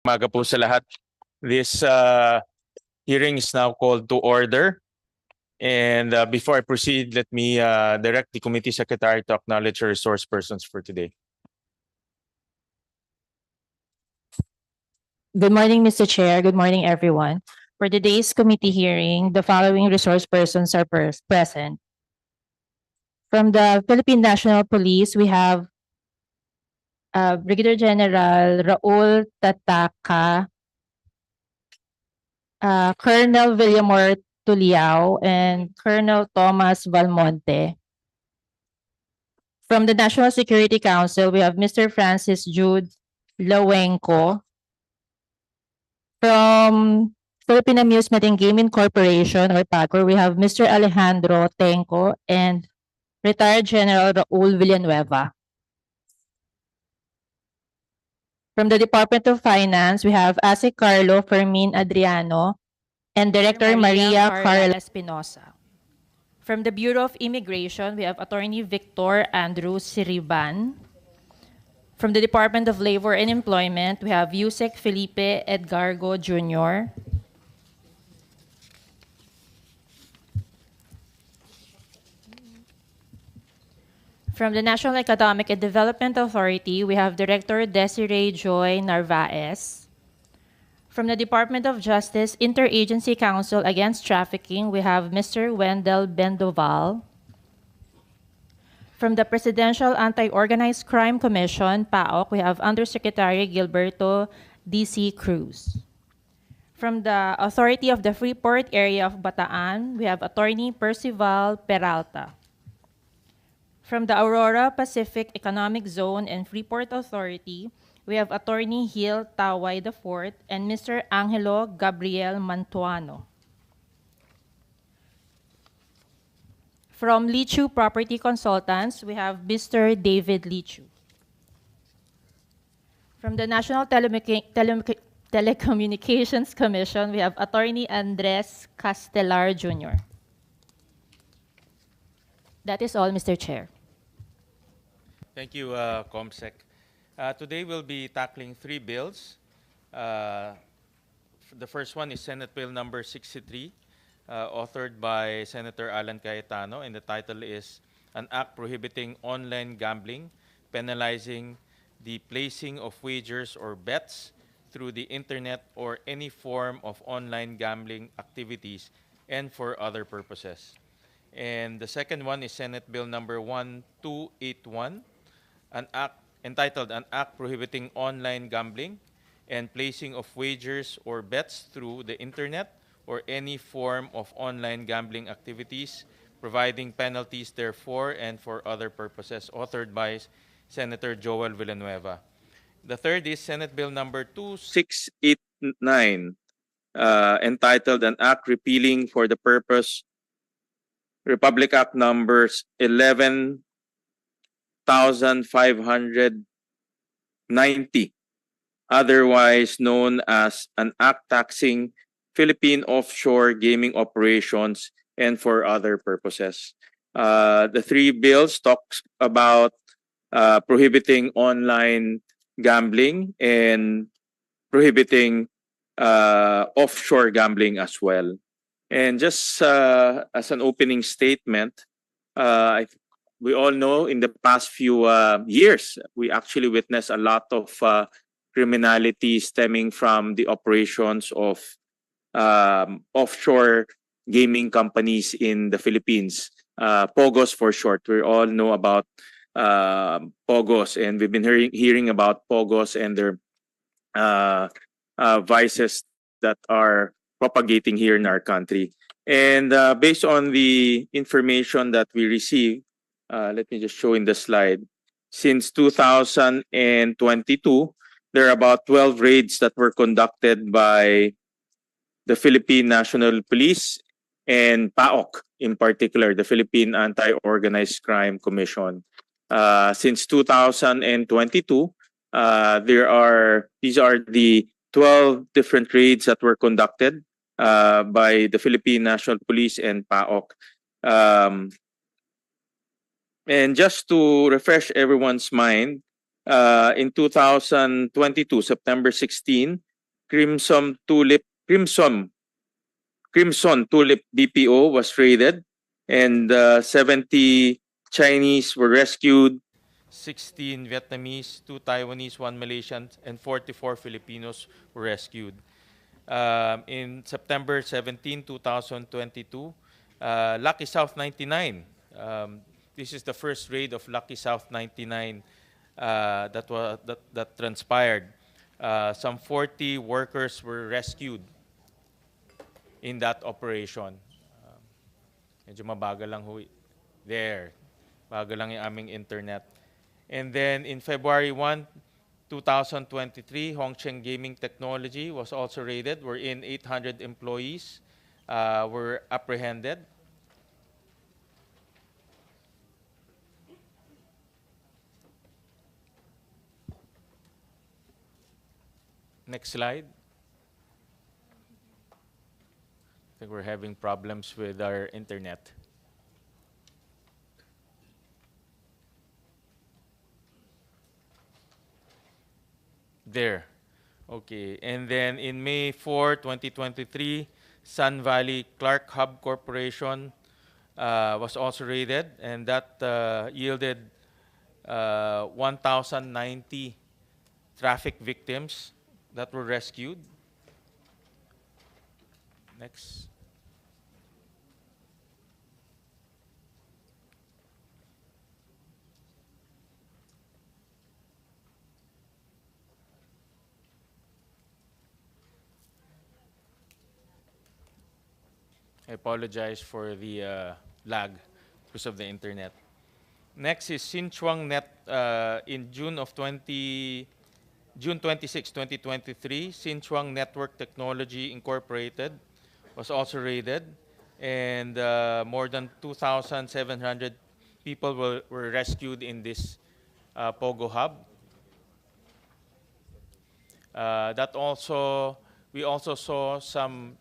Umaga po sa lahat. This hearing is now called to order. And before I proceed, let me direct the committee secretary to acknowledge our resource persons for today. Good morning, Mr. Chair. Good morning, everyone. For today's committee hearing, the following resource persons are present. From the Philippine National Police, we have Brigadier General Raul Tataka, Colonel Villamor Tuliao, and Colonel Thomas Valmonte. From the National Security Council, we have Mr. Francis Jude Lawenko. From Philippine Amusement and Gaming Corporation or PAGCOR, we have Mr. Alejandro Tenco and Retired General Raul Villanueva. From the Department of Finance, we have ASE Carlo Fermin Adriano and Director Maria Carla Espinosa. From the Bureau of Immigration, we have Attorney Victor Andrew Siriban. From the Department of Labor and Employment, we have Yusek Felipe Edgargo Jr. From the National Economic and Development Authority, we have Director Desiree Joy Narvaez. From the Department of Justice Interagency Council Against Trafficking, we have Mr. Wendell Bendoval. From the Presidential Anti-Organized Crime Commission, PAOC, we have Undersecretary Gilberto D.C. Cruz. From the Authority of the Freeport Area of Bataan, we have Attorney Percival Peralta. From the Aurora Pacific Economic Zone and Freeport Authority, we have Attorney Hill Taway IV and Mr. Angelo Gabriel Mantuano. From Lichu Property Consultants, we have Mr. David Lichu. From the National Telecommunications Commission, we have Attorney Andres Castelar Jr. That is all, Mr. Chair. Thank you, COMSEC. Today we'll be tackling three bills. The first one is Senate Bill number 63, authored by Senator Alan Cayetano, and the title is An Act Prohibiting Online Gambling, Penalizing the Placing of Wagers or Bets through the Internet or any form of online gambling activities and for other purposes. And the second one is Senate Bill number 1281, an act entitled An Act Prohibiting Online Gambling and Placing of Wagers or Bets through the Internet or any form of online gambling activities, providing penalties therefor and for other purposes, authored by Senator Joel Villanueva. The third is Senate Bill number 2689, entitled An Act Repealing for the Purpose Republic Act numbers 11,590, otherwise known as an act taxing Philippine offshore gaming operations and for other purposes. The three bills talks about prohibiting online gambling and prohibiting offshore gambling as well. And just as an opening statement, we all know in the past few years, we actually witnessed a lot of criminality stemming from the operations of offshore gaming companies in the Philippines. POGOs for short. We all know about POGOs, and we've been hearing about POGOs and their vices that are propagating here in our country. And based on the information that we receive, let me just show in the slide. Since 2022, there are about 12 raids that were conducted by the Philippine National Police and PAOC, in particular, the Philippine Anti-Organized Crime Commission. Since 2022, these are the 12 different raids that were conducted by the Philippine National Police and PAOC. And just to refresh everyone's mind, in 2022, September 16, Crimson Tulip Crimson Crimson Tulip BPO was raided, and 70 Chinese were rescued. 16 Vietnamese, 2 Taiwanese, 1 Malaysian, and 44 Filipinos were rescued. In September 17, 2022, Lucky South 99. This is the first raid of Lucky South 99 that transpired. Some 40 workers were rescued in that operation. Medyo mabagal lang ho. There. Bagal lang yung aming internet. And then in February 1, 2023, Hongcheng Gaming Technology was also raided, wherein 800 employees were apprehended. Next slide. I think we're having problems with our internet. There. Okay. And then in May 4, 2023, Sun Valley Clark Hub Corporation was also raided, and that yielded 1,090 traffic victims that were rescued. Next. I apologize for the lag because of the internet. Next is Sinchuang Net in June 26, 2023. Sinchuang Network Technology Incorporated was also raided, and more than 2,700 people were rescued in this Pogo Hub. We also saw some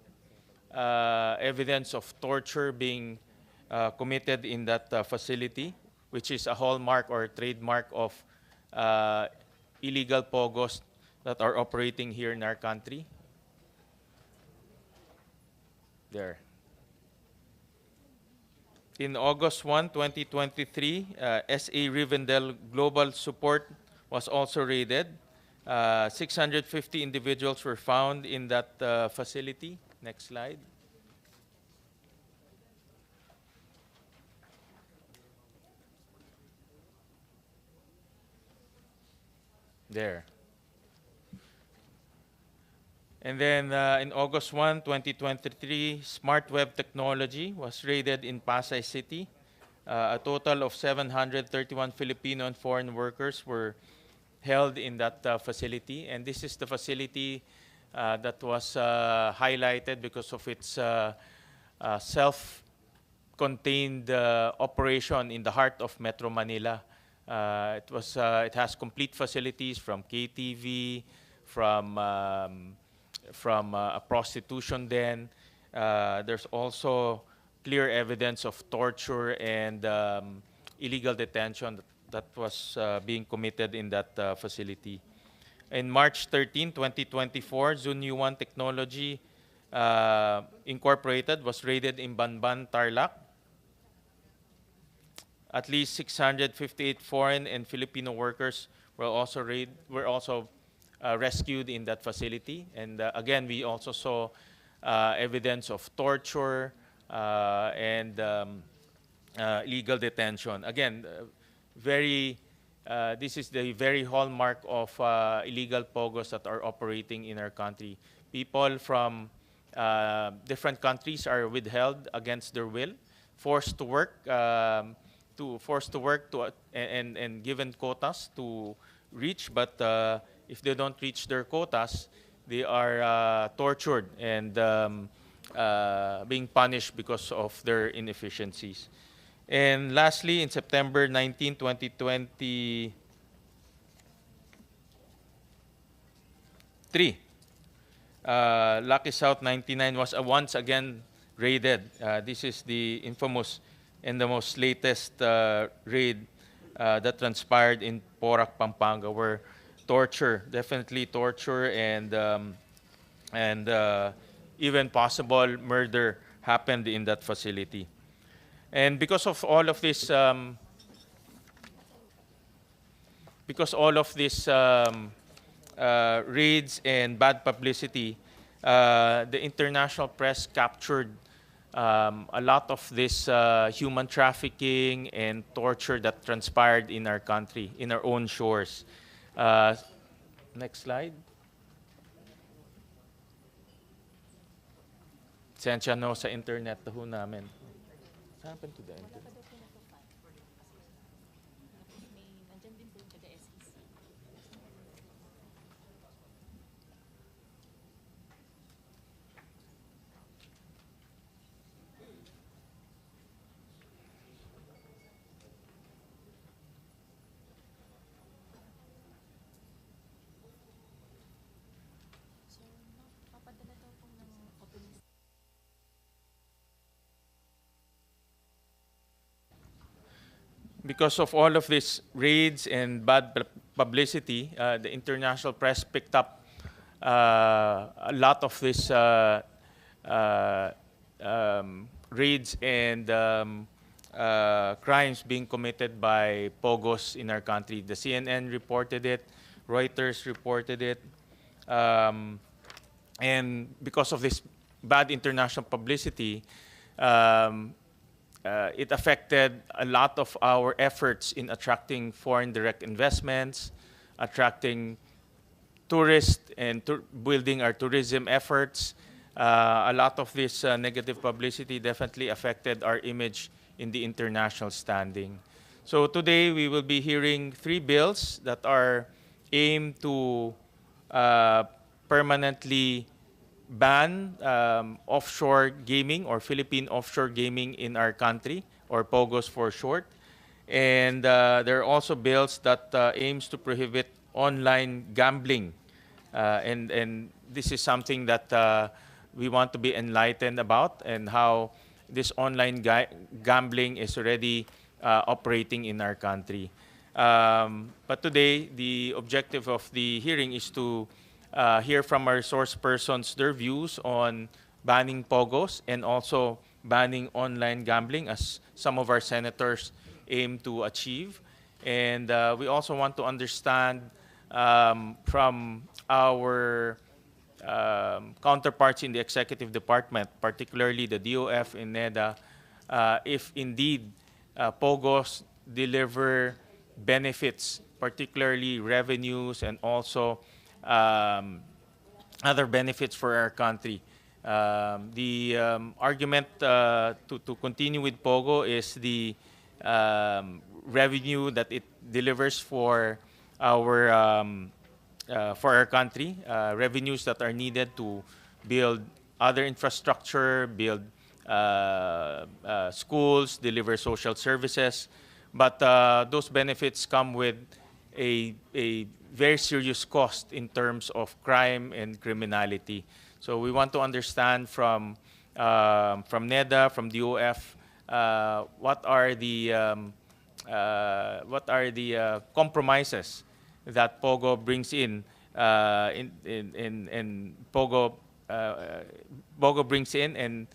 evidence of torture being committed in that facility, which is a hallmark or trademark of illegal pogos that are operating here in our country. There. In August 1, 2023, SA Rivendell Global Support was also raided. 650 individuals were found in that facility. Next slide. There. And then in August 1, 2023, Smart Web Technology was raided in Pasay City. A total of 731 Filipino and foreign workers were held in that facility. And this is the facility that was highlighted because of its self-contained operation in the heart of Metro Manila. It has complete facilities from KTV, from a prostitution den. There's also clear evidence of torture and illegal detention that was being committed in that facility. In March 13, 2024, Zunyuan Technology Incorporated was raided in Banban, Tarlac. At least 658 foreign and Filipino workers were also rescued in that facility. And again, we also saw evidence of torture and illegal detention. Again, this is the very hallmark of illegal pogos that are operating in our country. People from different countries are withheld against their will, forced to work, and given quotas to reach. But if they don't reach their quotas, they are tortured and being punished because of their inefficiencies. And lastly, in September 19, 2023, Lucky South 99 was once again raided. This is the infamous and the most latest raid that transpired in Porac, Pampanga, where definitely torture and and even possible murder happened in that facility. And because all of this raids and bad publicity, the international press captured a lot of this human trafficking and torture that transpired in our country, in our own shores. Uh, Next slide. Sensya no sa internet ho namin. What happened to the internet? Because of all of these raids and bad publicity, the international press picked up a lot of these uh, raids and crimes being committed by pogos in our country. The CNN reported it, Reuters reported it, and because of this bad international publicity, um, it affected a lot of our efforts in attracting foreign direct investments, attracting tourists, and building our tourism efforts. A lot of this negative publicity definitely affected our image in the international standing. So today we will be hearing 3 bills that are aimed to uh, permanently ban offshore gaming or Philippine offshore gaming in our country, or POGOs for short. And there are also bills that aims to prohibit online gambling. And this is something that we want to be enlightened about, and how this online gambling is already operating in our country. But today, the objective of the hearing is to hear from our source persons their views on banning POGOs and also banning online gambling, as some of our senators aim to achieve. And we also want to understand from our counterparts in the executive department, particularly the DOF and NEDA, if indeed POGOs deliver benefits, particularly revenues and also other benefits for our country. The argument to continue with POGO is the revenue that it delivers for our country, revenues that are needed to build other infrastructure, build schools, deliver social services. But those benefits come with a very serious cost in terms of crime and criminality. So we want to understand from NEDA, from DOF, what are the compromises that POGO brings in POGO brings in, and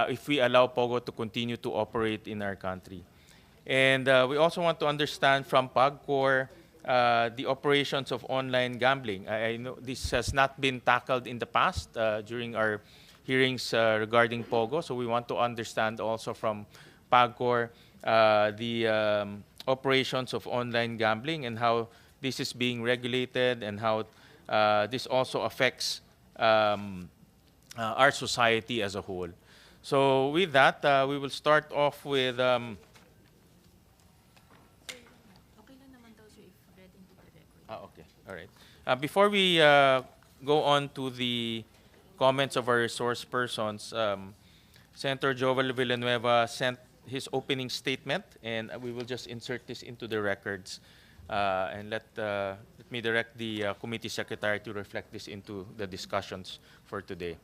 if we allow POGO to continue to operate in our country. And we also want to understand from PAGCOR the operations of online gambling. I know this has not been tackled in the past during our hearings regarding POGO, so we want to understand also from PAGCOR the operations of online gambling and how this is being regulated, and how this also affects our society as a whole. So with that, we will start off with okay, all right. Before we go on to the comments of our resource persons, Senator Joel Villanueva sent his opening statement, and we will just insert this into the records. And let me direct the committee secretary to reflect this into the discussions for today.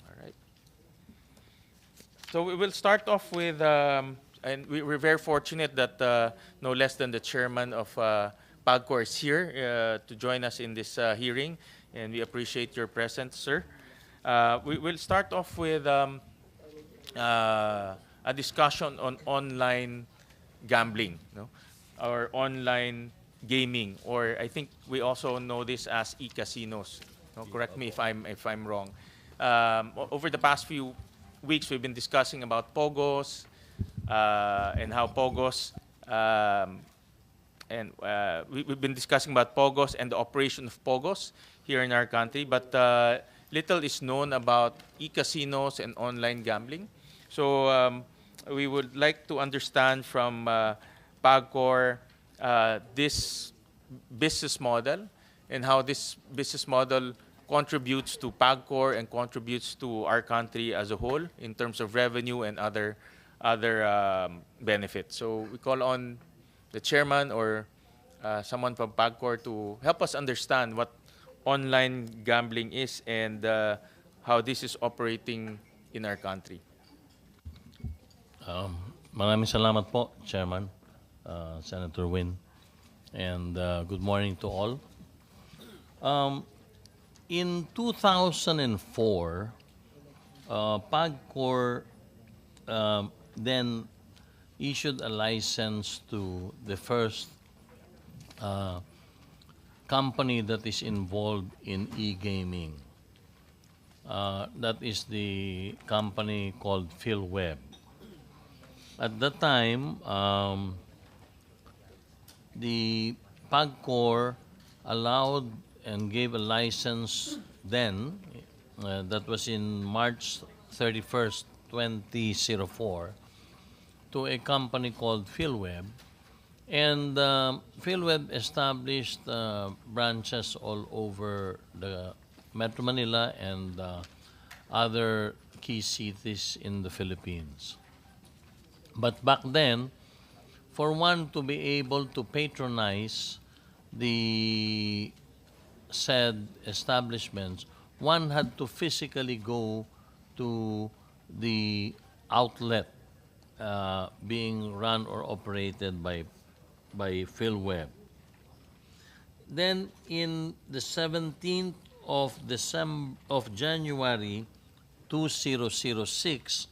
All right. So we will start off with, and we're very fortunate that no less than the chairman of PAGCOR is here to join us in this hearing. and we appreciate your presence, sir. We will start off with a discussion on online gambling, no? Or online gaming, or I think we also know this as e-casinos. No? Correct me if I'm wrong. Over the past few weeks, we've been discussing about Pogos and how Pogos we've been discussing about Pogos and the operation of Pogos here in our country, but little is known about e-casinos and online gambling. So we would like to understand from PAGCOR this business model and how this business model contributes to PAGCOR and contributes to our country as a whole in terms of revenue and other benefits. So we call on the chairman or someone from PAGCOR to help us understand what online gambling is and how this is operating in our country. Maraming salamat po, Chairman, Senator Win, and good morning to all. In 2004, PAGCOR then issued a license to the first company that is involved in e-gaming. That is the company called PhilWeb. At that time, the PAGCOR allowed and gave a license then, that was in March 31st, 2004, to a company called PhilWeb. And PhilWeb established branches all over the Metro Manila and other key cities in the Philippines. But back then, for one to be able to patronize the said establishments, one had to physically go to the outlet being run or operated by PhilWeb. Then in the 17th of January 2006,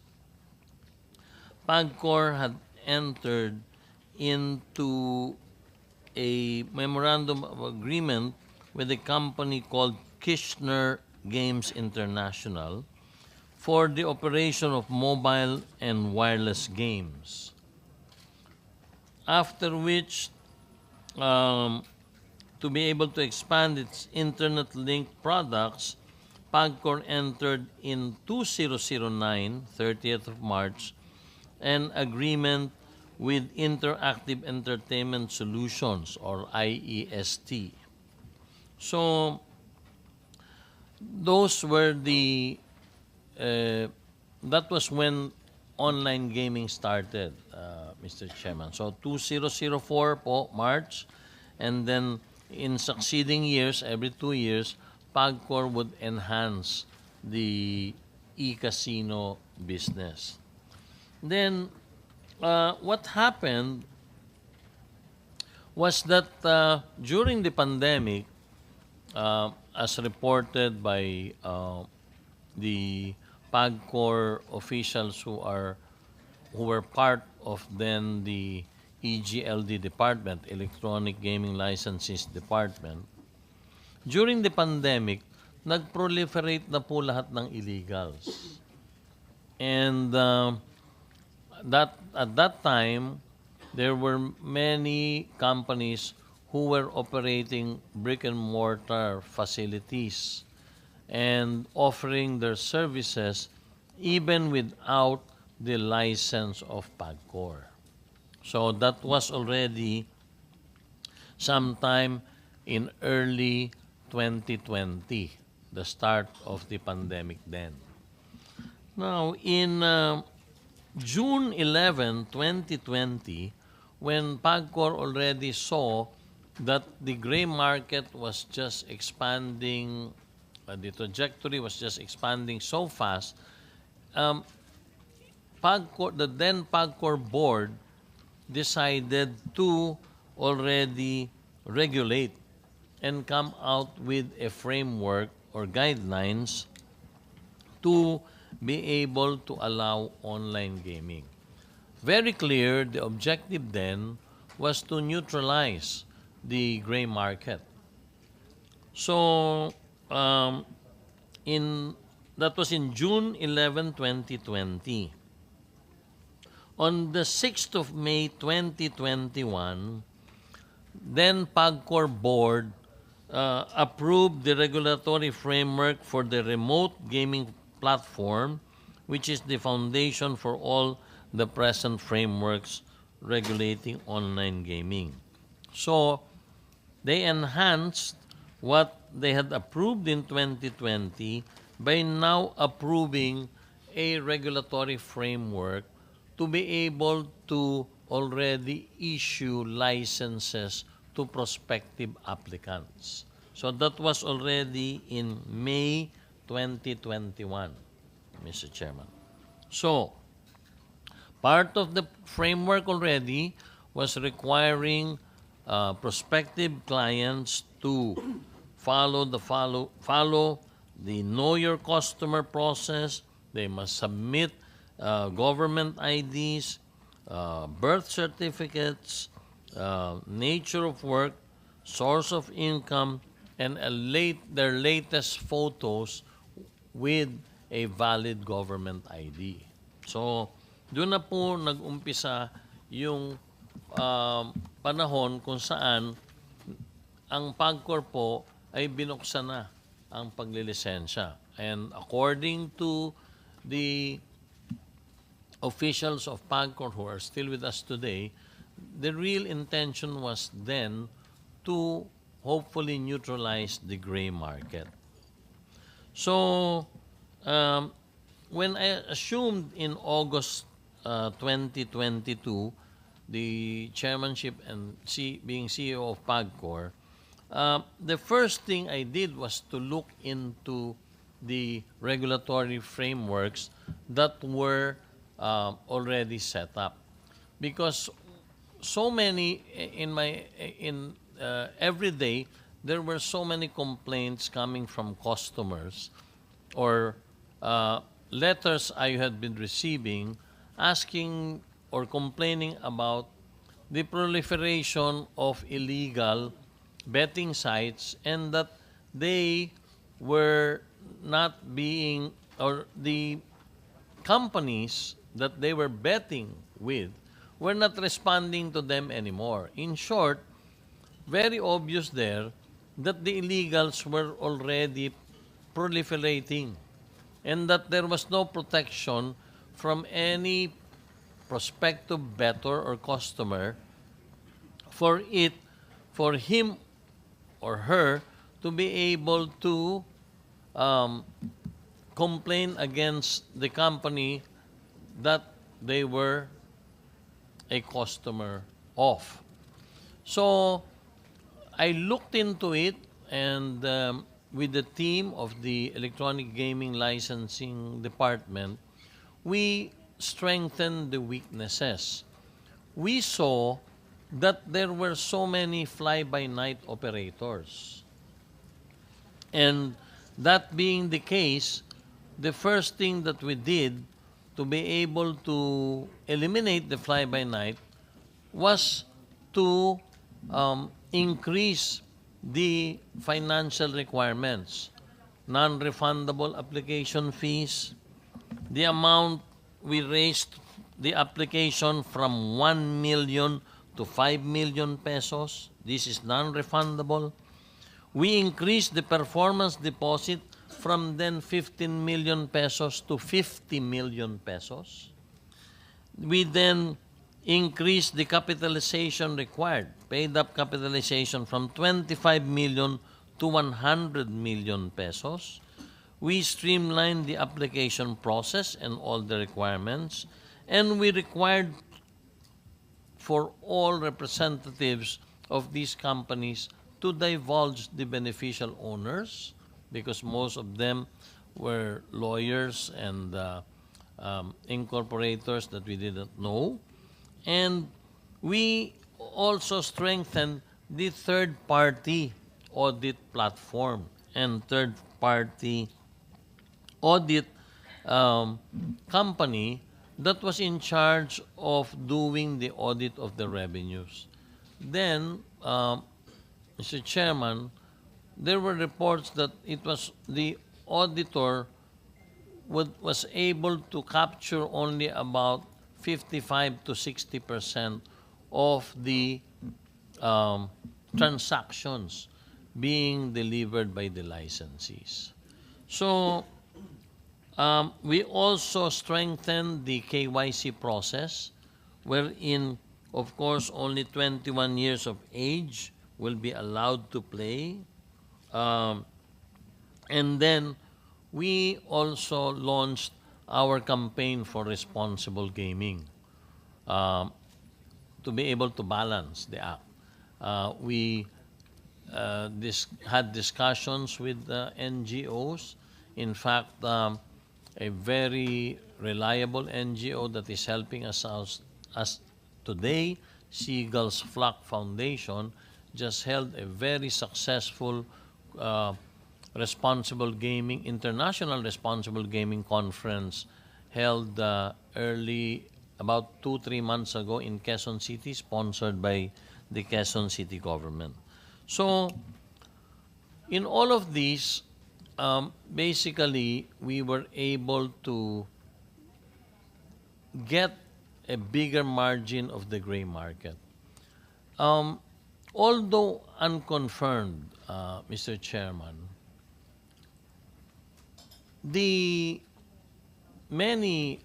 PAGCOR had entered into a memorandum of agreement with a company called Kirshner Games International for the operation of mobile and wireless games. After which, to be able to expand its internet-linked products, PAGCOR entered in 2009, 30th of March, an agreement with Interactive Entertainment Solutions, or IEST. So, those were that was when online gaming started, Mr. Chairman. So, 2004 po, March, and then in succeeding years, every 2 years, PAGCOR would enhance the e-casino business. Then, what happened was that during the pandemic, as reported by the PAGCOR officials who were part of then the EGLD department, Electronic Gaming Licenses Department, during the pandemic, nag-proliferate na po lahat ng illegals. And at that time, there were many companies who were operating brick-and-mortar facilities and offering their services even without the license of PAGCOR. So that was already sometime in early 2020, the start of the pandemic then. Now, in June 11, 2020, when PAGCOR already saw that the gray market was just expanding, the trajectory was just expanding so fast, the then PAGCOR board decided to already regulate and come out with a framework or guidelines to be able to allow online gaming. Very clear, the objective then was to neutralize the gray market. So, um, in that was in June 11, 2020. On the 6th of May 2021, then PAGCOR board approved the regulatory framework for the remote gaming platform, which is the foundation for all the present frameworks regulating online gaming. So, they enhanced what they had approved in 2020 by now approving a regulatory framework to be able to already issue licenses to prospective applicants. So that was already in May 2021, Mr. Chairman. So, part of the framework already was requiring prospective clients to follow the know your customer process. They must submit government IDs, birth certificates, nature of work, source of income, and their latest photos with a valid government ID. So, doon na po nag-umpisa yung panahon kung saan ang PAGCOR po ay binuksan na ang paglilisensya. And according to the officials of PAGCOR who are still with us today, the real intention was then to hopefully neutralize the gray market. So, when I assumed in August 2022 the chairmanship and being CEO of PAGCOR, the first thing I did was to look into the regulatory frameworks that were already set up, because so many every day there were so many complaints coming from customers or letters I had been receiving asking or complaining about the proliferation of illegal betting sites, and that they were not being, or the companies that they were betting with were not responding to them anymore. In short, very obvious there that the illegals were already proliferating and that there was no protection from any prospective bettor or customer for him or her to be able to complain against the company that they were a customer of. So I looked into it, and with the team of the Electronic Gaming Licensing Department, we strengthened the weaknesses. We saw that there were so many fly-by-night operators. And that being the case, the first thing that we did to be able to eliminate the fly-by-night was to increase the financial requirements, non-refundable application fees, the amount we raised the application from 1 million to 5 million pesos. This is non-refundable. We increased the performance deposit from then 15 million pesos to 50 million pesos. We then increased the capitalization required, paid up capitalization from 25 million to 100 million pesos. We streamlined the application process and all the requirements, and we required for all representatives of these companies to divulge the beneficial owners, because most of them were lawyers and incorporators that we didn't know. And we also strengthened the third-party audit platform and third-party audit um, company that was in charge of doing the audit of the revenues. Then, Mr. Chairman, there were reports that it was the auditor was able to capture only about 55 to 60% of the um, transactions being delivered by the licensees. So we also strengthened the KYC process, wherein, of course, only 21 years of age will be allowed to play. Um, and then we also launched our campaign for responsible gaming to be able to balance the act. We had discussions with NGOs. In fact, a very reliable NGO that is helping us today, Seagull's Flock Foundation, just held a very successful international responsible gaming conference held about 2-3 months ago in Quezon City, sponsored by the Quezon City government. So, in all of these, basically, we were able to get a bigger margin of the gray market. Although unconfirmed, Mr. Chairman, the many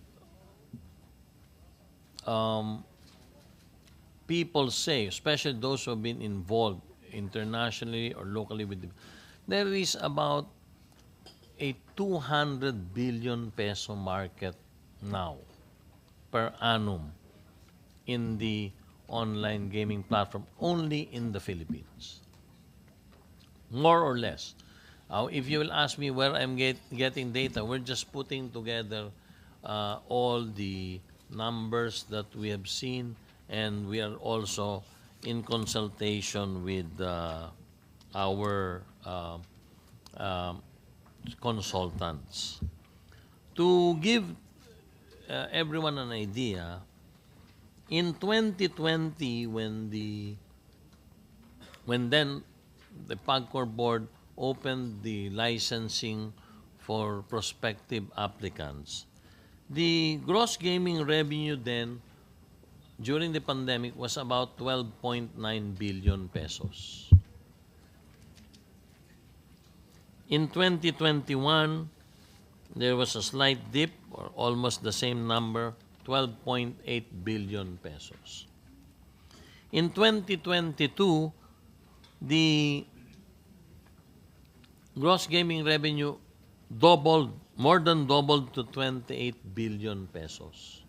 people say, especially those who have been involved internationally or locally there is about a 200 billion peso market now per annum in the online gaming platform only in the Philippines. More or less. If you will ask me where I'm getting data, we're just putting together all the numbers that we have seen, and we are also in consultation with our consultants. To give everyone an idea, in 2020, when then the PAGCOR board opened the licensing for prospective applicants, the gross gaming revenue then during the pandemic was about 12.9 billion pesos. In 2021, there was a slight dip, or almost the same number, 12.8 billion pesos. In 2022, the gross gaming revenue more than doubled to 28 billion pesos.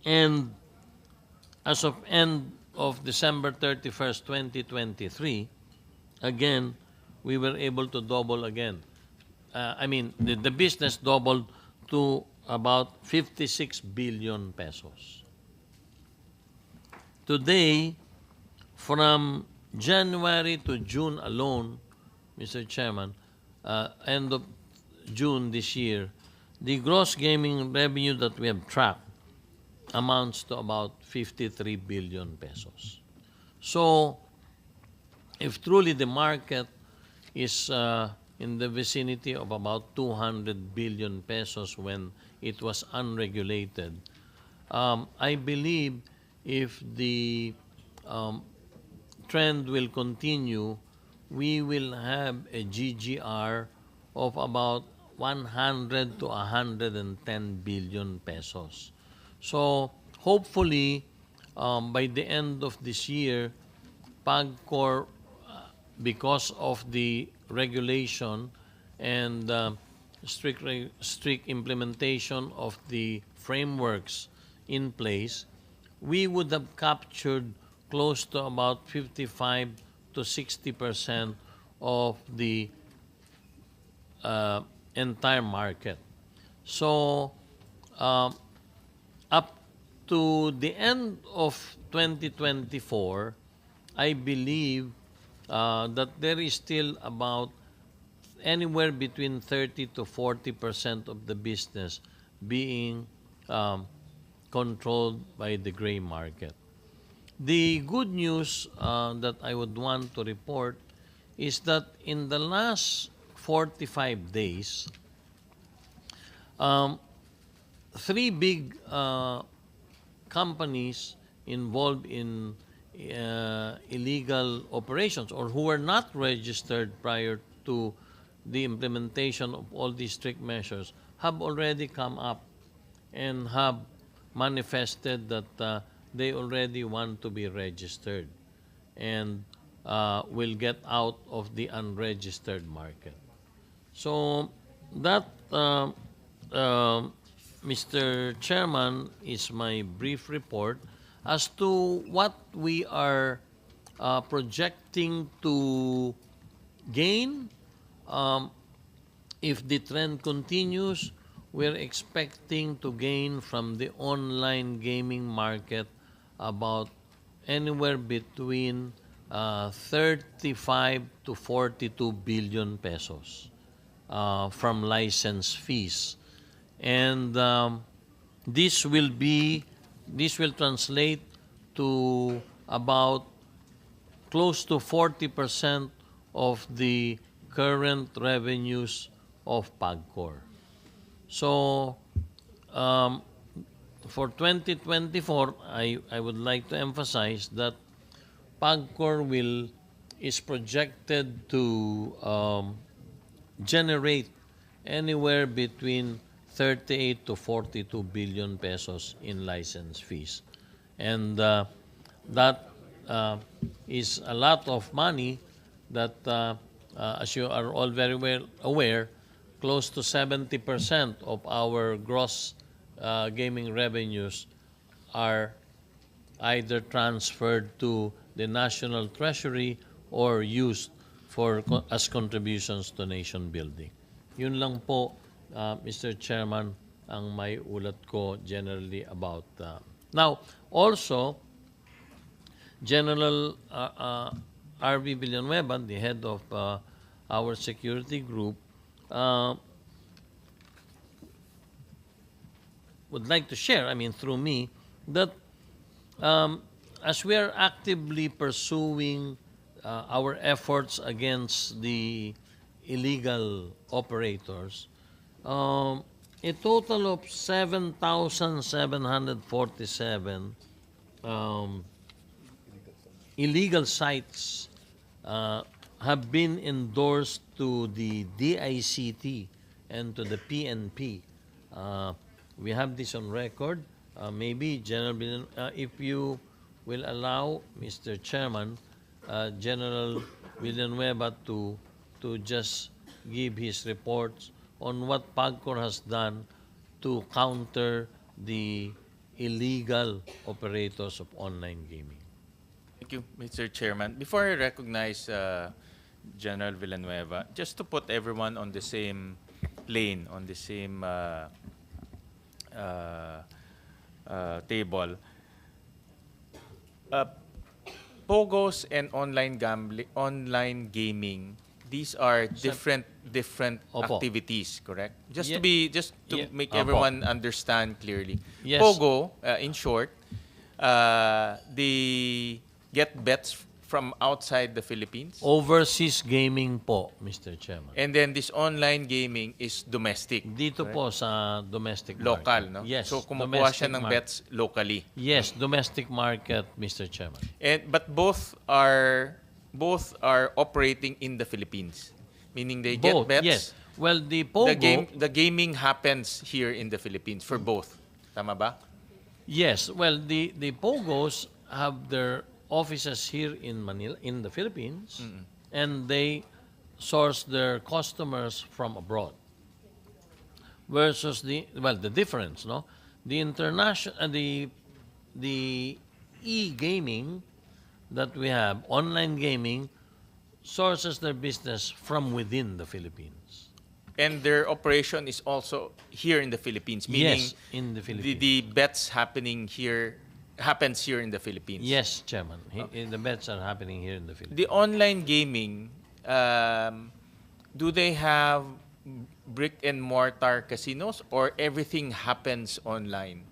And as of end of December 31st, 2023, again, we were able to double again. The business doubled to about 56 billion pesos. Today, from January to June alone, Mr. Chairman, end of June this year, the gross gaming revenue that we have tracked amounts to about 53 billion pesos. So, if truly the market is in the vicinity of about 200 billion pesos when it was unregulated, I believe if the trend will continue, we will have a GGR of about 100 to 110 billion pesos. So hopefully, by the end of this year, PAGCOR, because of the regulation and strict implementation of the frameworks in place, we would have captured close to about 55 to 60% of the entire market. So, up to the end of 2024, I believe that there is still about anywhere between 30 to 40% of the business being controlled by the gray market. The good news that I would want to report is that in the last 45 days, um, three big companies involved in illegal operations or who were not registered prior to the implementation of all these strict measures have already come up and have manifested that they already want to be registered and will get out of the unregistered market. So that, Mr. Chairman, is my brief report as to what we are projecting to gain. If the trend continues, we're expecting to gain from the online gaming market about anywhere between 35 to 42 billion pesos from license fees. And this will translate to about close to 40% of the current revenues of PAGCOR. So for 2024, I would like to emphasize that PAGCOR is projected to generate anywhere between 38 to 42 billion pesos in license fees. And that is a lot of money that, as you are all very well aware, close to 70% of our gross gaming revenues are either transferred to the national treasury or used as contributions to nation building. Yun lang po, Mr. Chairman, ang may ulat ko generally about. Now, also, General R.V. Villanueva, the head of our security group, would like to share, through me, that as we are actively pursuing our efforts against the illegal operators, a total of 7,747 illegal sites have been endorsed to the DICT and to the PNP. We have this on record. Maybe General, if you will allow, Mr. Chairman, General Villanueva to just give his reports on what PAGCOR has done to counter the illegal operators of online gaming. Thank you, Mr. Chairman. Before I recognize General Villanueva, just to put everyone on the same plane, on the same table, Pogos and online gaming, these are different Opo. activities, correct? Just Ye- to make Opo. everyone understand clearly. Yes. Pogo, in short, they get bets from outside the Philippines. Overseas gaming po, Mr. Chairman. And then this online gaming is domestic. Dito correct? po sa domestic Local, market. no? Yes. So kumukuha siya domestic ng market. bets locally. Yes, domestic market, Mr. Chairman. But both are operating in the Philippines. Meaning they get Both, bets. yes. Well, the Pogo, The gaming happens here in the Philippines for both. Tama ba? yes. Well, the Pogos have their offices here in Manila, in the Philippines, and they source their customers from abroad. Versus the difference, no? The international, the e-gaming that we have, online gaming, sources their business from within the Philippines. And their operation is also here in the Philippines. Meaning Yes, in the Philippines. the bets happening here happens here in the Philippines. Yes, Chairman. The bets are happening here in the Philippines. The online gaming, do they have brick and mortar casinos or everything happens online?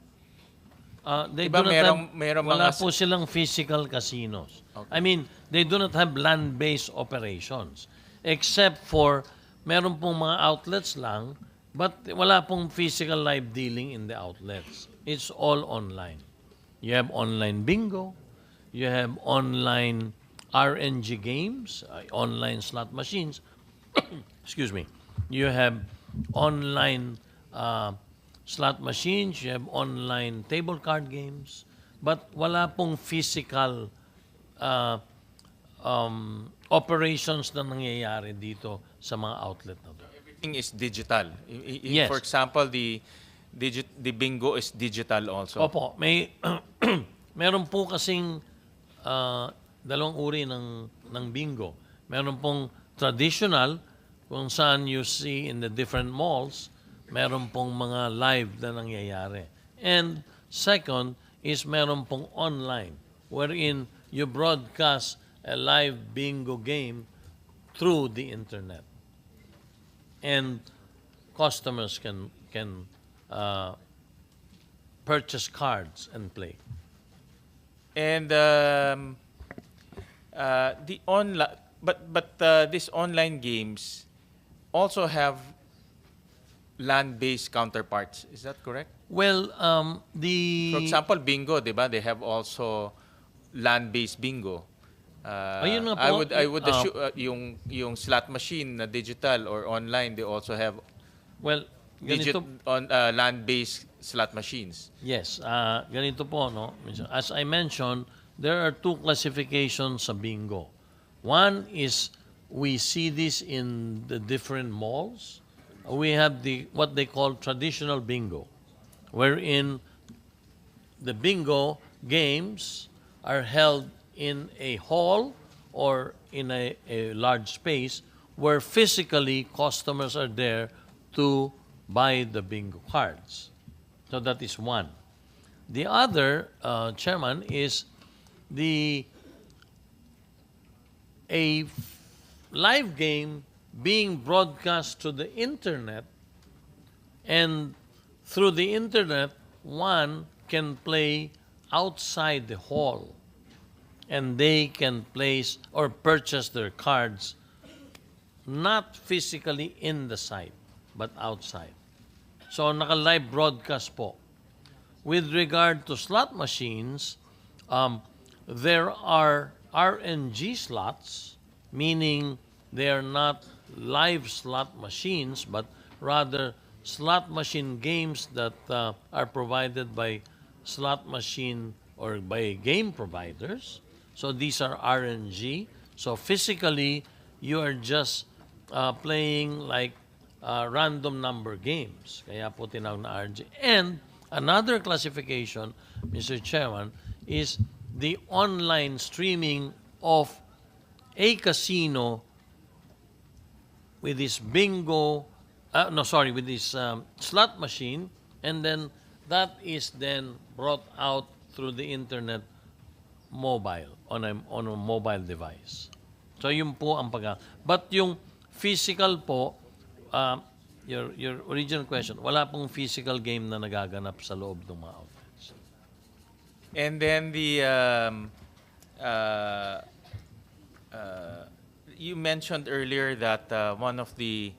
They Diba do not merong wala mga po silang physical casinos. Okay. I mean, they do not have land-based operations. Except for, meron pong mga outlets lang, but wala pong physical live dealing in the outlets. It's all online. You have online bingo, you have online RNG games, online slot machines, excuse me, you have online slot machines, you have online table card games, but wala pong physical operations na nangyayari dito sa mga outlet na to. everything is digital. Yes. For example, the bingo is digital also. Opo, meron po kasing dalawang uri ng bingo. Meron pong traditional, kung saan you see in the different malls, meron pong mga live na nangyayari. And second is meron pong online, wherein you broadcast a live bingo game through the internet. And customers can purchase cards and play. And the online, but these online games also have land-based counterparts. Is that correct? Well, For example, bingo, di ba? They have also land-based bingo. Ayun nga I po, would assume yung slot machine na digital or online, they also have well, ganito, land-based slot machines. yes, ganito po, no? As I mentioned, there are two classifications sa bingo. One is we see this in the different malls. We have what they call traditional bingo, wherein the bingo games are held in a hall or in a large space where physically customers are there to buy the bingo cards. So that is one. The other, Chairman, is a live game being broadcast to the internet, and through the internet, one can play outside the hall, and they can place or purchase their cards not physically in the site, but outside. So, naka-live broadcast po. With regard to slot machines, there are RNG slots, meaning they are not live slot machines, but rather slot machine games that are provided by slot machine or by game providers. So these are RNG. So physically, you are just playing like random number games. Kaya po tinawag na RNG. And another classification, Mr. Chairman, is the online streaming of a casino with this bingo, with this slot machine, and then that is then brought out through the internet mobile, on a mobile device. So yun po ang But yung physical po, your original question, wala pong physical game na nagaganap sa loob ng mga outlets. And then you mentioned earlier that one of the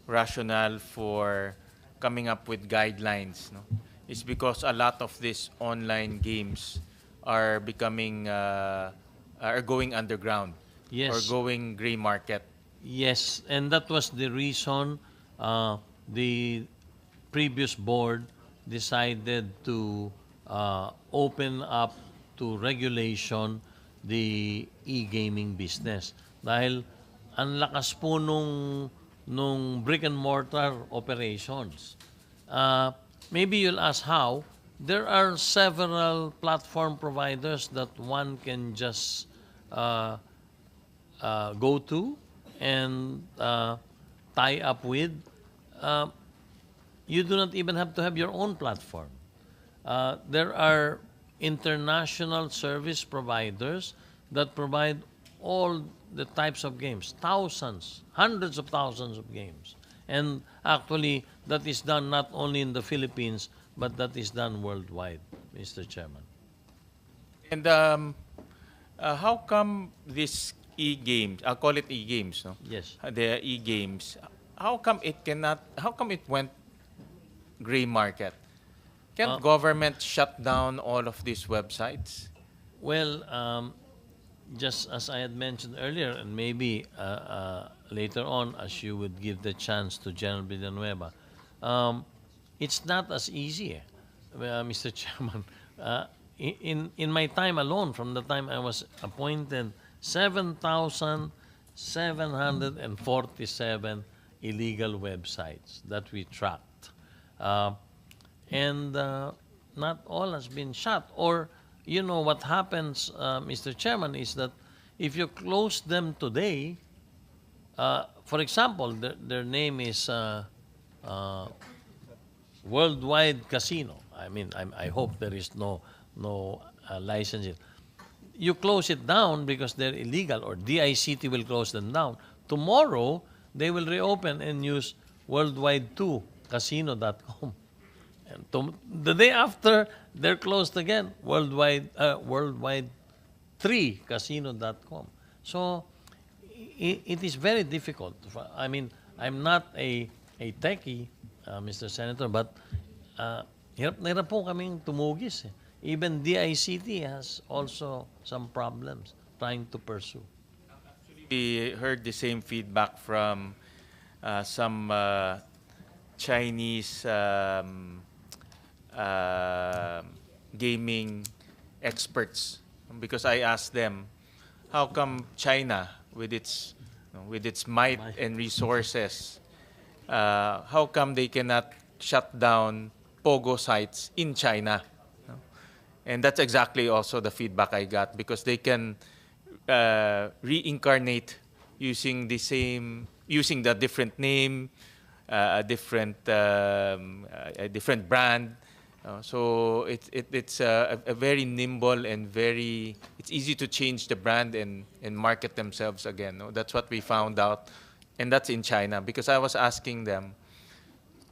rationale for coming up with guidelines, no, is because a lot of these online games are becoming are going underground. Yes. Or going gray market. Yes, and that was the reason the previous board decided to open up to regulation the e-gaming business. Dahil ang lakas po nung brick and mortar operations. Maybe you'll ask how. There are several platform providers that one can just go to and tie up with. You do not even have to have your own platform. There are international service providers that provide all the types of games, thousands, hundreds of thousands of games. And actually, that is done not only in the Philippines, but that is done worldwide, Mr. Chairman. And how come this e-games, I'll call it e-games, no? Yes. The e-games, how come it went gray market? Can't government shut down all of these websites? Well, just as I had mentioned earlier, and maybe later on, as you would give the chance to General Villanueva, it's not as easy, Mr. Chairman. In my time alone, from the time I was appointed, 7,747 illegal websites that we tracked. And not all has been shut. Or, you know, what happens, Mr. Chairman, is that if you close them today, for example, their name is Worldwide Casino. I mean, I hope there is no license. You close it down because they're illegal, or DICT will close them down. Tomorrow, they will reopen and use worldwide2casino.com. And the day after, they're closed again, worldwide3casino.com. So it is very difficult. I mean, I'm not a techie, Mr. Senator, but hirap na hirap po kaming tumugis. Even DICT has also some problems trying to pursue. We heard the same feedback from some Chinese gaming experts, because I asked them, how come China, with its might and resources, how come they cannot shut down Pogo sites in China? And that's exactly also the feedback I got, because they can reincarnate using the different name, a different brand. So it's a very nimble and it's easy to change the brand and market themselves again. No? That's what we found out, and that's in China, because I was asking them,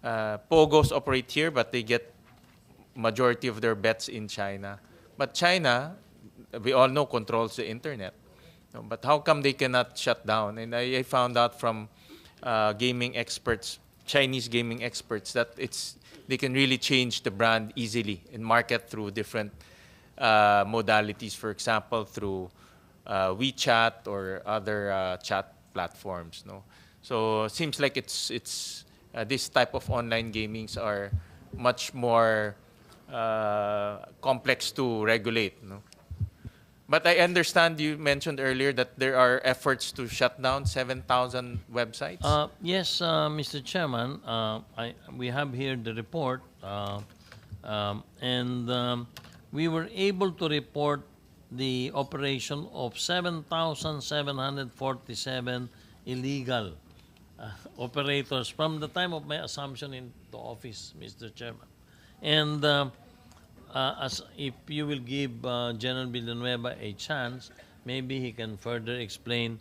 Pogos operate here, but they get majority of their bets in China. But China, we all know, controls the internet. No, but how come they cannot shut down? And I found out from gaming experts, Chinese gaming experts, that they can really change the brand easily and market through different modalities. For example, through WeChat or other chat platforms. No, so it seems like it's this type of online gamings are much more complex to regulate. No? But I understand you mentioned earlier that there are efforts to shut down 7,000 websites. Yes, Mr. Chairman, we have here the report, and we were able to report the operation of 7,747 illegal operators from the time of my assumption into office, Mr. Chairman. And as if you will give General Villanueva a chance, maybe he can further explain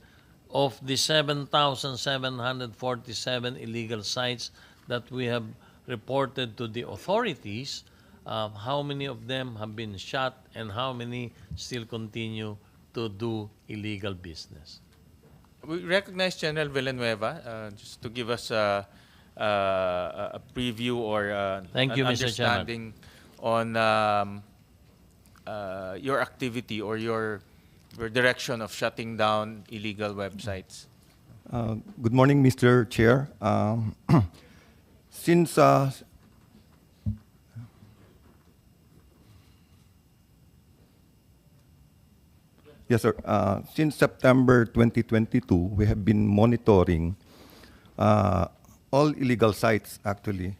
of the 7,747 illegal sites that we have reported to the authorities, how many of them have been shut and how many still continue to do illegal business. We recognize General Villanueva, just to give us a preview or Thank you, an Mr. Chairman. understanding on your activity or your direction of shutting down illegal websites. Good morning, Mr. Chair. Since yes, sir. Since September 2022, we have been monitoring all illegal sites. Actually,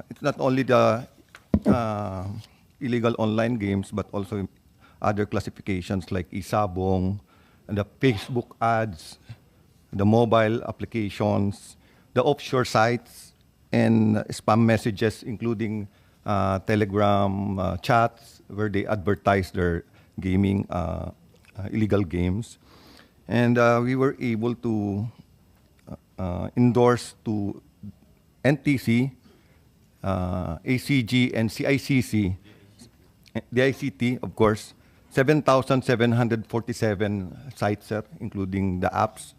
it's not only the illegal online games, but also other classifications like isabong, and the Facebook ads, the mobile applications, the offshore sites, and spam messages, including Telegram chats where they advertise their gaming, illegal games. And we were able to endorse to NTC, ACG, and CICC, the ICT, of course, 7,747 sites, sir, including the apps.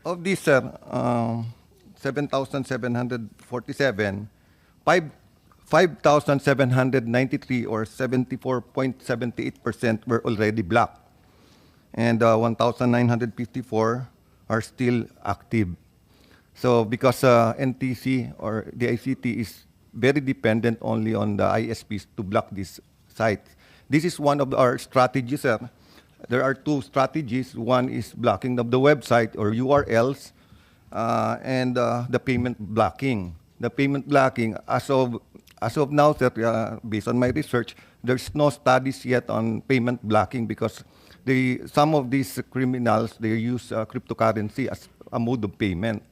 Of these, sir, 7,747, 5,793 or 74.78% were already blocked, and 1,954 are still active. So because NTC or the ICT is very dependent only on the ISPs to block these sites. This is one of our strategies, sir. There are two strategies. One is blocking of the website or URLs, and the payment blocking. The payment blocking, as of now, sir, based on my research, there's no studies yet on payment blocking because some of these criminals, they use cryptocurrency as a mode of payment.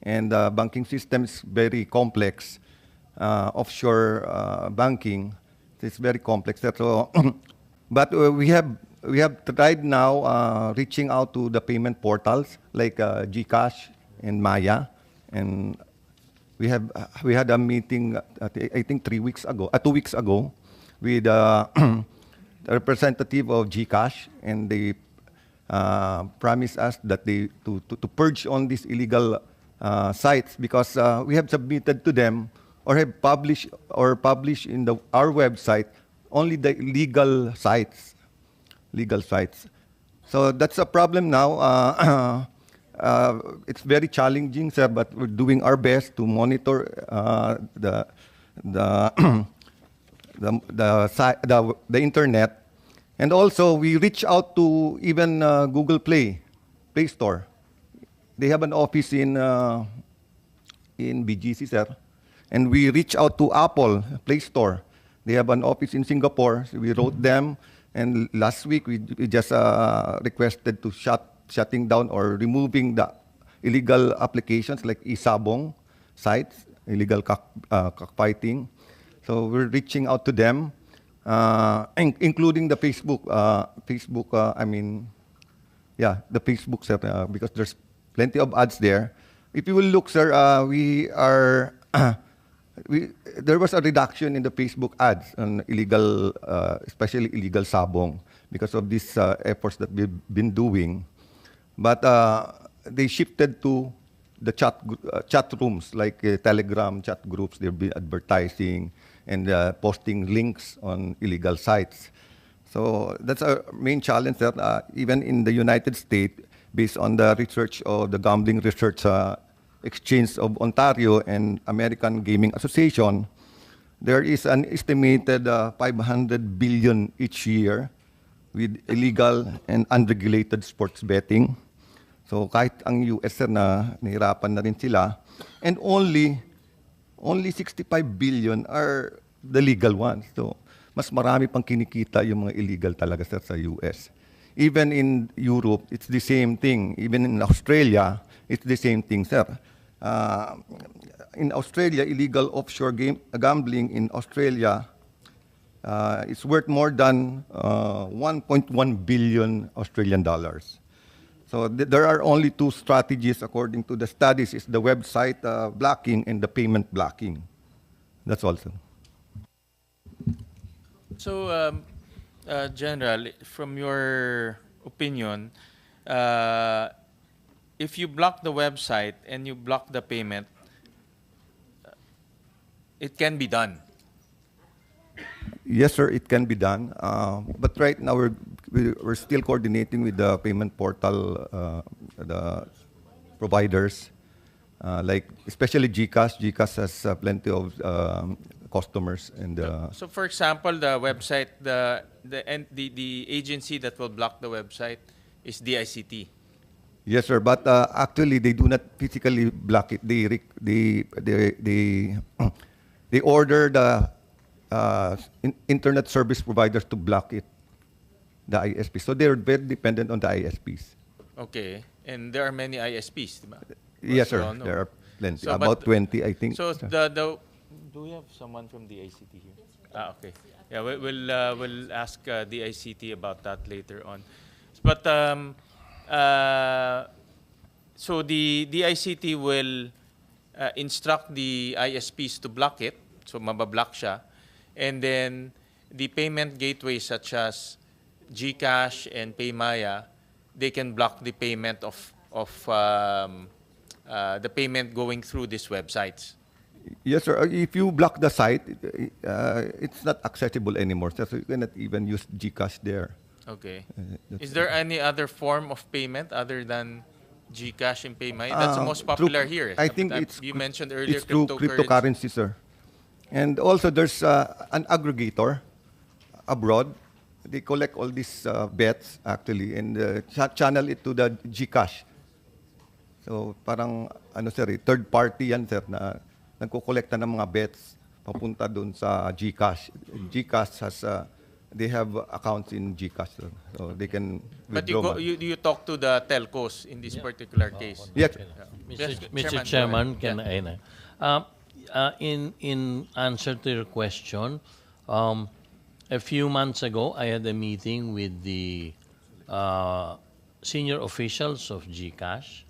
And the banking system is very complex. Offshore banking, it's very complex. So, but we have tried now reaching out to the payment portals like GCash and Maya, and we had a meeting I think 2 weeks ago with a representative of GCash, and they promised us that they to purge on these illegal sites because we have submitted to them or have published in our website only the legal sites. So that's a problem now. It's very challenging, sir, but we're doing our best to monitor the internet, and also we reach out to even Google Play Store. They have an office in BGC, sir, and we reach out to Apple Play Store. They have an office in Singapore. So we wrote them, and last week we just requested to shutting down or removing the illegal applications like isabong sites, illegal cockfighting. So we're reaching out to them, including the Facebook. The Facebook, sir, because there's plenty of ads there. If you will look, sir, there was a reduction in the Facebook ads on illegal, especially illegal sabong, because of these efforts that we've been doing. But they shifted to the chat rooms, like Telegram chat groups. They'll be advertising and posting links on illegal sites. So that's our main challenge, sir. Even in the United States, based on the research of the Gambling Research Exchange of Ontario and American Gaming Association, there is an estimated 500 billion each year with illegal and unregulated sports betting. So kahit ang US, sir, na nahirapan na rin sila, and only 65 billion are the legal ones. So mas marami pang kinikita yung mga illegal talaga, sir, sa US. Even in Europe, it's the same thing. Even in Australia, it's the same thing, sir. In Australia, illegal offshore gambling in Australia is worth more than 1.1 billion Australian dollars. So there are only two strategies according to the studies: is the website blocking and the payment blocking. That's all, sir. So, General, from your opinion, if you block the website and you block the payment, it can be done. Yes, sir, it can be done. But right now we're still coordinating with the payment portal, the providers, like especially GCash. GCash has plenty of customers, and So, for example, the website, the agency that will block the website is DICT. yes, sir. But actually, they do not physically block it. They order the internet service providers to block it, the ISP. So they're very dependent on the ISPs. Okay, and there are many ISPs, diba? Yes, As we sir. all know. There are plenty. So, About but- 20, I think. So the Do we have someone from the ICT here? Okay. Yeah, we'll ask the ICT about that later on. But uh, so the ICT will instruct the ISPs to block it, so mabablock siya, and then the payment gateways such as GCash and PayMaya, they can block the payment of the payment going through these websites. Yes, sir. If you block the site, it's not accessible anymore. So you cannot even use GCash there. Okay. That's Is there any other form of payment other than GCash and PayMaya? That's the most popular here. I think You mentioned earlier it's through cryptocurrency, sir. And also there's an aggregator abroad. They collect all these bets actually and channel it to the GCash. So parang ano sir, third party yan sir na nagko-collecta ng mga bets papunta doon sa GCash. GCash has they have accounts in GCash, sir. So they can But withdraw. you talk to the telcos in this particular case. Yes. Yes, Mr. Chairman, Chairman, go ahead. can I in answer to your question, a few months ago, I had a meeting with the senior officials of GCash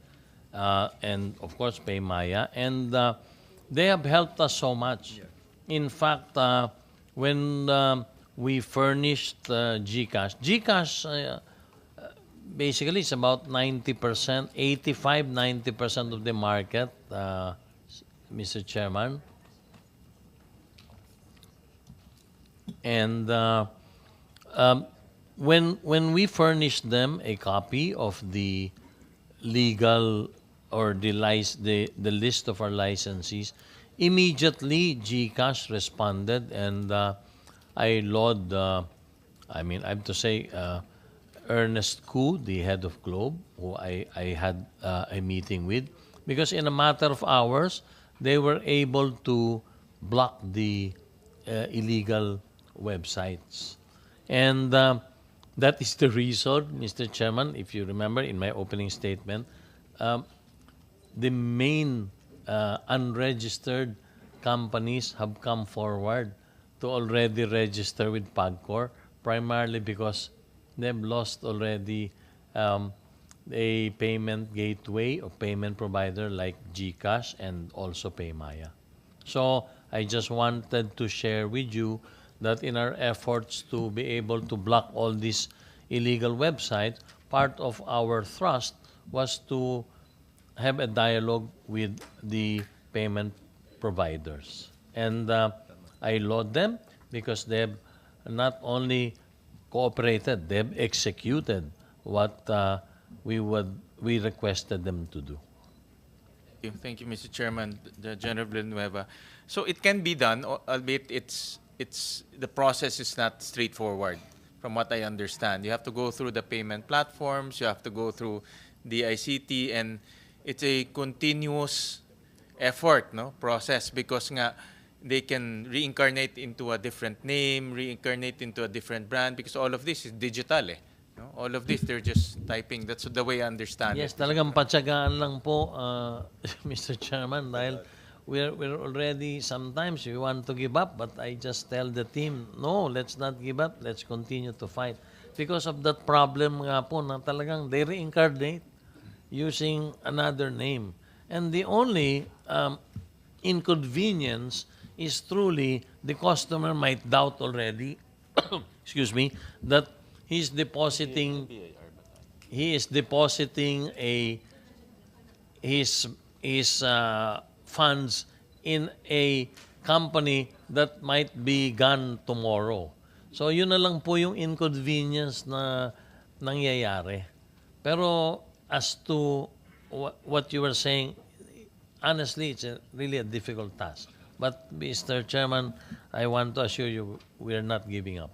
and, of course, PayMaya, and they have helped us so much. In fact, when we furnished GCash basically it's about 90%, 85-90% of the market, Mr. Chairman. And when we furnished them a copy of the legal or the list of our licensees, immediately GCash responded, and I laud, I have to say, Ernest Koo, the head of Globe, who I had a meeting with, because in a matter of hours, they were able to block the illegal websites. And that is the reason, Mr. Chairman, if you remember in my opening statement, the main unregistered companies have come forward to already register with PAGCOR, primarily because they've lost already a payment gateway or payment provider like GCash and also PayMaya. So I just wanted to share with you that in our efforts to be able to block all these illegal websites, part of our thrust was to have a dialogue with the payment providers. And I laud them because they have not only cooperated, they have executed what we requested them to do. Thank you, Mr. Chairman, General Villanueva. So it can be done, albeit the process is not straightforward, from what I understand. You have to go through the payment platforms, you have to go through the ICT, and it's a continuous effort, process, because nga they can reincarnate into a different name, reincarnate into a different brand, because all of this is digital, All of this, they're just typing. That's the way I understand Yes, it. talagang patsagaan lang po, Mr. Chairman, dahil we're already, sometimes we want to give up, but I just tell the team, no, let's not give up, let's continue to fight. Because of that problem nga po na talagang they reincarnate using another name. And the only inconvenience is truly the customer might doubt already, excuse me, that he is depositing his funds in a company that might be gone tomorrow. So yun na lang po yung inconvenience na nangyayari. Pero as to what you were saying, honestly, it's really a difficult task. But Mr. Chairman, I want to assure you we are not giving up.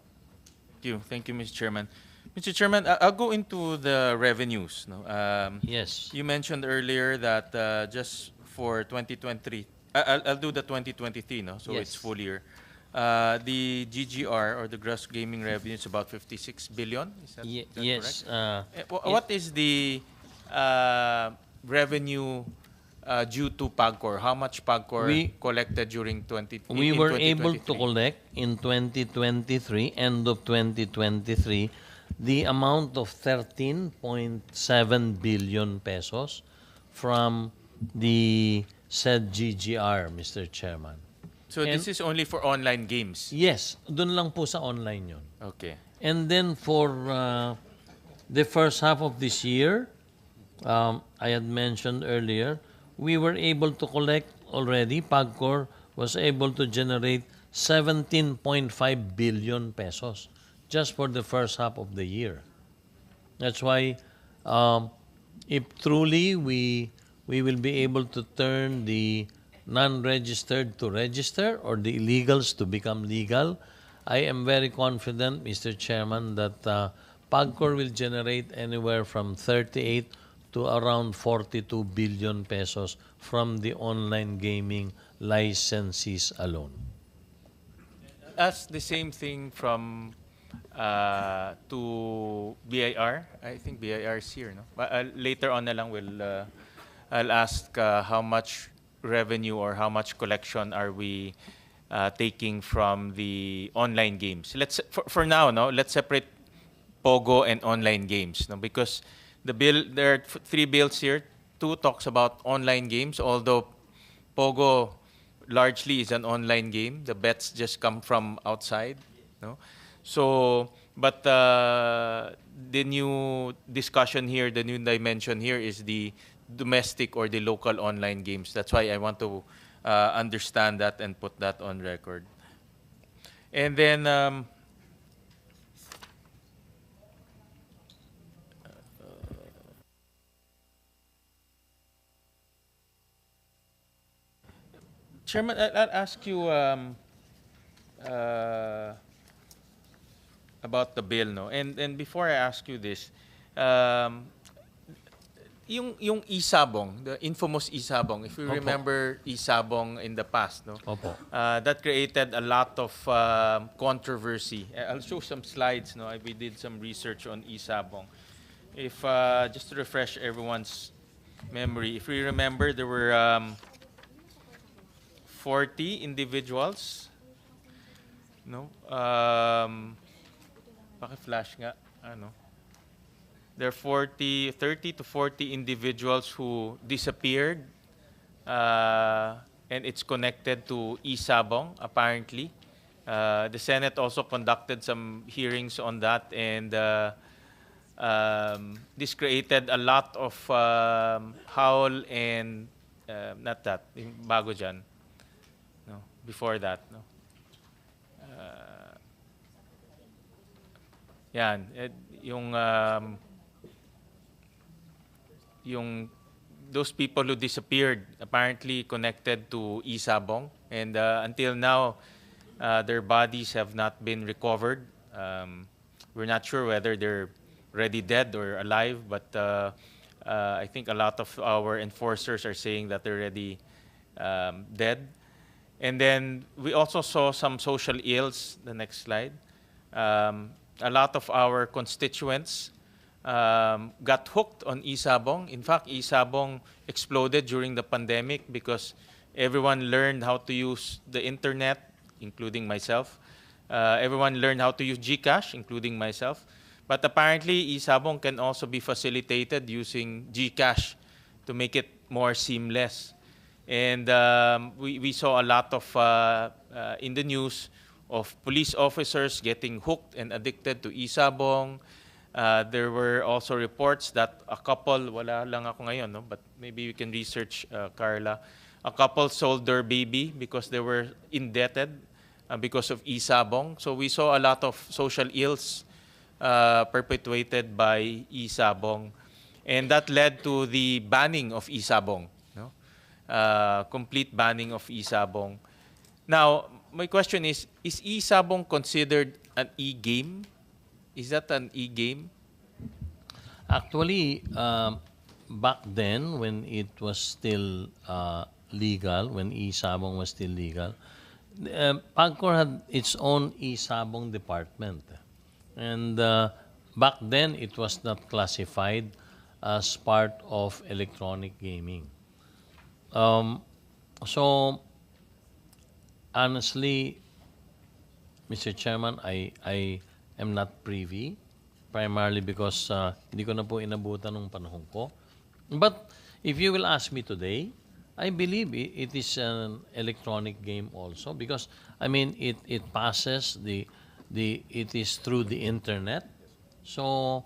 Thank you, Mr. Chairman. Mr. Chairman, I'll go into the revenues. Yes. You mentioned earlier that just for 2023, I'll do the 2023, so Yes. it's full year. The GGR, or the gross gaming revenue, is about 56 billion. Is that Yes. correct? What is the revenue due to PAGCOR? How much PAGCOR We- collected during We in were able to 2023? collect in 2023, end of 2023, the amount of 13.7 billion pesos from the said GGR, Mr. Chairman. So this is only for online games. Yes, dun lang po sa online yon. Okay. And then for the first half of this year, I had mentioned earlier, we were able to collect already, PAGCOR was able to generate 17.5 billion pesos just for the first half of the year. That's why if truly we will be able to turn the non-registered to register or the illegals to become legal, I am very confident, Mr. Chairman, that PAGCOR will generate anywhere from 38 to around 42 billion pesos from the online gaming licensees alone. Ask the same thing from to BIR. I think BIR is here, no? But later on na lang I'll ask how much revenue or how much collection are we taking from the online games. Let's for now, no, let's separate Pogo and online games, no, because the bill, there are three bills here. Two talks about online games, although Pogo largely is an online game. The bets just come from outside, no. So, but the new discussion here, the new dimension here is the domestic or the local online games. That's why I want to understand that and put that on record. And then Chairman, I'll ask you about the bill, no? And before I ask you this, yung isabong, the infamous isabong, if you Opo. remember isabong in the past, no? Opo. That created a lot of controversy. I'll show some slides, no? We did some research on isabong. If just to refresh everyone's memory, if we remember, there were 40 individuals, no? Paki-flash nga, ano? There are 30 to 40 individuals who disappeared, and it's connected to isabong, apparently. The Senate also conducted some hearings on that, and this created a lot of howl and not that, yung bago dyan, no, before that, no. Yan, yung those people who disappeared apparently connected to isabong, and until now their bodies have not been recovered. We're not sure whether they're already dead or alive, but I think a lot of our enforcers are saying that they're already dead. And then we also saw some social ills. The next slide. A lot of our constituents got hooked on isabong. In fact, isabong exploded during the pandemic because everyone learned how to use the internet, including myself. Everyone learned how to use GCash, including myself. But apparently, isabong can also be facilitated using GCash to make it more seamless. And we saw a lot of, in the news, of police officers getting hooked and addicted to isabong. There were also reports that a couple, wala lang ako ngayon, no? But maybe you can research, Carla. A couple sold their baby because they were indebted because of isabong. So we saw a lot of social ills perpetuated by isabong. And that led to the banning of isabong, no? Complete banning of isabong. Now, my question is isabong considered an e-game? Is that an e-game? Actually, back then, when it was still legal, when isabong was still legal, PAGCOR had its own isabong department. And back then, it was not classified as part of electronic gaming. Um, so, honestly, Mr. Chairman, I am not privy, primarily because hindi ko na po inabutan ng panahon ko. But if you will ask me today, I believe it is an electronic game also because I mean it passes it is through the internet. So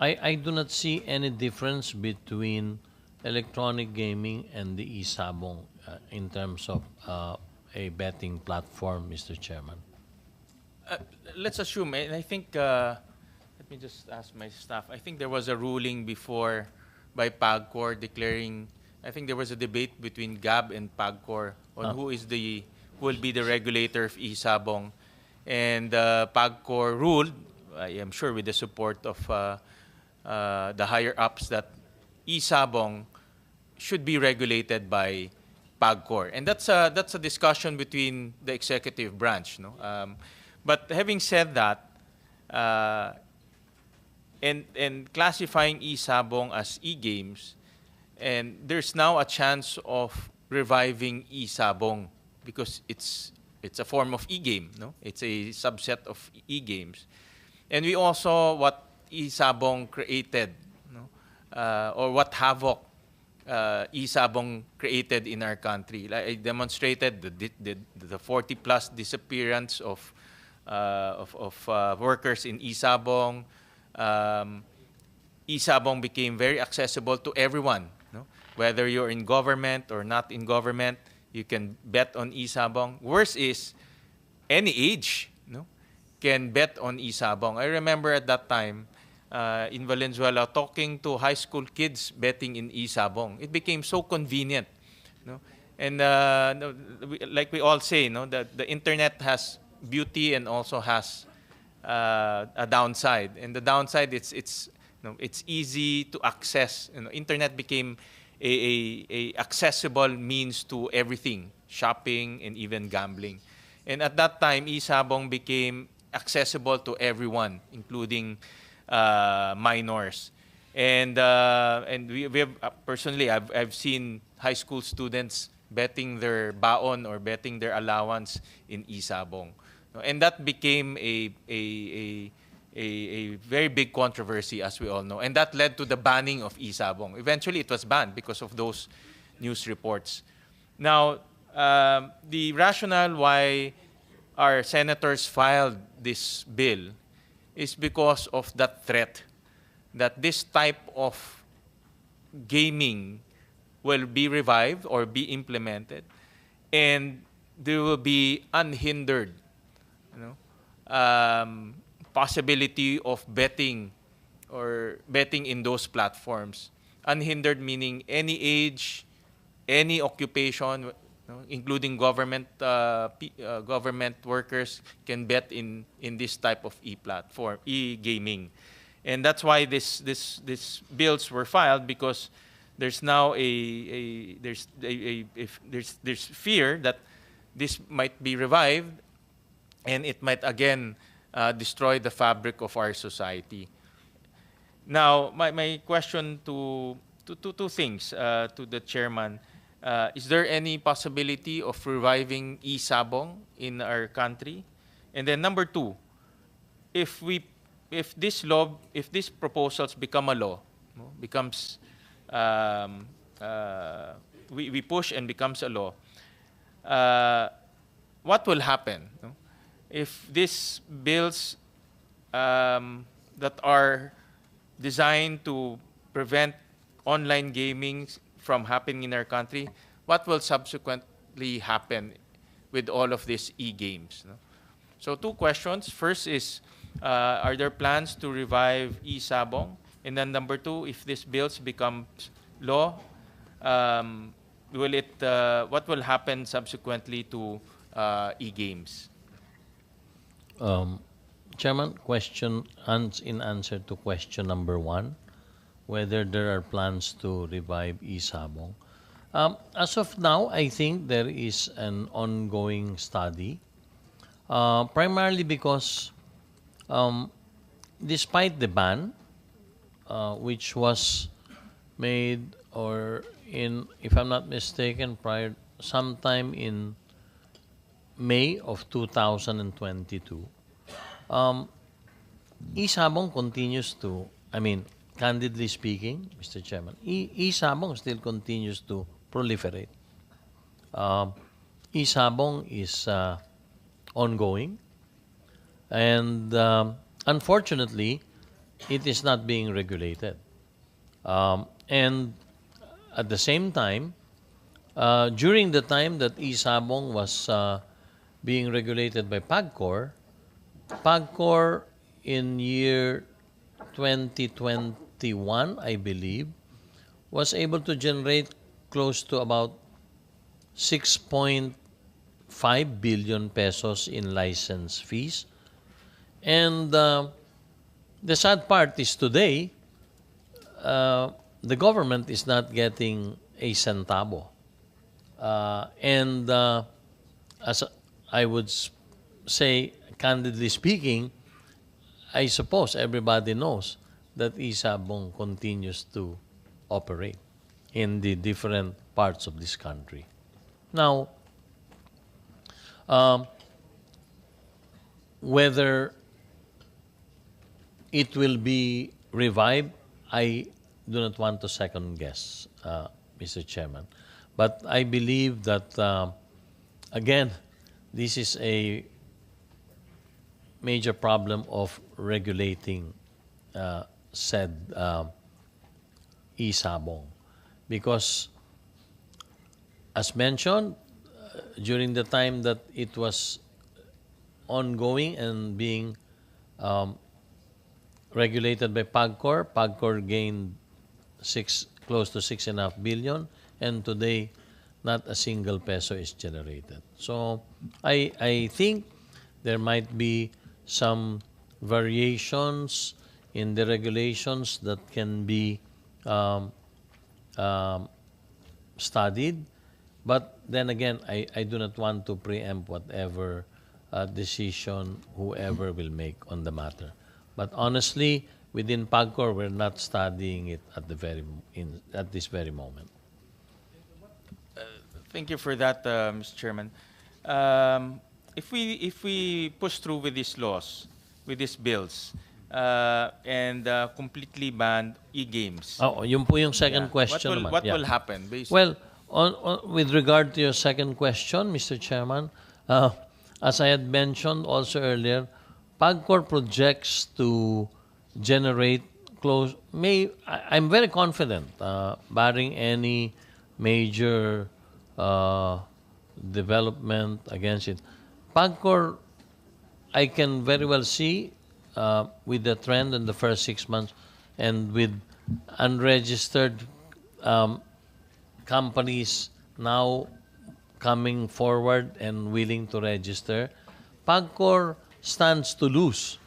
I do not see any difference between electronic gaming and the e-sabong in terms of a betting platform, Mr. Chairman. Uh, let's assume, and I think, let me just ask my staff. I think there was a ruling before by PAGCOR declaring, I think there was a debate between GAB and PAGCOR on who will be the regulator of e-sabong. And PAGCOR ruled, I am sure with the support of the higher ups, that e-sabong should be regulated by PAGCOR. And that's a discussion between the executive branch. No? But having said that, and classifying e-sabong as e-games, and there's now a chance of reviving e-sabong because it's a form of e-game, no? It's a subset of e-games. And we all saw what e-sabong created, no? Or what havoc e-sabong created in our country. Like I demonstrated the 40 plus disappearance of workers in e-sabong. E-sabong became very accessible to everyone, no? Whether you're in government or not in government, you can bet on e-sabong. Worse is any age, no, can bet on e-sabong. I remember at that time in Valenzuela talking to high school kids betting in e-sabong. It became so convenient, no? And like we all say, no, that the internet has beauty and also has a downside. And the downside, it's easy to access. Internet became a accessible means to everything, shopping and even gambling. And at that time, e-sabong became accessible to everyone, including minors. And we have personally, I've seen high school students betting their baon or betting their allowance in e-sabong. And that became a very big controversy, as we all know. And that led to the banning of e-sabong. Eventually, it was banned because of those news reports. Now, the rationale why our senators filed this bill is because of that threat that this type of gaming will be revived or be implemented, and there will be unhindered, possibility of betting or betting in those platforms. Unhindered meaning any age, any occupation, including government government workers can bet in this type of e-platform, e-gaming. And that's why this bills were filed, because there's now there's fear that this might be revived, and it might again destroy the fabric of our society. Now, my question to two things to the chairman: is there any possibility of reviving e-sabong in our country? And then number two, if these proposals become a law, becomes we push and becomes a law, what will happen if these bills that are designed to prevent online gaming from happening in our country? What will subsequently happen with all of these e-games? So two questions. First is, are there plans to revive e-sabong? And then number two, if these bills become law, what will happen subsequently to e-games? Chairman, question in answer to question number one, whether there are plans to revive e-sabong. As of now, I think there is an ongoing study, primarily because despite the ban, which was made or if I'm not mistaken, sometime in May of 2022. E-sabong continues to, I mean, candidly speaking, Mr. Chairman, e-sabong still continues to proliferate. E-sabong is ongoing, and unfortunately, it is not being regulated. And at the same time, during the time that e-sabong was being regulated by PAGCOR in year 2021, I believe, was able to generate close to about 6.5 billion pesos in license fees. And the sad part is today, the government is not getting a centavo. And as I would say, candidly speaking, I suppose everybody knows that e-sabong continues to operate in the different parts of this country. Now, whether it will be revived, I do not want to second guess, Mr. Chairman. But I believe that, again, this is a major problem of regulating said e-sabong. Because, as mentioned, during the time that it was ongoing and being regulated by PAGCOR gained close to 6.5 billion, and today not a single peso is generated. So I think there might be some variations in the regulations that can be studied. But then again, I do not want to preempt whatever decision whoever will make on the matter. But honestly, within PAGCOR, we're not studying it at this very moment. Thank you for that, Mr. Chairman. If we push through with these laws, with these bills, and completely ban e-games, Oh, yun po yung second question naman. what Yeah. will happen? Well, with regard to your second question, Mr. Chairman, as I had mentioned also earlier, PAGCOR projects to generate I'm very confident, barring any major development against it. PAGCOR, I can very well see with the trend in the first 6 months and with unregistered companies now coming forward and willing to register, PAGCOR stands to lose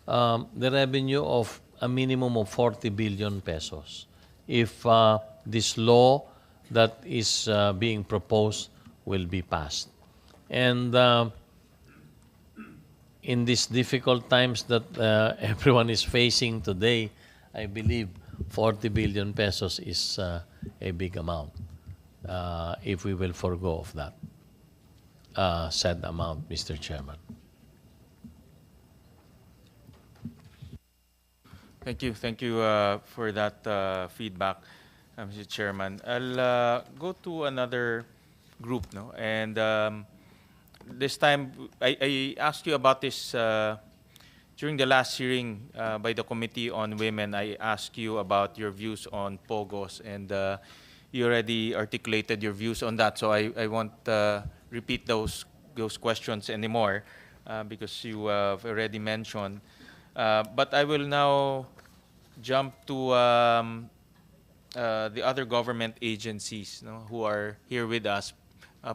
the revenue of a minimum of 40 billion pesos if this law that is being proposed will be passed. And in these difficult times that everyone is facing today, I believe 40 billion pesos is a big amount if we will forego of that said amount, Mr. Chairman. Thank you for that feedback, Mr. Chairman. I'll go to another group, no, and this time I asked you about this during the last hearing by the Committee on Women. I asked you about your views on POGOs, and you already articulated your views on that, so I won't repeat those questions anymore because you have already mentioned. But I will now jump to the other government agencies, no, who are here with us,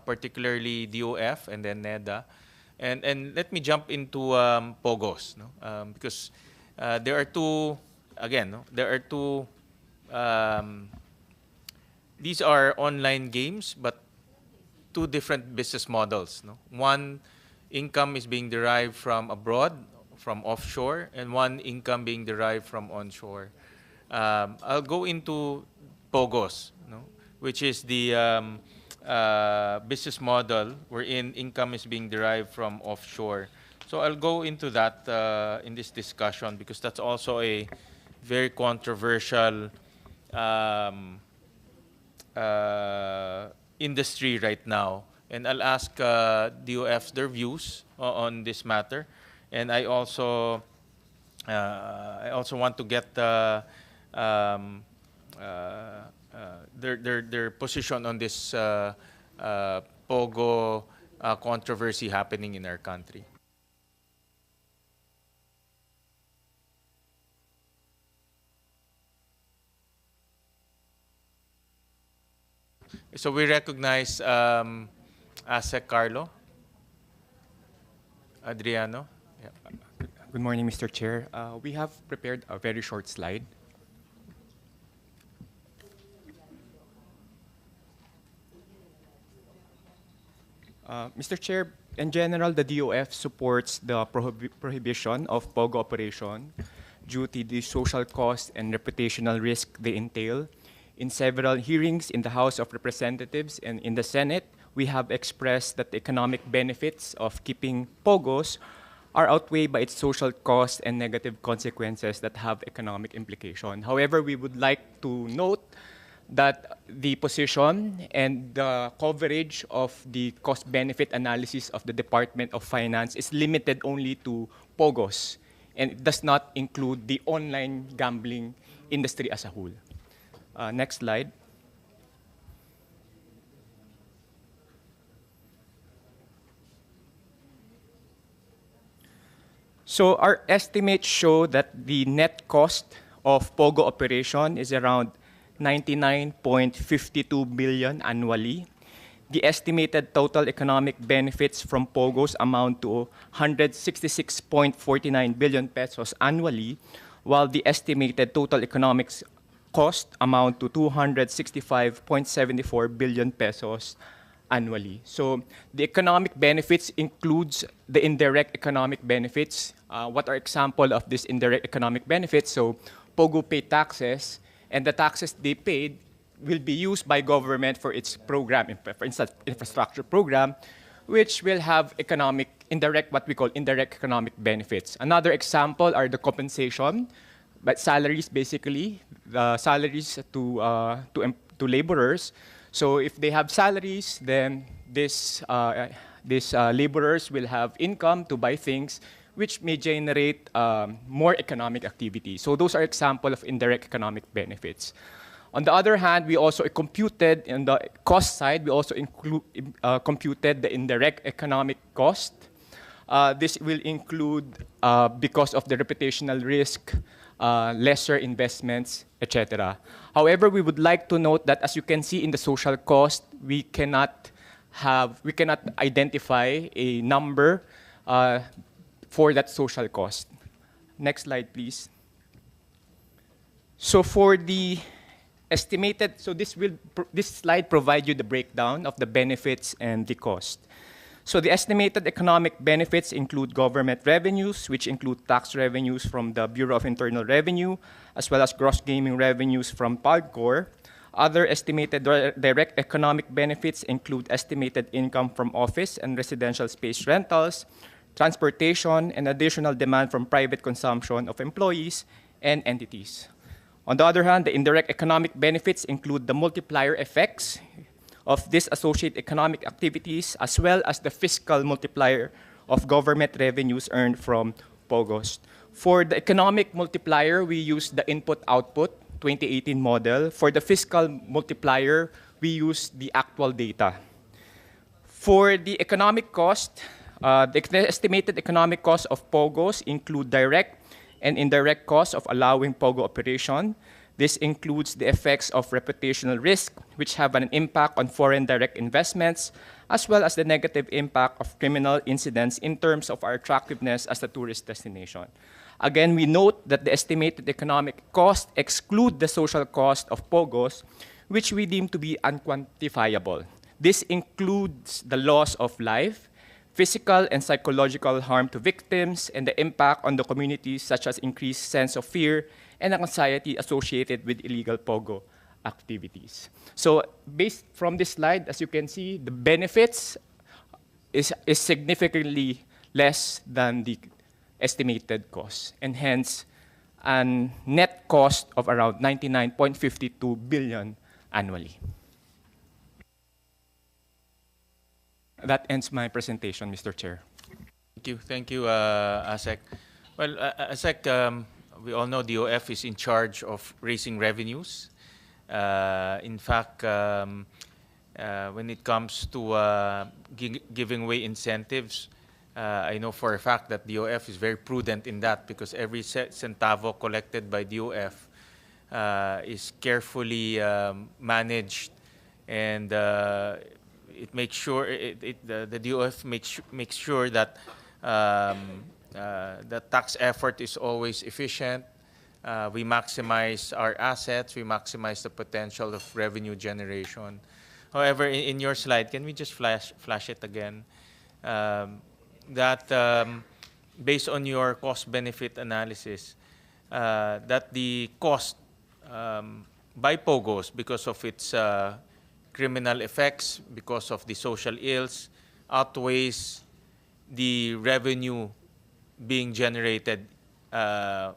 particularly DOF and then NEDA. And let me jump into POGOs, no? Because there are two, again, no? There are two, these are online games, but two different business models. No? One income is being derived from abroad, from offshore, and one income being derived from onshore. I'll go into POGOs, no? which is the business model wherein income is being derived from offshore. So I'll go into that in this discussion because that's also a very controversial industry right now. And I'll ask DOFs their views on this matter. And I also want to get their position on this Pogo controversy happening in our country. So we recognize ASEC Carlo Adriano. Yeah. Good morning, Mr. Chair. We have prepared a very short slide. Mr. Chair, in general, the DOF supports the prohibition of POGO operation due to the social cost and reputational risk they entail. In several hearings in the House of Representatives and in the Senate, we have expressed that the economic benefits of keeping POGOs are outweighed by its social costs and negative consequences that have economic implication. However, we would like to note that the position and the coverage of the cost-benefit analysis of the Department of Finance is limited only to POGOs, and it does not include the online gambling industry as a whole. Next slide. So our estimates show that the net cost of POGO operation is around 99.52 billion annually. The estimated total economic benefits from POGOs amount to 166.49 billion pesos annually, while the estimated total economics cost amount to 265.74 billion pesos annually. So the economic benefits includes the indirect economic benefits. What are example of this indirect economic benefits? So POGO pay taxes, and the taxes they paid will be used by government for its program, for instance, infrastructure program, which will have what we call indirect economic benefits. Another example are the compensation, but salaries basically, the salaries to laborers. So if they have salaries, then these laborers will have income to buy things, which may generate more economic activity. So those are examples of indirect economic benefits. On the other hand, we also computed, in the cost side, we also computed the indirect economic cost. This will include, because of the reputational risk, lesser investments, etc. However, we would like to note that, as you can see in the social cost, we cannot identify a number for that social cost. Next slide, please. So for the estimated, so this slide provides you the breakdown of the benefits and the cost. So the estimated economic benefits include government revenues, which include tax revenues from the Bureau of Internal Revenue, as well as gross gaming revenues from PAGCOR. Other estimated direct economic benefits include estimated income from office and residential space rentals, transportation, and additional demand from private consumption of employees and entities. On the other hand, the indirect economic benefits include the multiplier effects of these associated economic activities, as well as the fiscal multiplier of government revenues earned from POGOs. For the economic multiplier, we use the input-output 2018 model. For the fiscal multiplier, we use the actual data. For the economic cost, the estimated economic cost of POGOs include direct and indirect costs of allowing POGO operation. This includes the effects of reputational risk, which have an impact on foreign direct investments, as well as the negative impact of criminal incidents in terms of our attractiveness as a tourist destination. Again, we note that the estimated economic cost exclude the social cost of POGOs, which we deem to be unquantifiable. This includes the loss of life, physical and psychological harm to victims, and the impact on the communities, such as increased sense of fear and anxiety associated with illegal POGO activities. So based from this slide, as you can see, the benefits is significantly less than the estimated cost, and hence a net cost of around 99.52 billion annually. That ends my presentation, Mr. Chair. Thank you, ASEC. Well, ASEC, we all know DOF is in charge of raising revenues. In fact, when it comes to giving away incentives, I know for a fact that DOF is very prudent in that, because every centavo collected by DOF is carefully managed, and it makes sure the DOF makes sure that the tax effort is always efficient. We maximize our assets. We maximize the potential of revenue generation. However, in your slide, can we just flash it again? That based on your cost-benefit analysis, that the cost by POGOs, because of its criminal effects, because of the social ills, outweighs the revenue being generated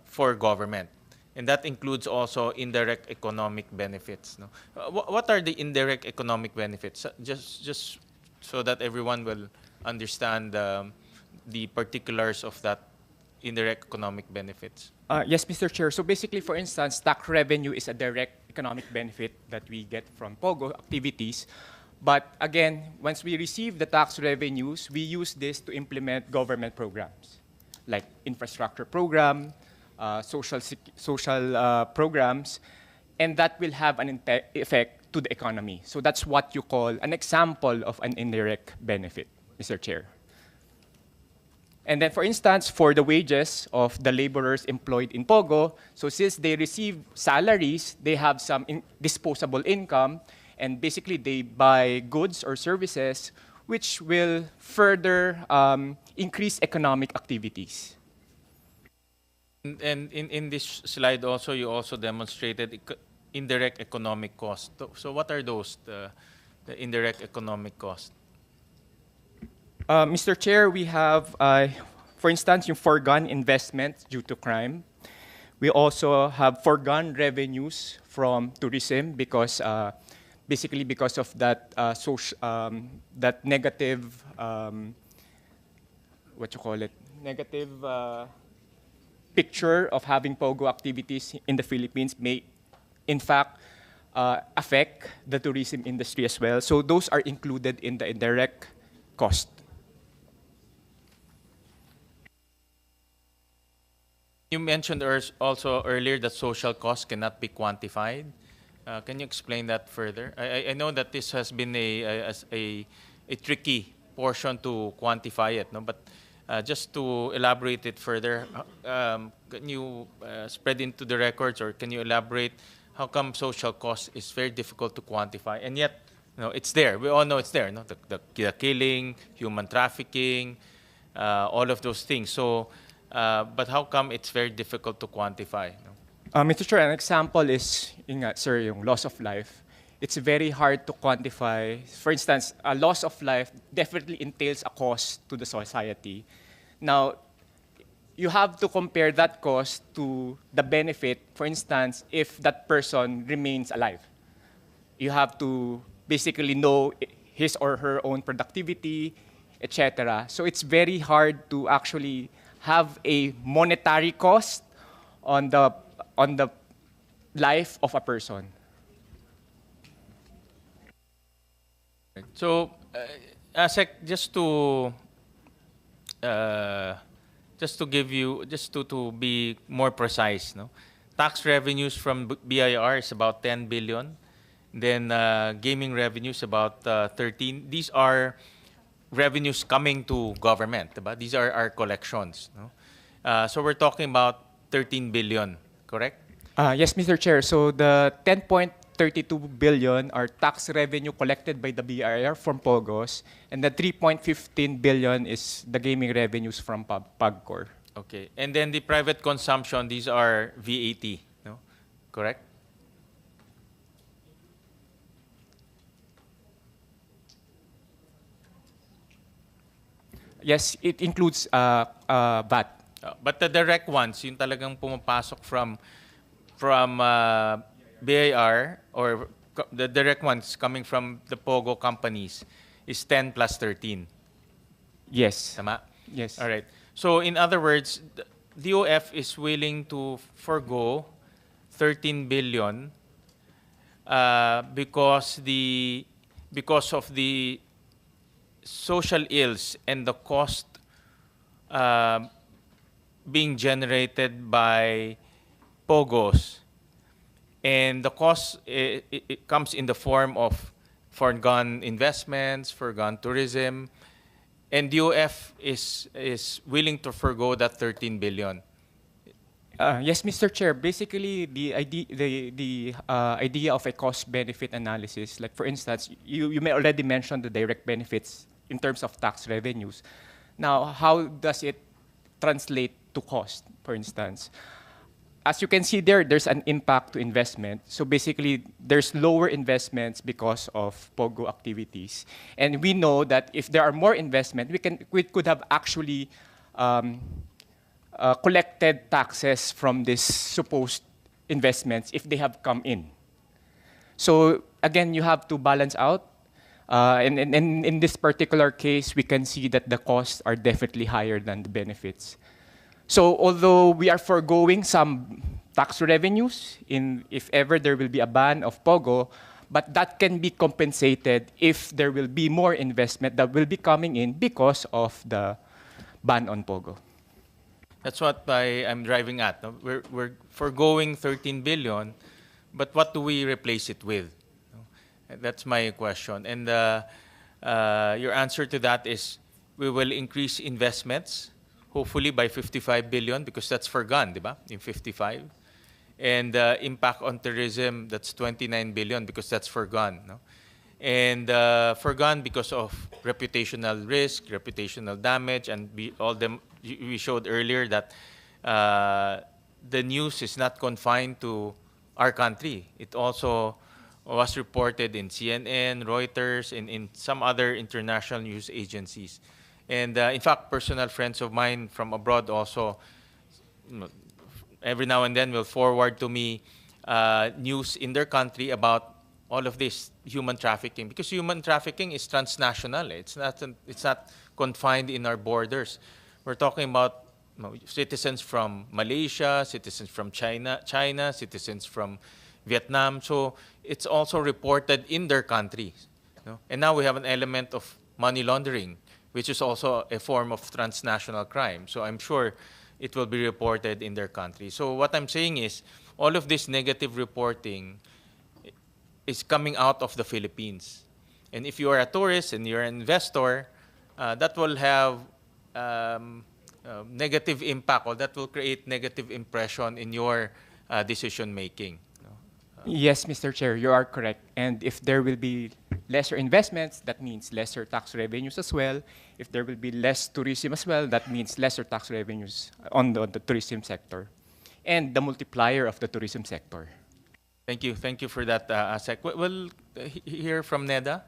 for government. And that includes also indirect economic benefits. No? What are the indirect economic benefits? Just so that everyone will understand the particulars of that indirect economic benefits. Yes, Mr. Chair. So basically, for instance, tax revenue is a direct economic benefit that we get from POGO activities. But again, once we receive the tax revenues, we use this to implement government programs, like infrastructure program, social programs, and that will have an effect to the economy. So that's what you call an example of an indirect benefit, Mr. Chair. And then, for instance, for the wages of the laborers employed in POGO, so since they receive salaries, they have some disposable income, and basically they buy goods or services which will further increase economic activities. And in this slide also, you also demonstrated indirect economic costs. So what are those, the indirect economic costs? Mr. Chair, we have, for instance, yung foregone investments due to crime. We also have foregone revenues from tourism because, basically because of that that negative, negative picture of having POGO activities in the Philippines may, in fact, affect the tourism industry as well. So those are included in the indirect cost. You mentioned also earlier that social costs cannot be quantified. Can you explain that further? I know that this has been a tricky portion to quantify it, no? But just to elaborate it further, can you spread into the records, or can you elaborate how come social cost is very difficult to quantify, and yet, you know, it's there. We all know it's there. No? The killing, human trafficking, all of those things. So. But how come it's very difficult to quantify? No? Mr. Chair, an example is, sir, yung loss of life. It's very hard to quantify. For instance, a loss of life definitely entails a cost to the society. Now, you have to compare that cost to the benefit. For instance, if that person remains alive, you have to basically know his or her own productivity, etc. So it's very hard to actually have a monetary cost on the life of a person. So, ASEC, just to be more precise, no, tax revenues from BIR is about 10 billion. Then gaming revenues about 13. These are revenues coming to government, diba? These are our collections. No? So we're talking about 13 billion, correct? Yes, Mr. Chair. So the 10.32 billion are tax revenue collected by the BIR from POGOs, and the 3.15 billion is the gaming revenues from PAGCOR. Okay. And then the private consumption, these are VAT, no? Correct? Yes, it includes VAT. But the direct ones, yung talagang pumapasok from BIR or the direct ones coming from the POGO companies is 10 plus 13. Yes. Tama? Yes. All right. So in other words, the DOF is willing to forgo 13 billion because of the social ills and the cost being generated by POGOs. And the cost, it comes in the form of foregone investments, foregone tourism, and DOF is willing to forgo that 13 billion. Yes, Mr. Chair. Basically, the idea of a cost-benefit analysis, like for instance, you may already mention the direct benefits in terms of tax revenues. Now, how does it translate to cost, for instance? As you can see there, there's an impact to investment. So basically, there's lower investments because of POGO activities. And we know that if there are more investment, we could have actually collected taxes from these supposed investments if they have come in. So again, you have to balance out. And in this particular case, we can see that the costs are definitely higher than the benefits. So although we are foregoing some tax revenues if ever there will be a ban of POGO, but that can be compensated if there will be more investment that will be coming in because of the ban on POGO. That's what I'm driving at. No? We're foregoing 13 billion, but what do we replace it with? No? That's my question. And your answer to that is we will increase investments, hopefully by 55 billion, because that's forgone, di ba? In 55. And impact on tourism, that's 29 billion, because that's forgone. No? And forgone because of reputational risk, reputational damage, and we showed earlier that the news is not confined to our country. It also was reported in CNN, Reuters, and in some other international news agencies. And in fact, personal friends of mine from abroad also, every now and then will forward to me news in their country about all of this human trafficking, because human trafficking is transnational. It's not confined in our borders. We're talking about citizens from Malaysia, citizens from China, citizens from Vietnam. So it's also reported in their countries. And now we have an element of money laundering, which is also a form of transnational crime. So I'm sure it will be reported in their country. So what I'm saying is all of this negative reporting is coming out of the Philippines. And if you are a tourist and you're an investor, that will have negative impact, or that will create negative impression in your decision making. Yes, Mr. Chair, you are correct. And if there will be lesser investments, that means lesser tax revenues as well. If there will be less tourism as well, that means lesser tax revenues on the tourism sector and the multiplier of the tourism sector. Thank you. Thank you for that, Asek. We'll hear from NEDA,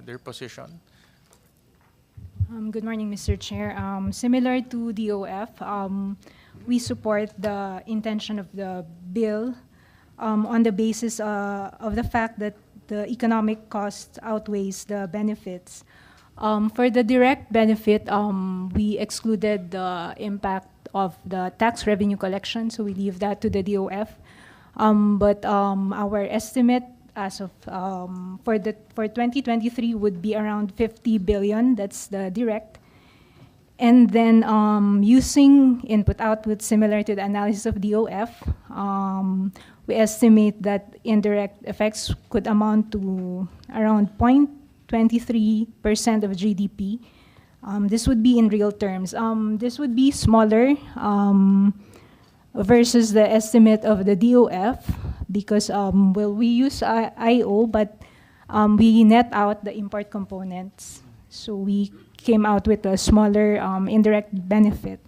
their position. Good morning, Mr. Chair. Similar to DOF, we support the intention of the bill on the basis of the fact that the economic cost outweighs the benefits. For the direct benefit, we excluded the impact of the tax revenue collection, so we leave that to the DOF. But our estimate as of for 2023 would be around 50 billion. That's the direct. And then using input-output similar to the analysis of DOF, we estimate that indirect effects could amount to around 0.23% of GDP. This would be in real terms. This would be smaller versus the estimate of the DOF because, well, we use IO, but we net out the import components. So we came out with a smaller indirect benefit.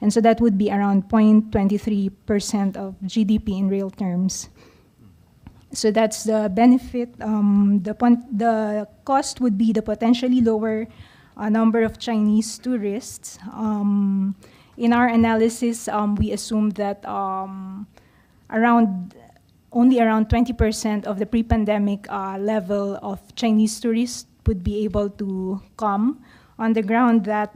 And so that would be around 0.23% of GDP in real terms. So that's the benefit. The cost would be the potentially lower a number of Chinese tourists. In our analysis, we assumed that only around 20% of the pre-pandemic level of Chinese tourists would be able to come, on the ground that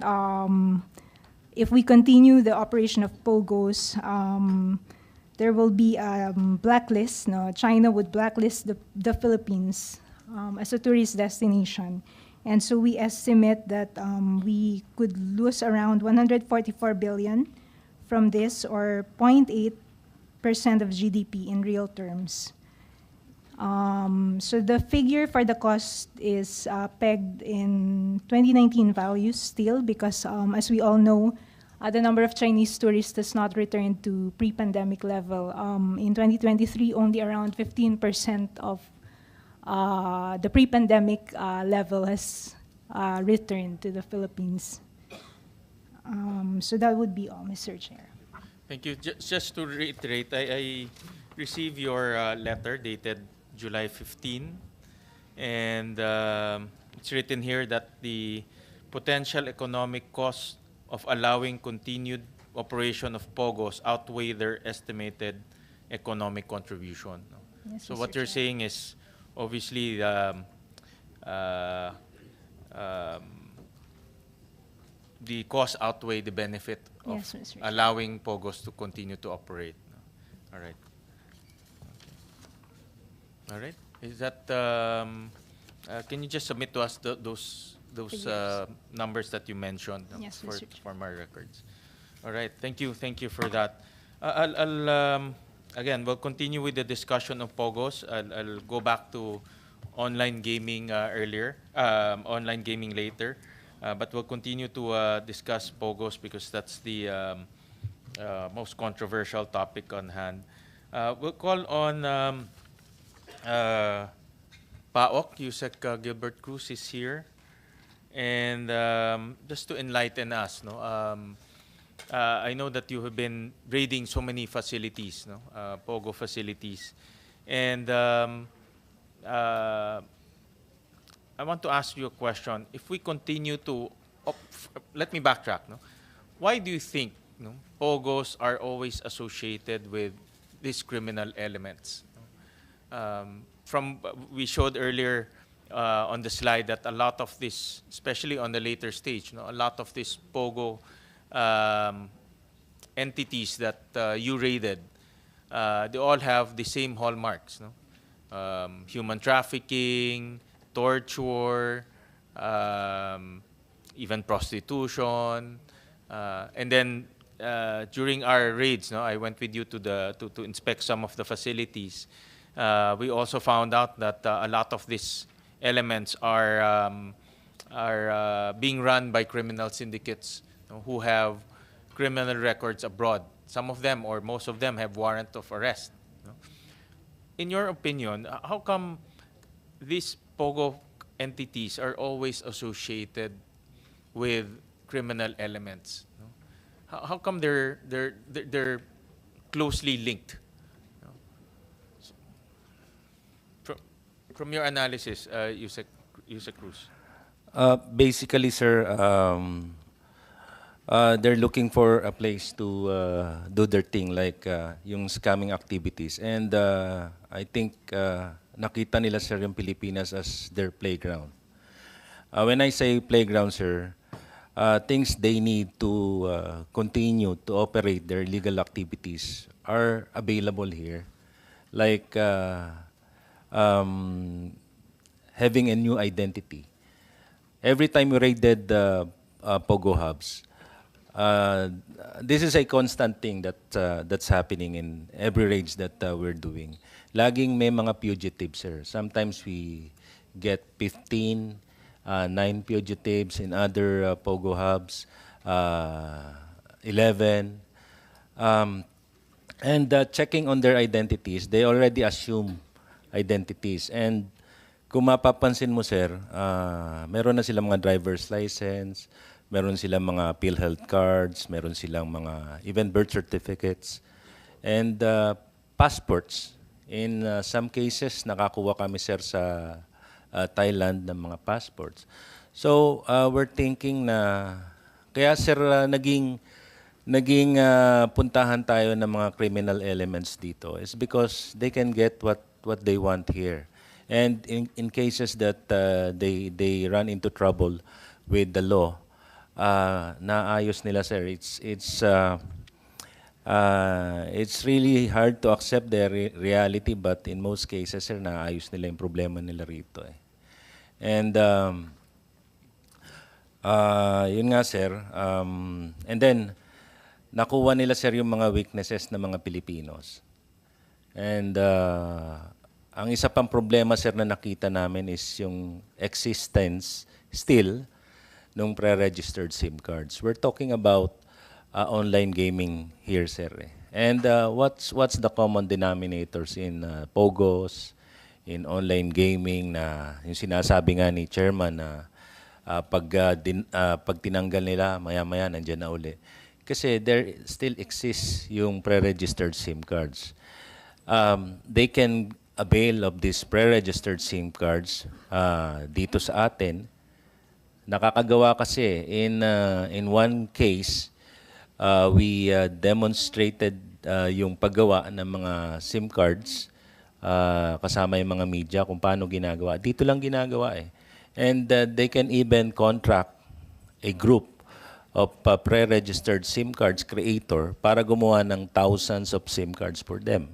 if we continue the operation of POGOs, there will be a blacklist. No, China would blacklist the Philippines as a tourist destination. And so we estimate that we could lose around 144 billion from this, or 0.8% of GDP in real terms. So the figure for the cost is pegged in 2019 values still, because as we all know, the number of Chinese tourists does not return to pre-pandemic level. In 2023, only around 15% of the pre-pandemic level has returned to the Philippines. So that would be all, Mr. Chair. Thank you. Just to reiterate, I received your letter dated July 15, and it's written here that the potential economic cost of allowing continued operation of POGOs outweigh their estimated economic contribution. No? Yes, So Mr. what you're Chair. saying is obviously the cost outweigh the benefit of Yes, Mr. Chair. allowing POGOs to continue to operate. No? All right. All right. Is that can you just submit to us those Figures. numbers that you mentioned, no, Yes, for Mr. Chair. for my records? All right. Thank you for that. I'll again, we'll continue with the discussion of POGOs. I'll go back to online gaming online gaming later, but we'll continue to discuss POGOs because that's the most controversial topic on hand. We'll call on PAOK, Yusek Gilbert Cruz is here. And just to enlighten us, no, I know that you have been raiding so many facilities, no, POGO facilities. And I want to ask you a question. If we continue to, let me backtrack, no? Why do you think, no, POGOs are always associated with these criminal elements? We showed earlier on the slide that a lot of this, especially on the later stage, a lot of these POGO entities that you raided, they all have the same hallmarks, no? Human trafficking, torture, even prostitution, and then during our raids, no, I went with you to inspect some of the facilities. We also found out that a lot of these elements are being run by criminal syndicates, you know, who have criminal records abroad. Some of them, or most of them, have warrant of arrest. You know. In your opinion, how come these POGO entities are always associated with criminal elements? You know? How come they're closely linked? From your analysis, Yusek Cruz. Basically, sir, they're looking for a place to do their thing, like yung scamming activities. And I think nakita nila, sir, yung Pilipinas as their playground. When I say playground, sir, things they need to continue to operate their legal activities are available here. Like having a new identity. Every time we raided the POGO hubs, this is a constant thing that's happening in every raids that we're doing. Laging may mga fugitives, sir. Sometimes we get 15, 9 fugitives in other POGO hubs, 11. And checking on their identities, they already assume identities. And kung mapapansin mo, sir, meron na silang mga driver's license, meron silang mga PhilHealth cards, meron silang mga even birth certificates, and passports. In some cases, nakakuha kami, sir, sa Thailand ng mga passports. So we're thinking na kaya sir naging puntahan tayo ng mga criminal elements dito is because they can get what they want here. And in cases that they run into trouble with the law, naayos nila sir. It's really hard to accept their reality, but in most cases sir, naayos nila yung problema nila rito eh. And yun nga sir, and then nakuha nila sir yung mga weaknesses ng mga Pilipinos. And ang isa pang problema sir na nakita namin is yung existence still nung pre-registered SIM cards. We're talking about online gaming here sir. And what's the common denominators in POGOs, in online gaming na yung sinasabi nga ni chairman na pag tinanggal nila maya-maya nandiyan na uli. Kasi there still exists yung pre-registered SIM cards. They can avail of these pre-registered SIM cards dito sa atin. Nakakagawa kasi in one case, we demonstrated yung paggawa ng mga SIM cards kasama yung mga media kung paano ginagawa. Dito lang ginagawa eh. And they can even contract a group of pre-registered SIM cards creator para gumawa ng thousands of SIM cards for them.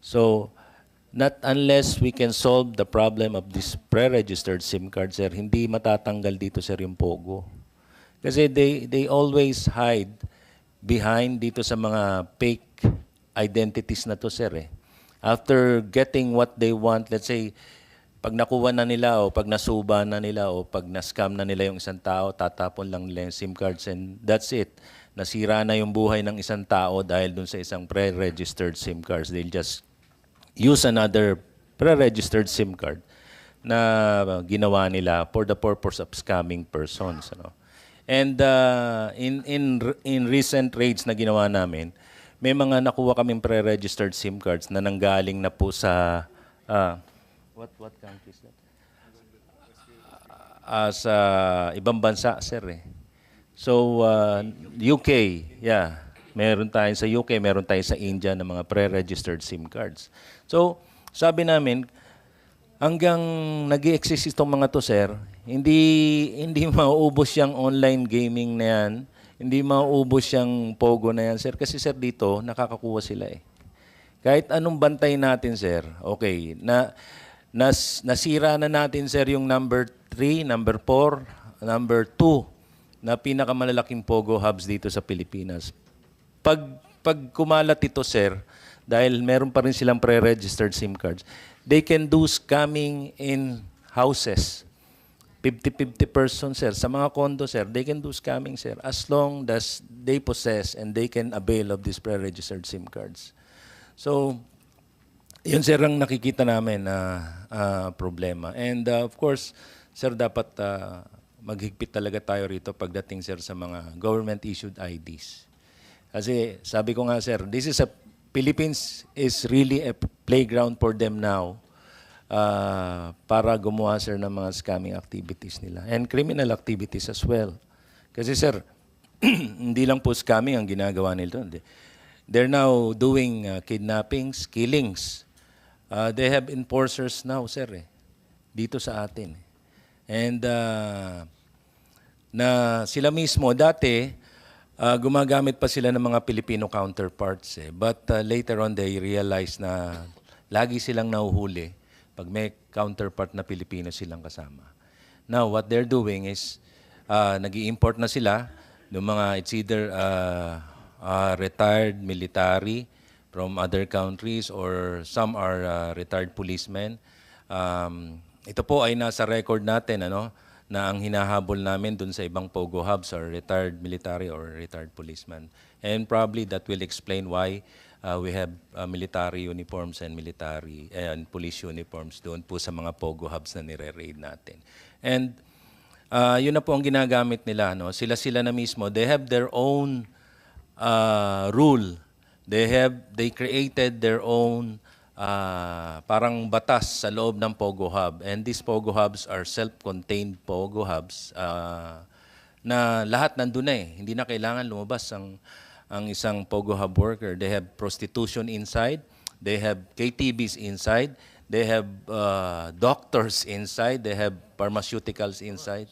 So, not unless we can solve the problem of this pre-registered SIM cards, sir, hindi matatanggal dito, sir, yung POGO. Kasi they always hide behind dito sa mga fake identities na to, sir. After getting what they want, let's say, pag nakuha na nila o pag nasuba na nila o pag na-scam na nila yung isang tao, tatapon lang nila yung SIM cards and that's it. Nasira na yung buhay ng isang tao dahil dun sa isang pre-registered SIM cards. They'll just use another pre-registered SIM card na ginawa nila for the purpose of scamming persons. Ano? And in recent raids na ginawa namin, may mga nakuha kaming pre-registered SIM cards na nanggaling na po sa what country is that? Sa ibang bansa, sir eh. So, UK, yeah. Meron tayo sa UK, meron tayo sa India ng mga pre-registered SIM cards. So, sabi namin, hanggang nag-i-exist itong mga to, sir, hindi mauubos yung online gaming na yan, hindi mauubos yung POGO na yan, sir. Kasi, sir, dito, nakakakuha sila eh. Kahit anong bantay natin, sir, okay, nasira na natin, sir, yung number 3, number 4, number 2 na pinakamalalaking POGO hubs dito sa Pilipinas. Pag kumalat ito, sir, dahil meron pa rin silang pre-registered SIM cards, they can do scamming in houses. 50-50 persons, sir. Sa mga condo, sir, they can do scamming, sir, as long as they possess and they can avail of these pre-registered SIM cards. So, yun, sir, ang nakikita namin na problema. And of course, sir, dapat maghigpit talaga tayo rito pagdating, sir, sa mga government-issued IDs. Kasi sabi ko nga, sir, Philippines is really a playground for them now para gumawa, sir, ng mga scamming activities nila and criminal activities as well. Kasi, sir, hindi lang po scamming ang ginagawa nila. They're now doing kidnappings, killings. They have enforcers now, sir, dito sa atin. And na sila mismo, dati, gumagamit pa sila ng mga Filipino counterparts. But later on, they realized na lagi silang nahuhuli pag may counterpart na Pilipino silang kasama. Now, what they're doing is, nag-i-import na sila ng mga, it's either retired military from other countries or some are retired policemen. Ito po ay nasa record natin, ano, na ang hinahabol namin dun sa ibang POGO hubs are retired military or retired policemen. And probably that will explain why we have military uniforms and military and police uniforms doon po sa mga POGO hubs na nire-raid natin. And yun na po ang ginagamit nila. No? Sila na mismo. They have their own rule. They created their own parang batas sa loob ng Pogo Hub. And these Pogo Hubs are self-contained Pogo Hubs na lahat nandun na eh. Hindi na kailangan lumabas ang isang Pogo Hub worker. They have prostitution inside. They have KTVs inside. They have doctors inside. They have pharmaceuticals inside.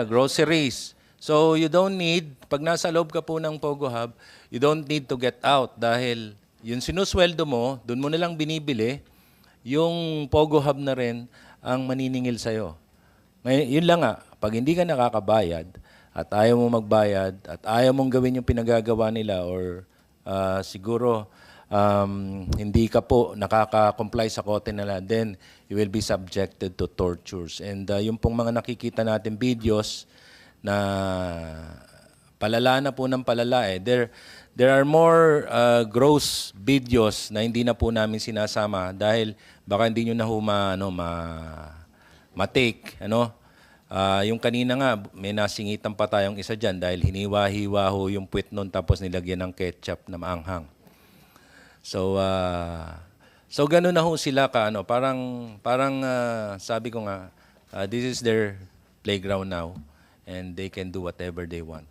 Groceries. So you don't need, pag nasa loob ka po ng Pogo Hub, you don't need to get out dahil yung sinusweldo mo, doon mo nalang binibili, yung Pogo Hub na rin ang maniningil sa'yo. Ngayon, yun lang nga, pag hindi ka nakakabayad at ayaw mo magbayad at ayaw mong gawin yung pinagagawa nila or siguro hindi ka po nakaka-comply sa kote nila, then you will be subjected to tortures. And yung pong mga nakikita natin videos na palala na po ng palala eh. There are more gross videos na hindi na po namin sinasama dahil baka hindi nyo na ho ma-take. Yung kanina nga, may nasingitan pa tayong isa dyan dahil hiniwa-hiwa ho yung puwet nun tapos nilagyan ng ketchup na maanghang. So ganun na ho sila parang sabi ko nga, this is their playground now and they can do whatever they want.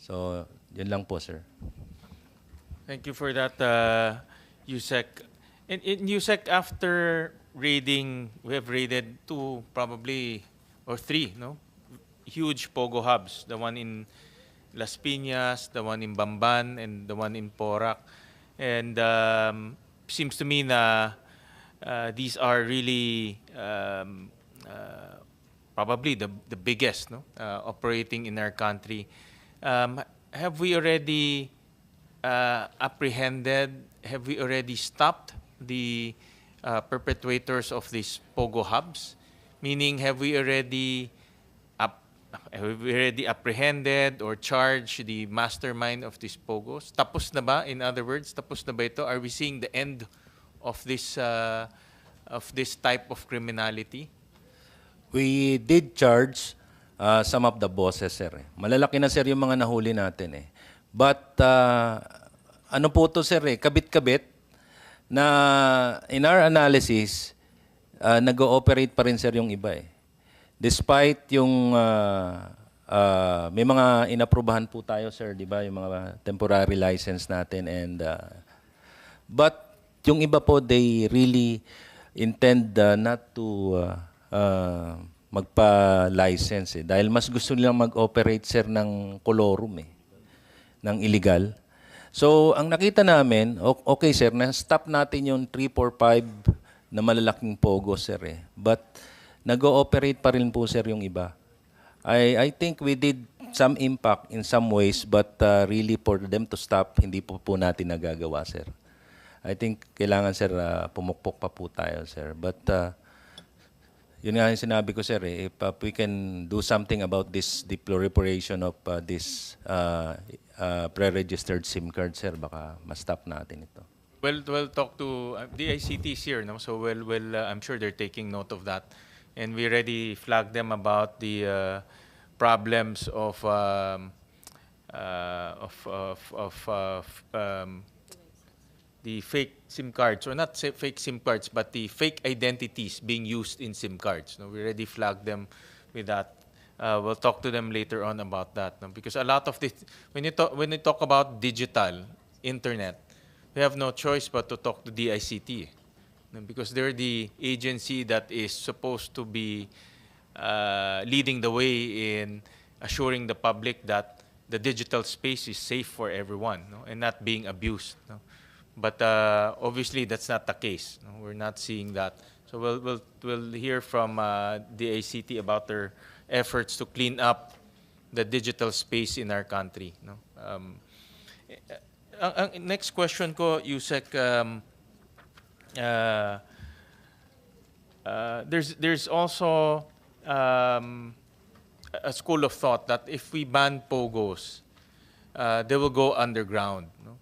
So, yun lang po, sir. Thank you for that, Yusek. In Yusek, after raiding, we have raided 2 probably, or 3, no? Huge Pogo Hubs. The one in Las Piñas, the one in Bamban, and the one in Porac. And seems to me na these are really probably the biggest, no, operating in our country. Have we already apprehended? Have we already stopped the perpetrators of these Pogo Hubs? Meaning, have we already apprehended or charged the mastermind of these Pogos? Tapos na ba? In other words, tapos na ba ito? Are we seeing the end of this type of criminality? We did charge some of the bosses, sir. Malalaki na, sir, yung mga nahuli natin eh. But ano po to, sir, kabit-kabit na in our analysis, nag-ooperate pa rin, sir, yung iba eh. Despite yung may mga inaprubahan po tayo, sir, di ba? Yung mga temporary license natin and but yung iba po, they really intend not to magpa-license eh. Dahil mas gusto nilang mag-operate, sir, ng kolorum eh, ng illegal. So, ang nakita namin, okay, sir, na-stop natin yung 3, 4, 5 na malalaking pogo, sir eh. But nag-ooperate pa rin po, sir, yung iba. I think we did some impact in some ways, but really for them to stop, hindi po natin nagagawa, sir. I think kailangan, sir, pumukpok pa po tayo, sir. But yun nga yung sinabi ko, sir, if we can do something about this proliferation of this pre-registered SIM card, sir, baka ma-stop natin ito. Well, talk to the ICTs here, no? So, I'm sure they're taking note of that. And we already flagged them about the problems of the fake SIM cards, or not fake SIM cards, but the fake identities being used in SIM cards. No, we already flagged them with that. We'll talk to them later on about that. No? Because a lot of this, when you talk about digital, internet, we have no choice but to talk to the ICT. Because they're the agency that is supposed to be leading the way in assuring the public that the digital space is safe for everyone, no? And not being abused. No? But obviously, that's not the case. No? We're not seeing that. So we'll hear from the ICT about their efforts to clean up the digital space in our country. No? Ang next question ko, Yusek, there's also a school of thought that if we ban pogos, they will go underground. No?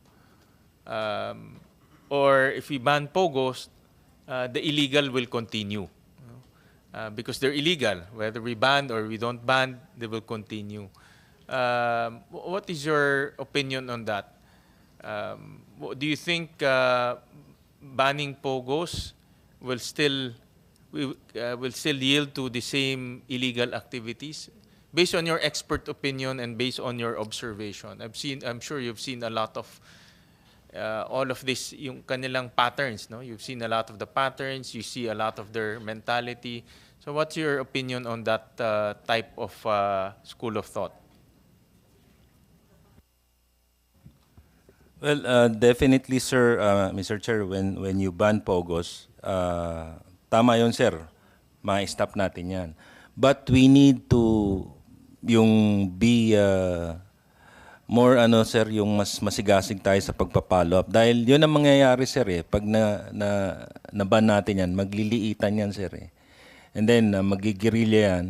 Or if we ban pogos, the illegal will continue. Because they're illegal. Whether we ban or we don't ban, they will continue. What is your opinion on that? do you think banning pogos will still will still yield to the same illegal activities? Based on your expert opinion and based on your observation, I'm sure you've seen a lot of all of this, yung kanilang patterns, no? You've seen a lot of the patterns, you see a lot of their mentality. So what's your opinion on that type of school of thought? Well, definitely, sir, Mr. Chair, when you ban pogos, tama yun, sir. Ma-stop natin yan. But we need to yung be more sir, yung mas masigasig tayo sa pagpa-follow up. Dahil yun ang mangyayari, sir, eh. Pag na-ban natin yan, magliliitan yan, sir, eh. And then, magigirilya yan.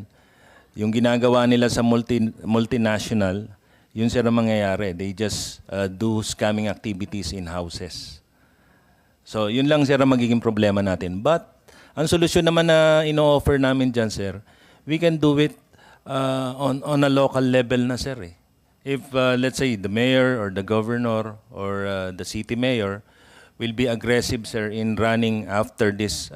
Yung ginagawa nila sa multinational, yun, sir, ang mangyayari. They just do scamming activities in houses. So, yun lang, sir, ang magiging problema natin. But, ang solusyon naman na ino-offer namin dyan, sir, we can do it on a local level na, sir, eh. If, let's say, the mayor or the governor or the city mayor will be aggressive, sir, in running after this,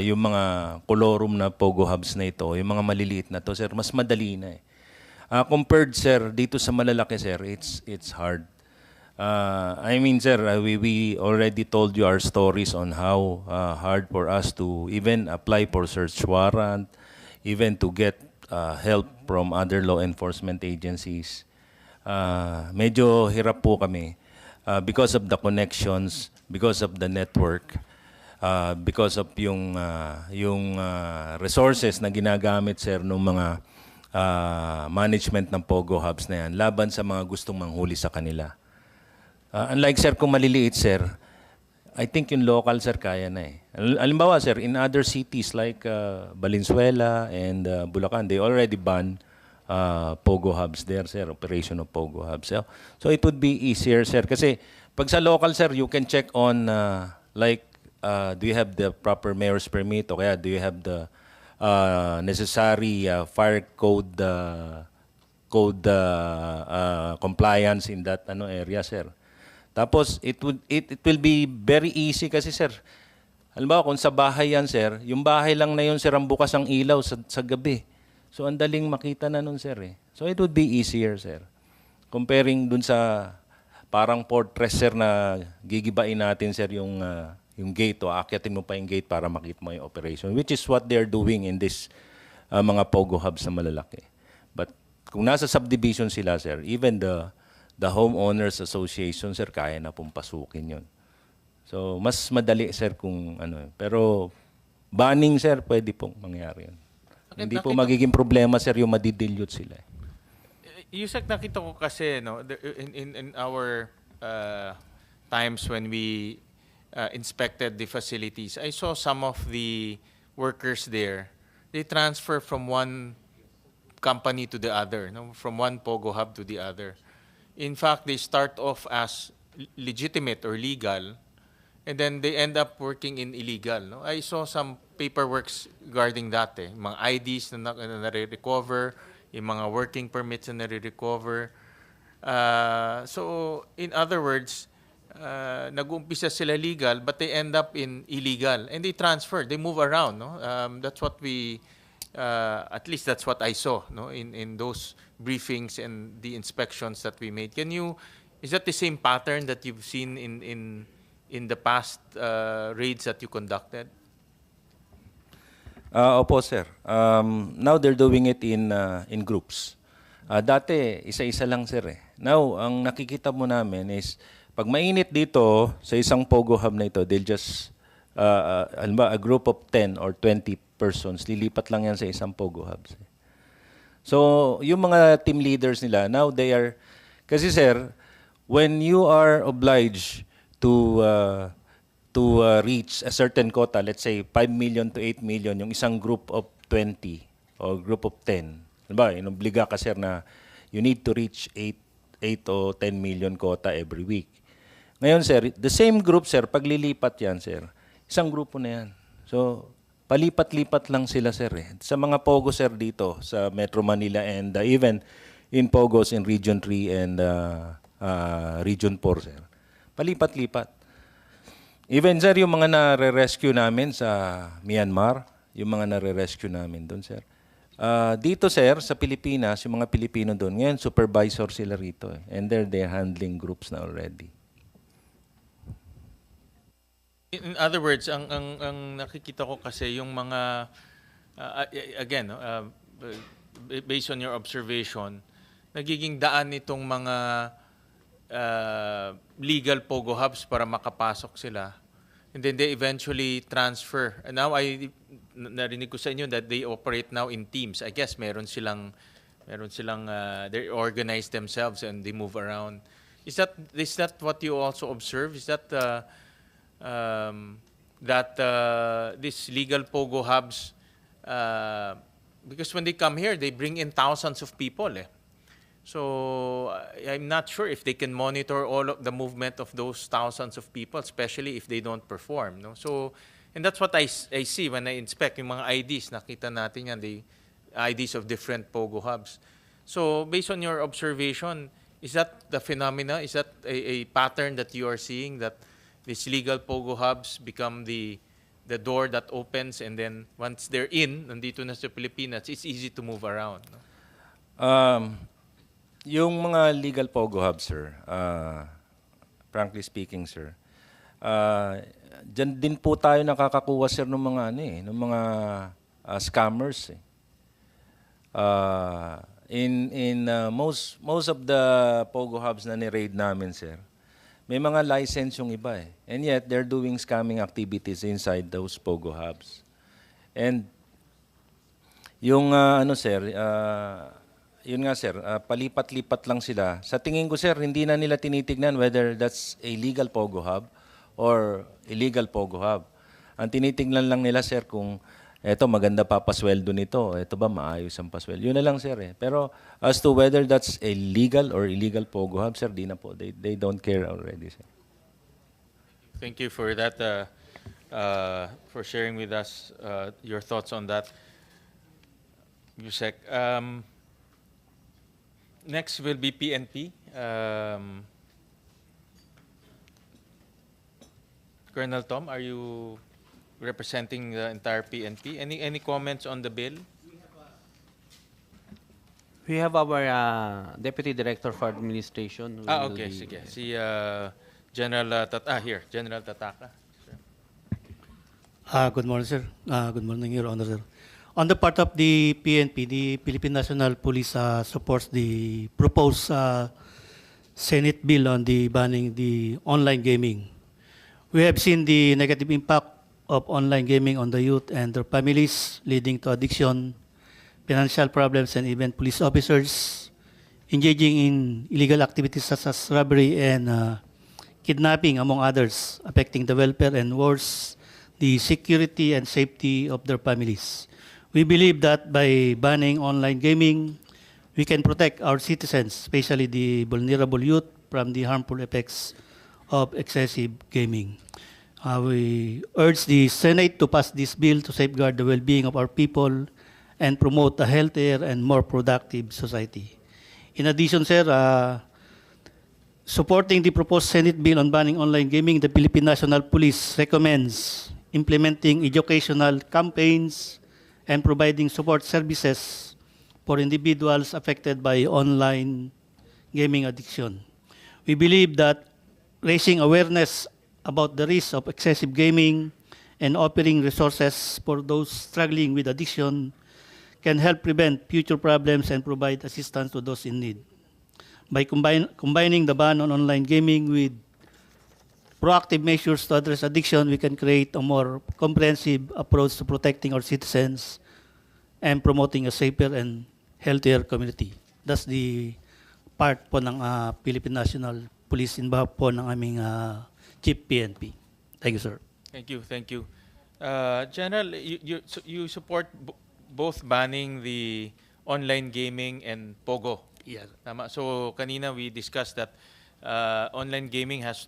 yung mga colorum na pogo hubs na ito, yung mga maliliit na to, sir, mas madali na, eh. Compared, sir, dito sa malalaki, sir, it's hard. I mean, sir, we already told you our stories on how hard for us to even apply for search warrant, even to get help from other law enforcement agencies. Medyo hirap po kami because of the connections, because of the network, because of yung resources na ginagamit, sir, ng mga management ng Pogo Hubs na yan laban sa mga gustong manghuli sa kanila. Unlike, sir, kung maliliit, sir, I think yung local, sir, kaya na eh. Halimbawa, sir, in other cities like Valenzuela and Bulacan, they already banned Pogo Hubs there, sir, operation of Pogo Hubs. So it would be easier, sir. Kasi pag sa local, sir, you can check on do you have the proper mayor's permit o kaya do you have the necessary fire code compliance in that area, sir. Tapos it will be very easy kasi, sir. Halimbawa kung sa bahay yan, sir, yung bahay lang na yun, sir, ang bukas ang ilaw sa gabi. So ang daling makita na nun, sir, eh. So it would be easier, sir. Comparing dun sa parang fortress, sir, na gigibain natin, sir, yung gate o akyatin mo pa yung gate para makita mo yung operation, which is what they're doing in this mga Pogo Hubs na malalaki. But kung nasa subdivision sila, sir, even the homeowners association, sir, kaya na pong pasukin yun. So mas madali, sir, kung ano. Pero banning, sir, pwede pong mangyari yun. Hindi po magiging problema, sir, yung madidilute sila. Yusek, nakita ko kasi, no, in our times when we inspected the facilities, I saw some of the workers there. They transfer from one company to the other, no? From one Pogo Hub to the other. In fact, they start off as legitimate or legal, and then they end up working in illegal. No? I saw some paperworks regarding that. Mga IDs na nare-recover, yung mga working permits na nare-recover. So, in other words, nag-umpisa sila legal, but they end up in illegal. And they transfer, they move around. No? That's what we, at least that's what I saw, no? In those briefings and the inspections that we made. Is that the same pattern that you've seen in the past raids that you conducted? Opo, sir. Now they're doing it in groups. Dati, isa-isa lang, sir, eh. Now, ang nakikita mo namin is, pag mainit dito, sa isang Pogo Hub na ito, they'll just, a group of 10 or 20 persons, lilipat lang yan sa isang Pogo Hub. So, yung mga team leaders nila, now they are, kasi, sir, when you are obliged to reach a certain quota, let's say 5 million to 8 million, yung isang group of 20 or group of 10. Diba, inobliga ka, sir, na you need to reach 8 o 10 million quota every week. Ngayon, sir, the same group, sir, paglilipat yan, sir, isang grupo na yan. So, palipat-lipat lang sila, sir. Sa mga Pogo, sir, dito sa Metro Manila and even in Pogos in Region 3 and Region 4, sir. Palipat-lipat. Even, sir, yung mga nare-rescue namin sa Myanmar, yung mga nare-rescue namin doon, sir. Dito, sir, sa Pilipinas, yung mga Pilipino doon, ngayon, supervisor sila rito. And they're handling groups na already. In other words, ang nakikita ko kasi yung mga again, based on your observation, nagiging daan nitong mga legal pogo hubs para makapasok sila. And then they eventually transfer. And now narinig ko sa inyo that they operate now in teams. I guess meron silang they organize themselves and they move around. Is that what you also observe? Is that these legal pogo hubs, because when they come here, they bring in thousands of people. So I'm not sure if they can monitor all of the movement of those thousands of people, especially if they don't perform. No? So, and that's what I see when I inspect yung mga IDs. Nakita natin yan, the IDs of different pogo hubs. So based on your observation, is that the phenomena? Is that a pattern that you are seeing, that these legal pogo hubs become the door that opens, and then once they're in, nandito na sa Pilipinas, it's easy to move around? No? Yung mga legal pogo hubs, sir, frankly speaking, sir, dyan din po tayo nakakakuha, sir, ng mga scammers. Most of the pogo hubs na ni-raid namin, sir, may mga license yung iba . And yet, they're doing scamming activities inside those pogo hubs. And yung sir, yun nga, sir, palipat-lipat lang sila. Sa tingin ko, sir, hindi na nila tinitignan whether that's a legal pogo hub or illegal pogo hub. Ang tinitignan lang nila, sir, kung eto maganda pa pasweldo nito, eto ba maayos ang pasweldo. Yun na lang, sir . Pero as to whether that's a legal or illegal pogo hub, sir, di na po. They don't care already, sir. Thank you for that, for sharing with us your thoughts on that, Yusek. Next will be PNP. Colonel Tom, are you representing the entire PNP? Any comments on the bill? We have our Deputy Director for Administration. who will Okay, be- sige. Si General here, General Tataka. Sir. Good morning, sir. Good morning, Your Honor, sir. On the part of the PNP, the Philippine National Police supports the proposed Senate bill on the banning the online gaming. We have seen the negative impact of online gaming on the youth and their families, leading to addiction, financial problems, and even police officers engaging in illegal activities such as robbery and kidnapping, among others, affecting the welfare and worse, the security and safety of their families. We believe that by banning online gaming, we can protect our citizens, especially the vulnerable youth, from the harmful effects of excessive gaming. We urge the Senate to pass this bill to safeguard the well-being of our people and promote a healthier and more productive society. In addition, sir, supporting the proposed Senate bill on banning online gaming, the Philippine National Police recommends implementing educational campaigns and providing support services for individuals affected by online gaming addiction. We believe that raising awareness about the risks of excessive gaming and offering resources for those struggling with addiction can help prevent future problems and provide assistance to those in need. By combining the ban on online gaming with proactive measures to address addiction, we can create a more comprehensive approach to protecting our citizens and promoting a safer and healthier community. That's the part po ng Philippine National Police in behalf po ng aming Chief PNP. Thank you, sir. Thank you. General, you support both banning the online gaming and Pogo. Yes. Tama. So kanina we discussed that online gaming has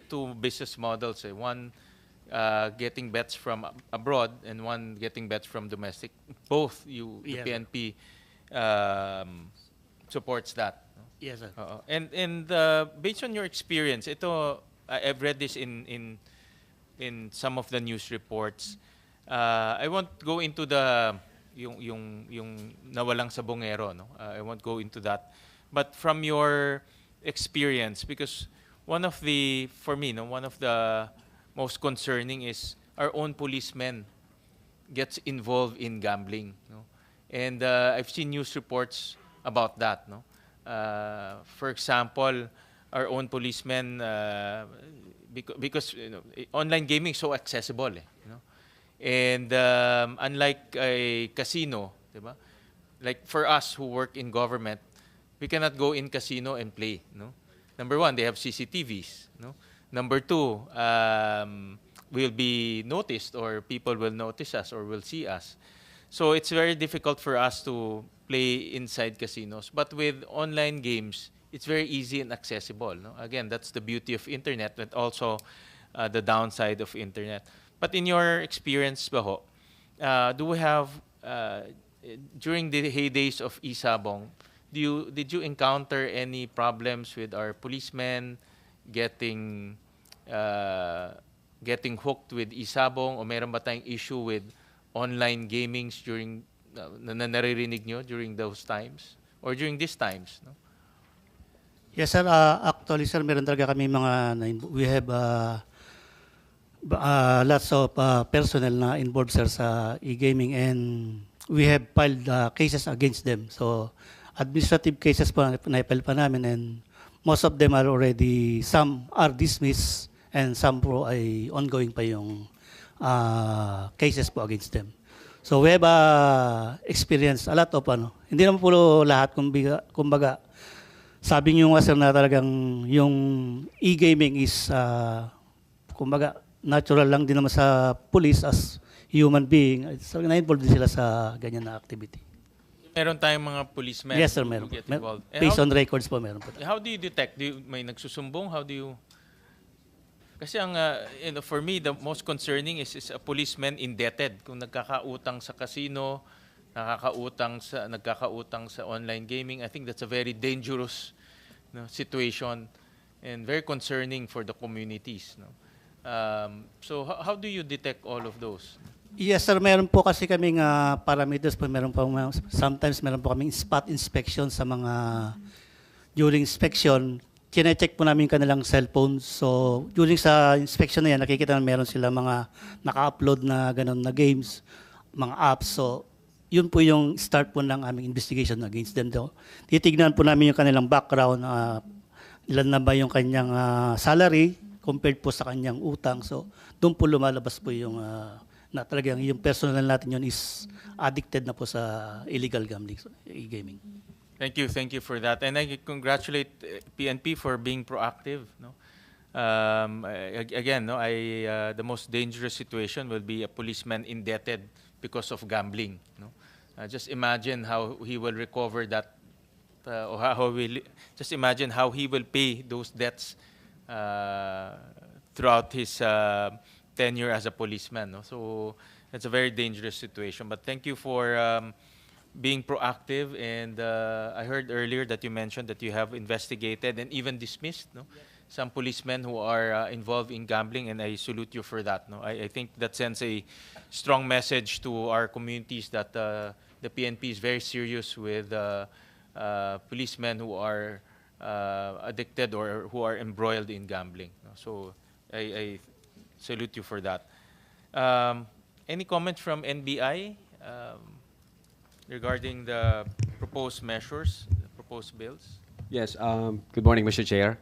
two business models. One getting bets from abroad and one getting bets from domestic. Both the Yes. PNP supports that. Yes, sir. And based on your experience, ito I've read this in some of the news reports. I won't go into the yung nawalang sabongero, no? I won't go into that. But from your experience, because for me, no, one of the most concerning is our own policemen gets involved in gambling, no? And I've seen news reports about that, no? For example, our own policemen, because online gaming is so accessible, you know. And unlike a casino, diba? Like for us who work in government, we cannot go in casino and play, no? Number one, they have CCTVs, no? Number two, we'll be noticed, or people will notice us or will see us. So it's very difficult for us to play inside casinos. But with online games, it's very easy and accessible, no? Again, that's the beauty of internet, but also the downside of internet. But in your experience, Baho, do we have, during the heydays of Isabong, did you encounter any problems with our policemen getting hooked with Isabong, o meron ba tayong issue with online gamings during na naririnig nyo during those times or during these times, no? Yes, sir. Actually, sir, meron talaga kami we have lots of personnel na involved, sir, sa e-gaming, and we have filed cases against them. So, administrative cases po na-file pa namin, and most of them are already, some are dismissed, and some po ay ongoing pa yung cases po against them. So, we have experience, a lot of hindi naman po lahat, kumbaga, sabi niyo nga, sir, na talagang yung e-gaming is, kumbaga, natural lang din naman sa police as human being. So, na-involved din sila sa ganyan na activity. Meron tayong mga policemen Yes, sir, who meron. get involved. And Based on records po, meron po. how do you detect? May nagsusumbong? How do you... Kasi for me, the most concerning is a policeman indebted. Kung nagkakautang sa casino, nagkakautang sa online gaming, I think that's a very dangerous, no, situation and very concerning for the communities, no? So how do you detect all of those? Yes, sir, meron po kasi kaming parameters po. Sometimes meron po kaming spot inspection sa mga, during inspection, kine-check po namin kanilang cellphones. So, during sa inspection na yan, nakikita na meron sila mga naka-upload na ganun na games, mga apps. So, yun po yung start po ng aming investigation against them. Titignan po namin yung kanilang background, ilan na ba yung kanyang salary compared po sa kanyang utang. So, doon po lumalabas po yung na talagang yung personal natin yun is addicted na po sa illegal gambling, so, e-gaming. Thank you for that, and I congratulate PNP for being proactive. No, again, no, the most dangerous situation will be a policeman indebted because of gambling. No, just imagine how he will recover that, or just imagine how he will pay those debts throughout his tenure as a policeman. No? So it's a very dangerous situation. But thank you for being proactive. And I heard earlier that you mentioned that you have investigated and even dismissed, no, some policemen who are involved in gambling, and I salute you for that. No? I think that sends a strong message to our communities that the PNP is very serious with policemen who are addicted or who are embroiled in gambling. No? So I salute you for that. Any comments from NBI regarding the proposed measures, the proposed bills? Yes, good morning, Mr. Chair.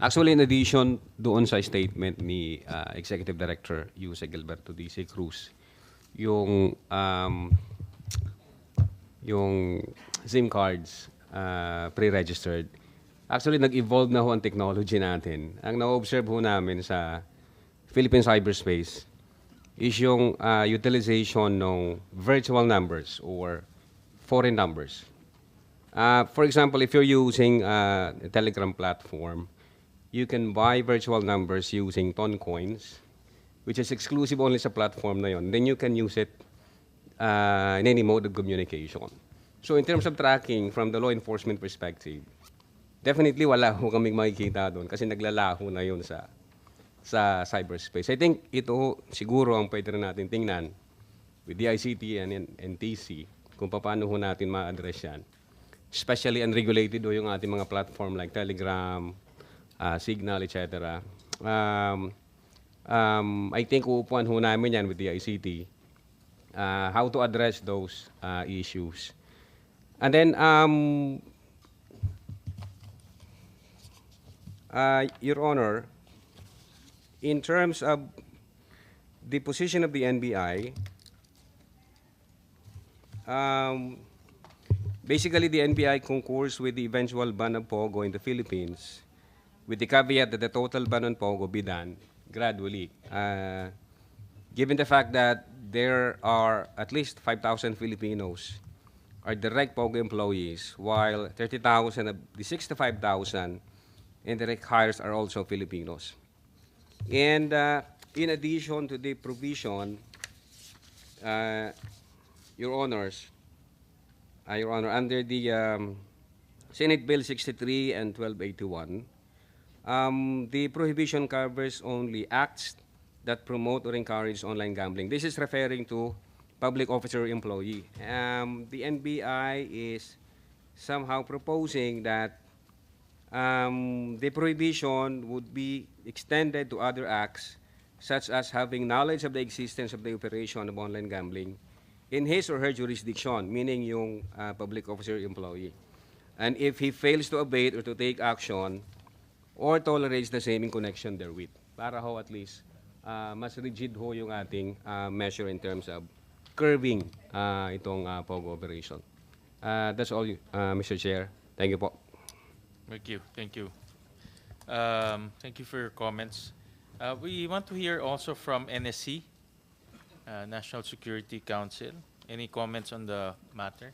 Actually, in addition doon sa statement ni Executive Director Yuse Gilberto D.C. Cruz, yung SIM cards pre-registered, actually nag-evolve na ho ang technology natin. Ang na-observe ho namin sa Philippine cyberspace is yung utilization ng virtual numbers or foreign numbers. For example, if you're using a Telegram platform, you can buy virtual numbers using ton coins, which is exclusive only sa platform na yon. Then you can use it in any mode of communication. So in terms of tracking from the law enforcement perspective, definitely wala ho kaming makikita doon kasi naglalaho na yun sa sa cyberspace. I think ito siguro ang pwede rin natin tingnan with the ICT and NTC kung paano ho natin ma-address yan. Especially unregulated o yung ating mga platform like Telegram, Signal, etc. I think uupuan ho namin yan with the ICT, how to address those issues. And then, Your Honor, in terms of the position of the NBI, basically the NBI concurs with the eventual ban of Pogo in the Philippines, with the caveat that the total ban on Pogo be done gradually. Given the fact that there are at least 5,000 Filipinos are direct Pogo employees, while 30,000 of the 65,000 indirect hires are also Filipinos. And in addition to the provision, Your Honors, Your Honor, under the Senate Bill 63 and 1281, the prohibition covers only acts that promote or encourage online gambling. This is referring to public officer employee. The NBI is somehow proposing that the prohibition would be extended to other acts, such as having knowledge of the existence of the operation of online gambling in his or her jurisdiction, meaning yung public officer employee. And if he fails to abate or to take action or tolerates the same in connection therewith, para ho at least mas rigid ho yung ating measure in terms of curbing itong POGO operation. That's all, Mr. Chair. Thank you po. Thank you. Thank you. Thank you for your comments. We want to hear also from NSC, National Security Council. Any comments on the matter?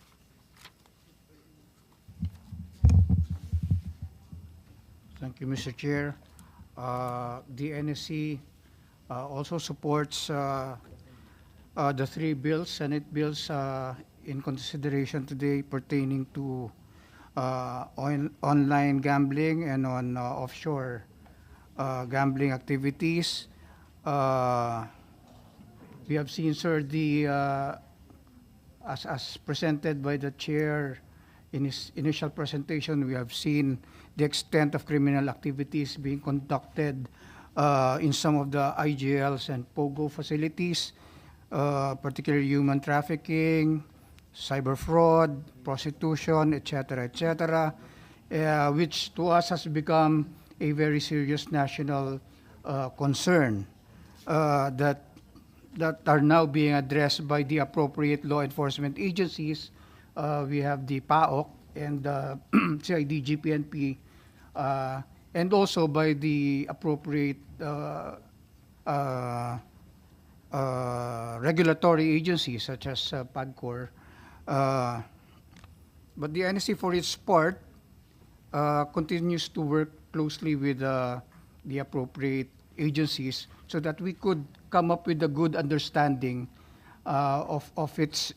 Thank you, Mr. Chair. The NSC also supports the three bills, Senate bills in consideration today pertaining to online gambling and on offshore gambling activities. We have seen, sir, as presented by the chair in his initial presentation, we have seen the extent of criminal activities being conducted in some of the IGLs and POGO facilities, particularly human trafficking, cyber fraud, prostitution, etc., which to us has become a very serious national concern that are now being addressed by the appropriate law enforcement agencies. We have the PAOK and CIDG, PNP, and also by the appropriate regulatory agencies such as PAGCOR. But the NSC, for its part, continues to work closely with the appropriate agencies so that we could come up with a good understanding of its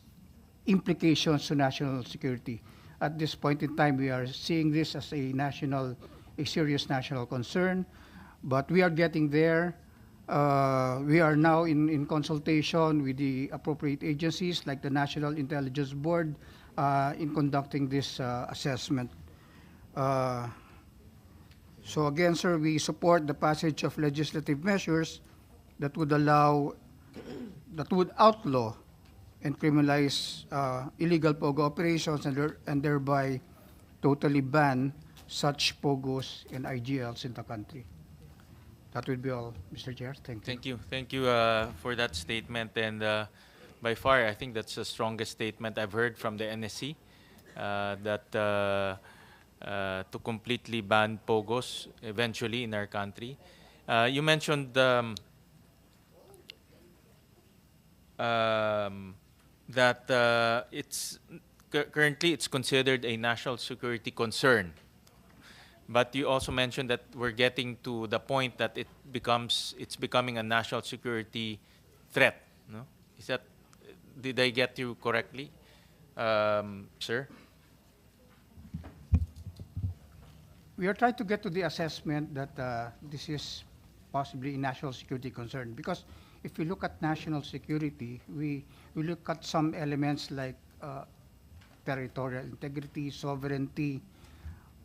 implications to national security. At this point in time, we are seeing this as a serious national concern, but we are getting there. We are now in consultation with the appropriate agencies like the National Intelligence Board in conducting this assessment. So again, sir, we support the passage of legislative measures that would outlaw and criminalize illegal POGO operations and thereby totally ban such POGOs and IGLs in the country. That would be all, Mr. Chair. Thank you. Thank you. Thank you for that statement. And by far, I think that's the strongest statement I've heard from the NSC, that to completely ban POGOs eventually in our country. You mentioned that currently it's considered a national security concern. But you also mentioned that we're getting to the point that it's becoming a national security threat. No? Did I get you correctly, sir? We are trying to get to the assessment that this is possibly a national security concern. Because if we look at national security, we look at some elements like territorial integrity, sovereignty,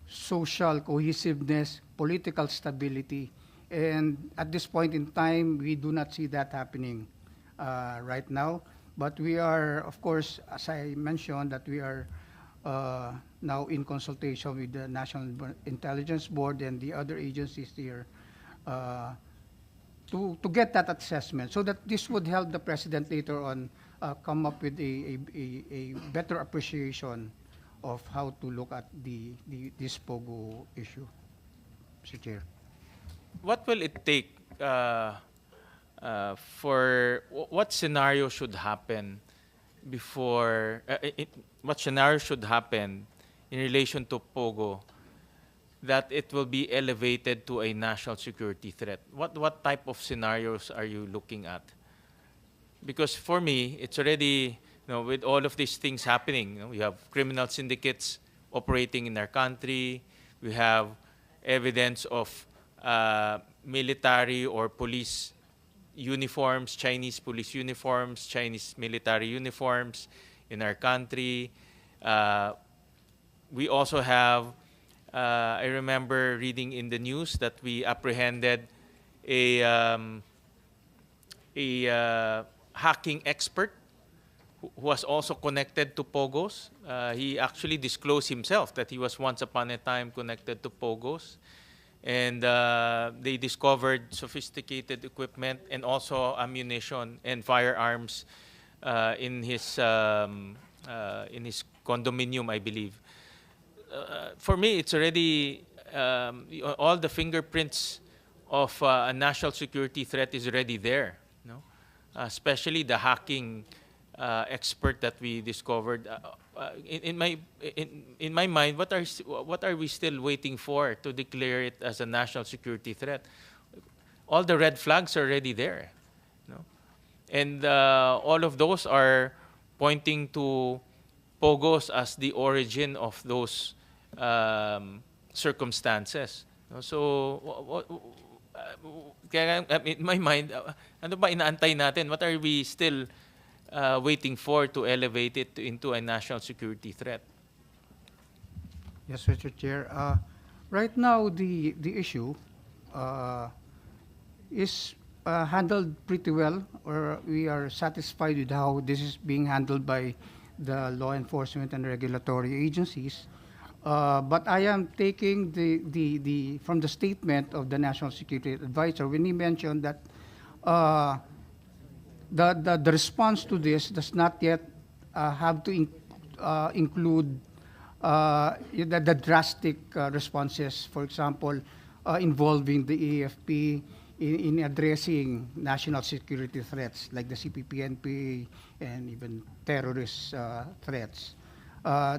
social cohesiveness, political stability. And at this point in time, we do not see that happening right now. But we are, of course, as I mentioned, that we are now in consultation with the National Intelligence Board and the other agencies here to get that assessment so that this would help the President later on come up with a better appreciation of how to look at this POGO issue, Mr. Chair. What will it take what scenario should happen before what scenario should happen in relation to POGO that it will be elevated to a national security threat? What type of scenarios are you looking at? Because for me, it's already, with all of these things happening, we have criminal syndicates operating in our country, we have evidence of military or police uniforms, Chinese police uniforms, Chinese military uniforms in our country. We also have, I remember reading in the news that we apprehended a hacking expert who was also connected to POGOs. He actually disclosed himself that he was once upon a time connected to POGOs. And they discovered sophisticated equipment and also ammunition and firearms in his condominium, I believe. For me, it's already all the fingerprints of a national security threat is already there. Especially the hacking expert that we discovered. In my mind, what are we still waiting for to declare it as a national security threat? All the red flags are already there, and all of those are pointing to POGOs as the origin of those circumstances. So, kaya in my mind, ano ba inaantay natin? What are we still waiting for to elevate it into a national security threat? Yes, Mr. Chair. Right now, the issue is handled pretty well, or we are satisfied with how this is being handled by the law enforcement and regulatory agencies. But I am taking from the statement of the National Security Advisor when he mentioned that the response to this does not yet have to include the drastic responses, for example, involving the AFP in addressing national security threats like the CPP-NPA and even terrorist threats.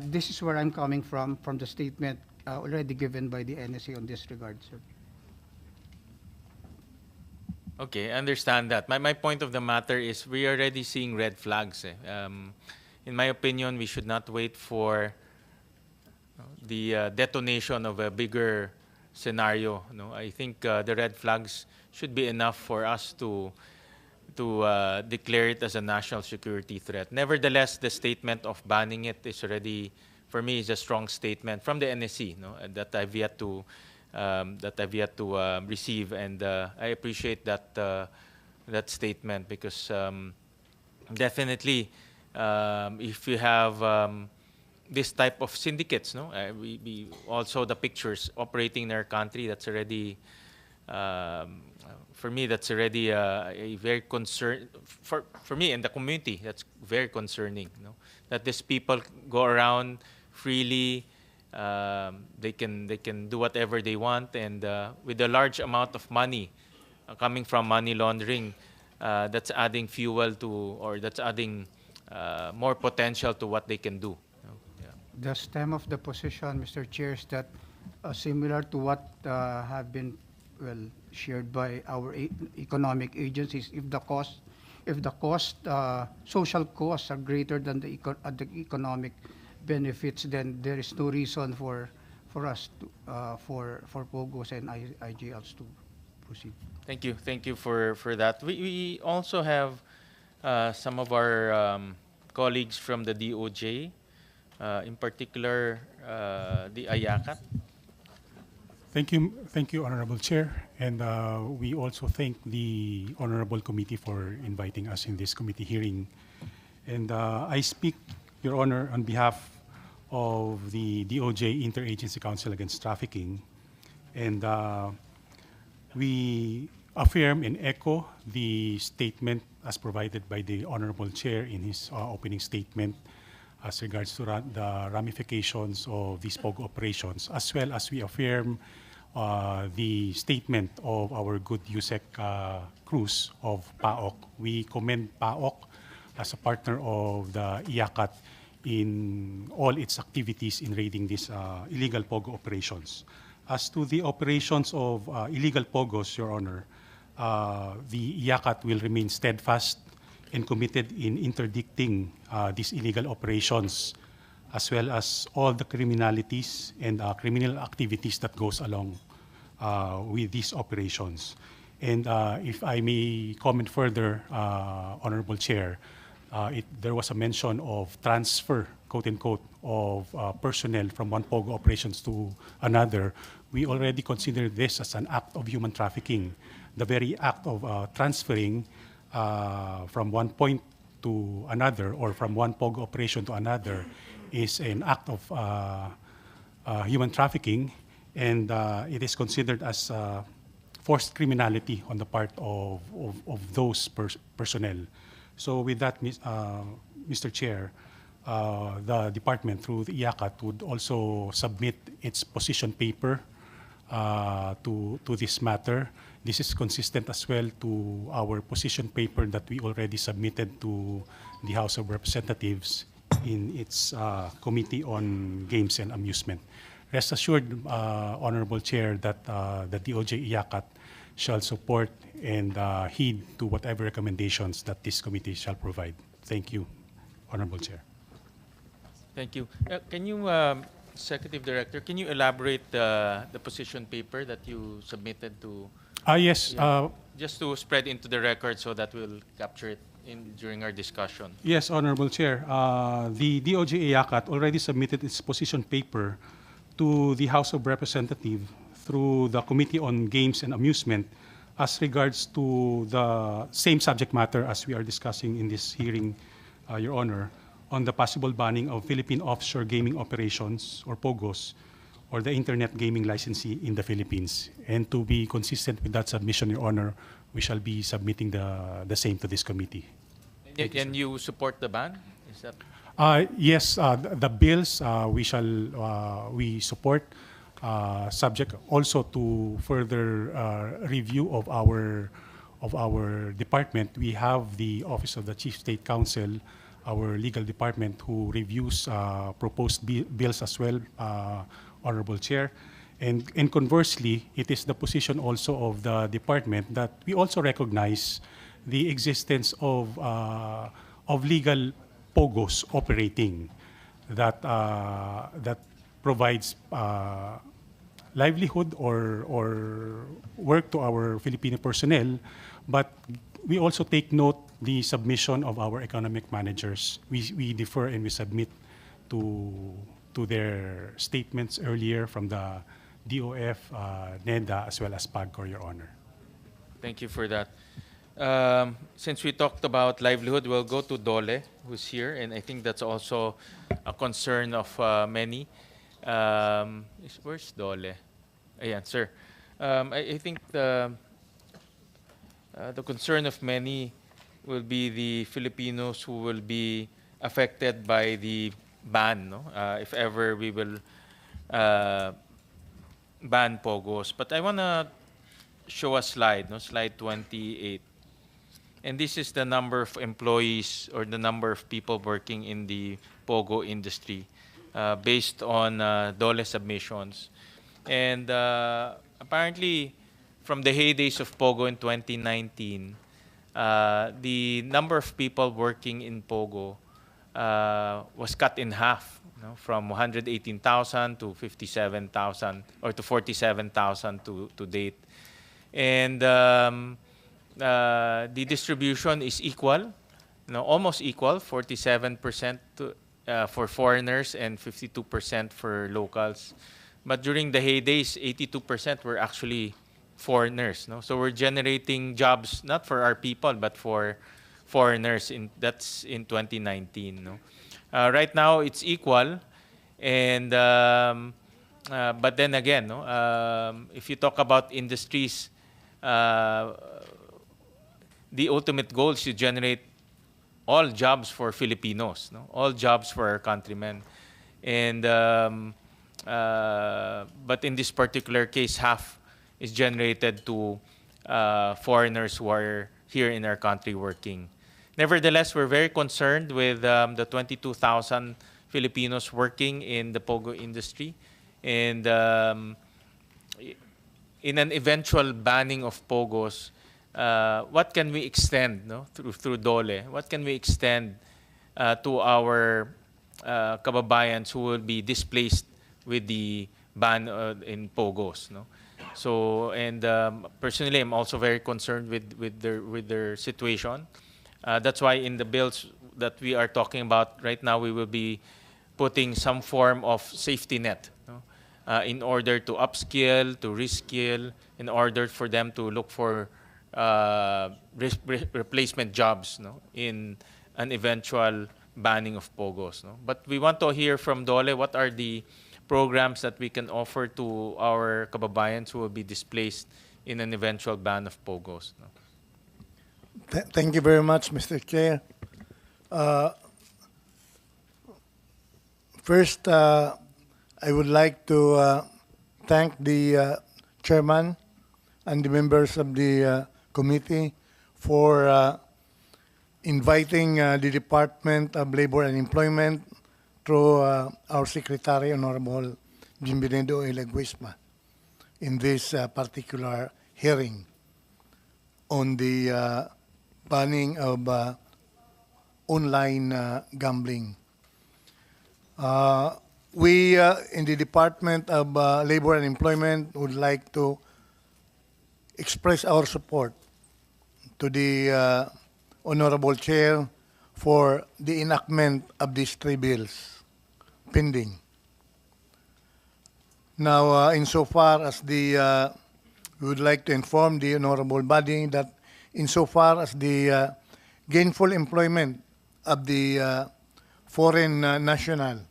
This is where I'm coming from the statement already given by the NSA on this regard, sir. Okay, I understand that. My point of the matter is we are already seeing red flags. In my opinion, we should not wait for the detonation of a bigger scenario. I think the red flags should be enough for us to declare it as a national security threat. Nevertheless, the statement of banning it is already, for me, is a strong statement from the NSC that I've yet to receive, and I appreciate that statement because definitely if you have this type of syndicates, we also the pictures operating in our country, that's already for me that's already a very concern for me and the community. That's very concerning. That these people go around freely. They can do whatever they want, and with a large amount of money coming from money laundering, that's adding fuel to, or that's adding more potential to what they can do. The stem of the position, Mr. Chair, is that similar to what have been shared by our economic agencies. If the social costs are greater than the economic benefits, then there is no reason for us to for POGOs and IGLs to proceed. Thank you for that. We also have some of our colleagues from the DOJ, in particular the IACAT. Thank you, Honorable Chair, and we also thank the Honorable Committee for inviting us in this committee hearing. And I speak, Your Honor, on behalf of the DOJ Interagency Council Against Trafficking, and we affirm and echo the statement as provided by the Honorable Chair in his opening statement as regards to the ramifications of these POGO operations, as well as we affirm the statement of our good USEC Cruz of PAOK. We commend PAOK as a partner of the IACAT in all its activities in raiding these illegal POGO operations. As to the operations of illegal POGOs, Your Honor, the IACAT will remain steadfast and committed in interdicting these illegal operations, as well as all the criminalities and criminal activities that goes along with these operations. And if I may comment further, Honorable Chair, there was a mention of transfer, quote unquote, of personnel from one POGO operations to another. We already consider this as an act of human trafficking. The very act of transferring from one point to another, or from one POGO operation to another, is an act of human trafficking, and it is considered as forced criminality on the part of those personnel. So with that, Mr. Chair, the department through the IACAT would also submit its position paper to this matter. This is consistent as well to our position paper that we already submitted to the House of Representatives in its Committee on Games and Amusement. Rest assured, Honorable Chair, that the DOJ IACAT shall support and heed to whatever recommendations that this committee shall provide. Thank you, Honorable Chair. Thank you. Can you, Executive Director, can you elaborate the position paper that you submitted to? Yes. Just to spread into the record so that we'll capture it during our discussion. Yes, Honorable Chair. The DOJ IACAT already submitted its position paper to the House of Representatives through the Committee on Games and Amusement as regards to the same subject matter as we are discussing in this hearing, Your Honor, on the possible banning of Philippine offshore gaming operations, or POGOs, or the internet gaming licensee in the Philippines. And to be consistent with that submission, Your Honor, we shall be submitting the same to this committee. And you support the ban? Is that? Yes, the bills we support, subject also to further review of our department. We have the Office of the Chief State Counsel, our legal department, who reviews proposed bills as well, Honorable Chair. And conversely, it is the position also of the department that we also recognize the existence of legal POGOs operating that provides livelihood or work to our Filipino personnel, but we also take note the submission of our economic managers. We defer and we submit to their statements earlier from the DOF, NEDA, as well as PAGCOR, Your Honor. Thank you for that. Since we talked about livelihood, we'll go to Dole, who's here, and I think that's also a concern of many. Where's Dole? Ayan, sir. I think the concern of many will be the Filipinos who will be affected by the ban, no? If ever we will ban POGOs. But I want to show a slide, no? Slide 28. And this is the number of employees or the number of people working in the POGO industry based on Dole submissions. And apparently, from the heydays of POGO in 2019, the number of people working in POGO was cut in half, you know, from 118,000 to 57,000, or to 47,000 to date. And the distribution is equal, almost equal, 47% for foreigners and 52% for locals. But during the heydays, 82% were actually foreigners. So we're generating jobs not for our people but for foreigners. That's in 2019. Right now it's equal, and but then again, if you talk about industries, the ultimate goal is to generate all jobs for Filipinos, all jobs for our countrymen. And but in this particular case, half is generated to foreigners who are here in our country working. Nevertheless, we're very concerned with the 22,000 Filipinos working in the Pogo industry. And in an eventual banning of Pogos, what can we extend through DOLE? What can we extend to our kababayans who will be displaced with the ban in Pogos? So, and personally, I'm also very concerned with their situation. That's why in the bills that we are talking about right now, we will be putting some form of safety net in order to upskill, to reskill, in order for them to look for replacement jobs in an eventual banning of Pogos. But we want to hear from Dole, what are the programs that we can offer to our kababayans who will be displaced in an eventual ban of Pogos. Thank you very much, Mr. Chair. First, I would like to thank the chairman and the members of the committee for inviting the Department of Labor and Employment through our Secretary, Honorable Jimbinedo Ilaguisma, in this particular hearing on the banning of online gambling. We in the Department of Labor and Employment would like to express our support to the Honorable Chair for the enactment of these three bills pending. Now, insofar as we would like to inform the Honorable Body that insofar as the gainful employment of the foreign national,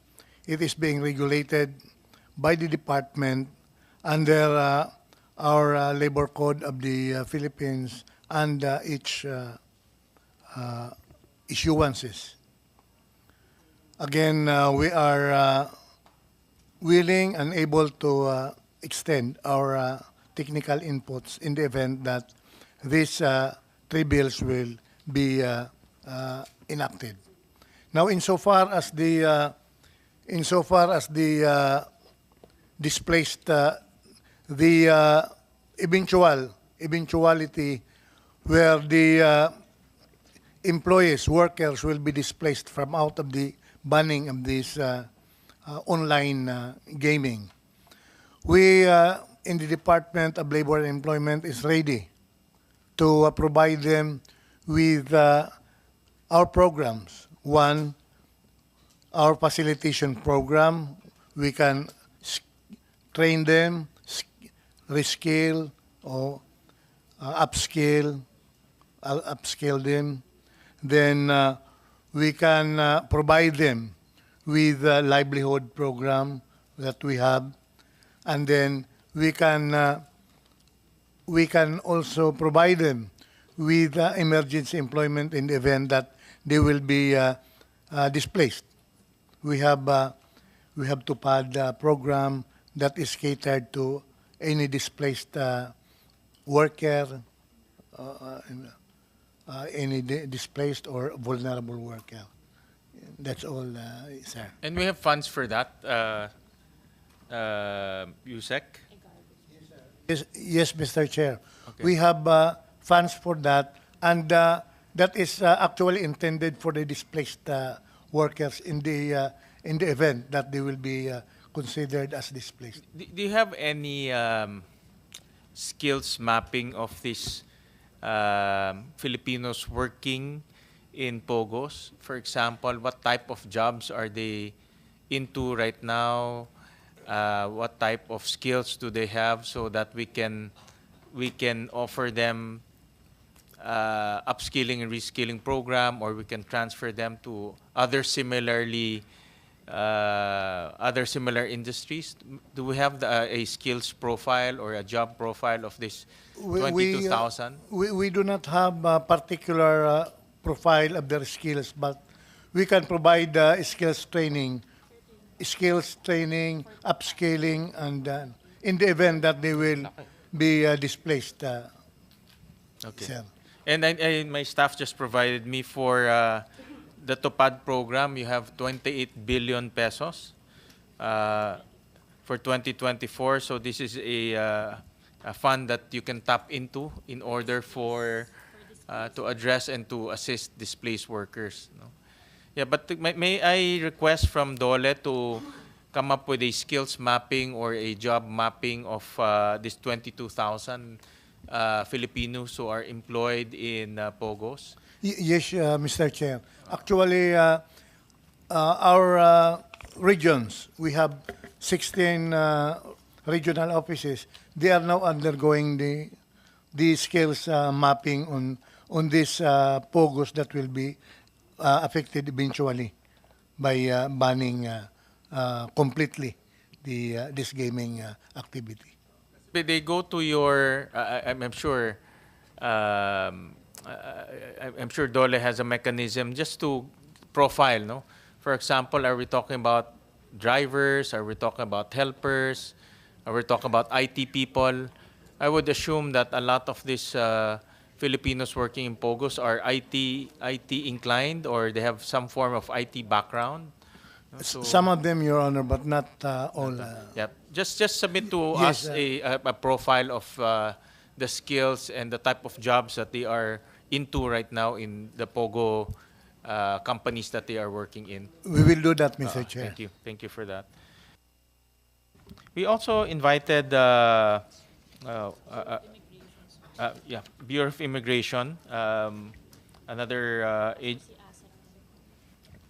it is being regulated by the department under our labor code of the Philippines and its issuances. Again, we are willing and able to extend our technical inputs in the event that these three bills will be enacted. Now, insofar as the displaced, the eventuality where the employees, workers will be displaced from out of the banning of this online gaming. We in the Department of Labor and Employment is ready to provide them with our programs. One, our facilitation program. We can train them, reskill or upscale them. Then we can provide them with a livelihood program that we have, and then we can also provide them with emergency employment in the event that they will be displaced. We have TUPAD program that is catered to any displaced worker, any displaced or vulnerable worker. That's all, sir. And we have funds for that, USEC? Yes, Mr. Chair. Okay. We have funds for that, and that is actually intended for the displaced workers in the event that they will be considered as displaced. Do you have any skills mapping of these Filipinos working in Pogos? For example, what type of jobs are they into right now? What type of skills do they have, so that we can offer them upskilling and reskilling program, or we can transfer them to other similar industries? Do we have a skills profile or a job profile of this 22,000? We do not have a particular profile of their skills, but we can provide skills training, upscaling, and in the event that they will be displaced. Okay. Sir. And my staff just provided me for the TOPAD program. You have 28 billion pesos for 2024. So this is a fund that you can tap into in order for to address and to assist displaced workers. No? Yeah, but may I request from DOLE to come up with a skills mapping or a job mapping of this 22,000 Filipinos who are employed in Pogos? Yes, Mr. Chair. Actually, our regions, we have 16 regional offices. They are now undergoing the skills mapping on these Pogos that will be affected eventually by banning completely this gaming activity. They go to your. I'm sure. I'm sure Dole has a mechanism just to profile. No, for example, are we talking about drivers? Are we talking about helpers? Are we talking about IT people? I would assume that a lot of these Filipinos working in Pogos are IT inclined, or they have some form of IT background. So, some of them, Your Honor, but not all. Yep. Just submit to Yes, us a profile of the skills and the type of jobs that they are into right now in the Pogo companies that they are working in. We will do that, Mr. Chair. Thank you. Thank you for that. We also invited Bureau of Immigration, another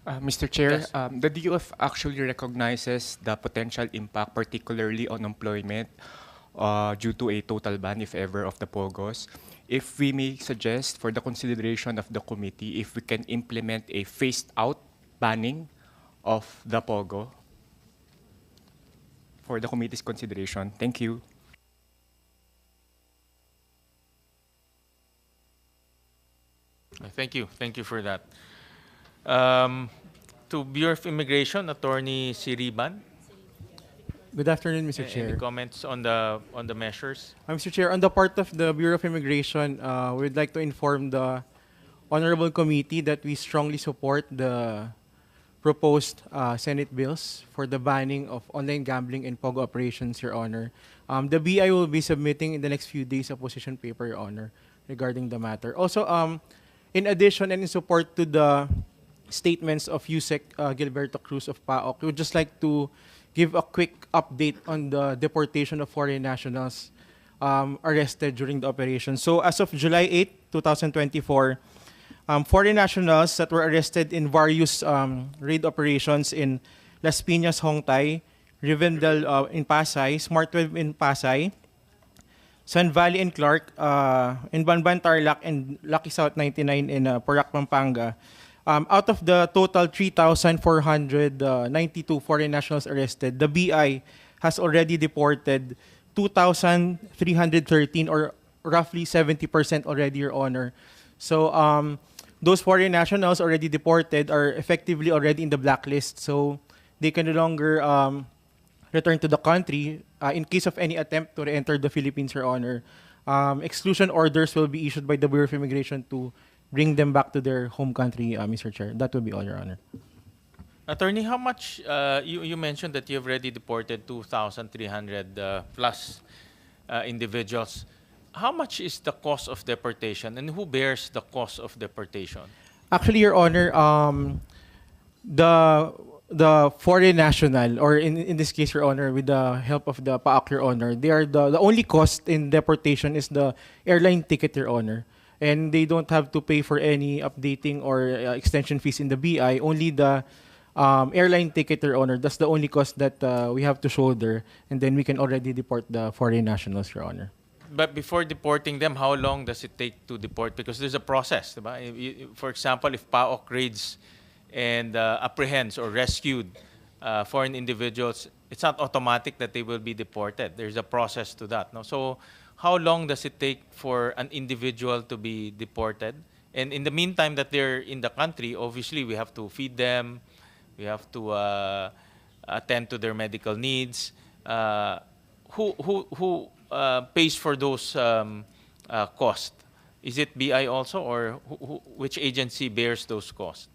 Mr. Chair, Yes. the DOF actually recognizes the potential impact, particularly on employment, due to a total ban, if ever, of the POGOs. If we may suggest for the consideration of the committee, if we can implement a phased-out banning of the POGO for the committee's consideration. Thank you. Thank you. Thank you for that. To Bureau of Immigration, Attorney Siriban. Good afternoon, Mr. Chair. Any comments on the measures? Mr. Chair, on the part of the Bureau of Immigration, we'd like to inform the Honorable Committee that we strongly support the proposed Senate bills for the banning of online gambling and POGO operations, Your Honor. The BI will be submitting in the next few days a position paper, Your Honor, regarding the matter. Also, in addition and in support to the statements of Yusek Gilberto Cruz of PAOK, we would just like to give a quick update on the deportation of foreign nationals arrested during the operation. So as of July 8, 2024, foreign nationals that were arrested in various raid operations in Las Piñas, Hongtay, Rivendell in Pasay, Smart 12 in Pasay, Sun Valley and Clark, in Banban, Tarlac, and Lucky South 99 in Porac, Pampanga. Out of the total 3,492 foreign nationals arrested, the BI has already deported 2,313, or roughly 70% already, Your Honor. So those foreign nationals already deported are effectively already in the blacklist, so they can no longer return to the country in case of any attempt to re-enter the Philippines, Your Honor. Exclusion orders will be issued by the Bureau of Immigration to bring them back to their home country, Mr. Chair. That will be all, Your Honor. Attorney, how much, you mentioned that you've already deported 2,300 plus individuals. How much is the cost of deportation, and who bears the cost of deportation? Actually, Your Honor, the the foreign national, or in this case, Your Honor, with the help of the PAAC, Your Honor, they are the only cost in deportation is the airline ticket, Your Honor. And they don't have to pay for any updating or extension fees in the BI, only the airline ticket, Your Honor. That's the only cost that we have to shoulder, and then we can already deport the foreign nationals, Your Honor. But before deporting them, how long does it take to deport? Because there's a process, diba? For example, if PAOK raids and apprehends or rescued foreign individuals, it's not automatic that they will be deported. There's a process to that. No? So how long does it take for an individual to be deported? And in the meantime that they're in the country, obviously we have to feed them, we have to attend to their medical needs. Who pays for those costs? Is it BI also, or which agency bears those costs?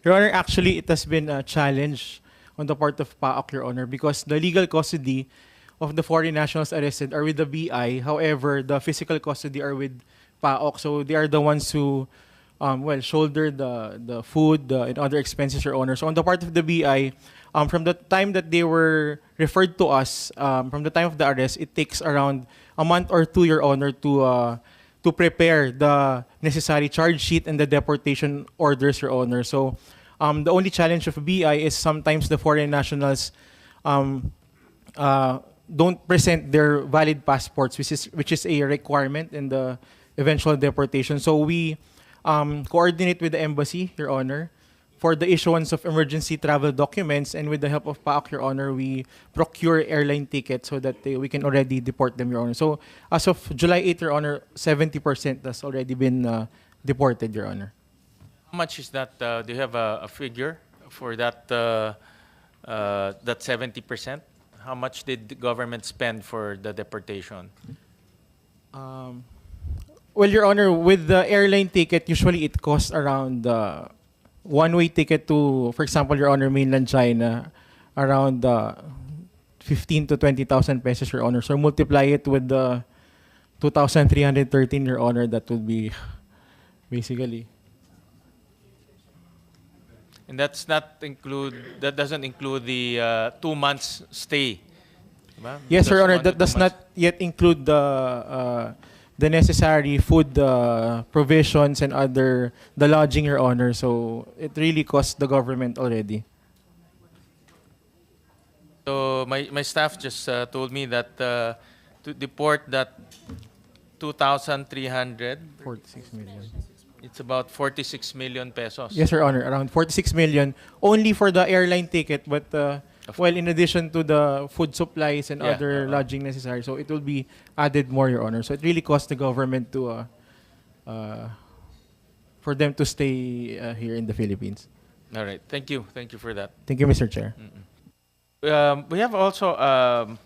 Your Honor, actually, it has been a challenge on the part of PAOK, Your Honor, because the legal custody of the foreign nationals arrested are with the BI. However, the physical custody are with PAOK. So they are the ones who, shoulder the food and other expenses, Your Honor. So on the part of the BI, from the time that they were referred to us, from the time of the arrest, it takes around a month or two, Your Honor, to prepare the necessary charge sheet and the deportation orders, Your Honor. So the only challenge of BI is sometimes the foreign nationals don't present their valid passports, which is a requirement in the eventual deportation. So we coordinate with the embassy, Your Honor, for the issuance of emergency travel documents, and with the help of PAOK, Your Honor, we procure airline tickets so that we can already deport them, Your Honor. So as of July 8, Your Honor, 70% has already been deported, Your Honor. How much is that? Do you have a figure for that? That 70%. How much did the government spend for the deportation? Well, Your Honor, with the airline ticket, usually it costs around one-way ticket to, for example, Your Honor, mainland China, around 15 to 20,000 pesos, Your Honor. So multiply it with the 2,313, Your Honor, that would be basically. And that doesn't include the 2 months stay. Diba? Yes, Your Honor, 1 to that does 2 not months. yet include the necessary food provisions and the lodging, Your Honor. So it really costs the government already. So my staff just told me that to deport that 2,300, 46 million. it's about 46 million pesos. Yes, Your Honor, around 46 million only for the airline ticket, but in addition to the food supplies and other lodging necessary, so it will be added more, Your Honor. So it really costs the government to for them to stay here in the Philippines. All right. Thank you. Thank you for that. Thank you, Mr. Chair. We have also a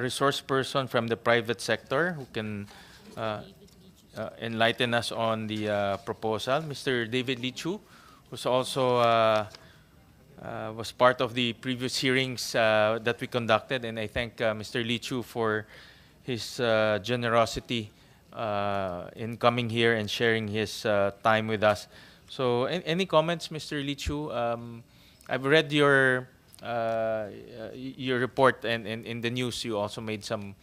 resource person from the private sector who can enlighten us on the proposal. Mr. David Lee Chu, who's also was part of the previous hearings that we conducted, and I thank Mr. Lee Chu for his generosity in coming here and sharing his time with us. So, any comments, Mr. Lee Chu? I've read your report, and in the news you also made some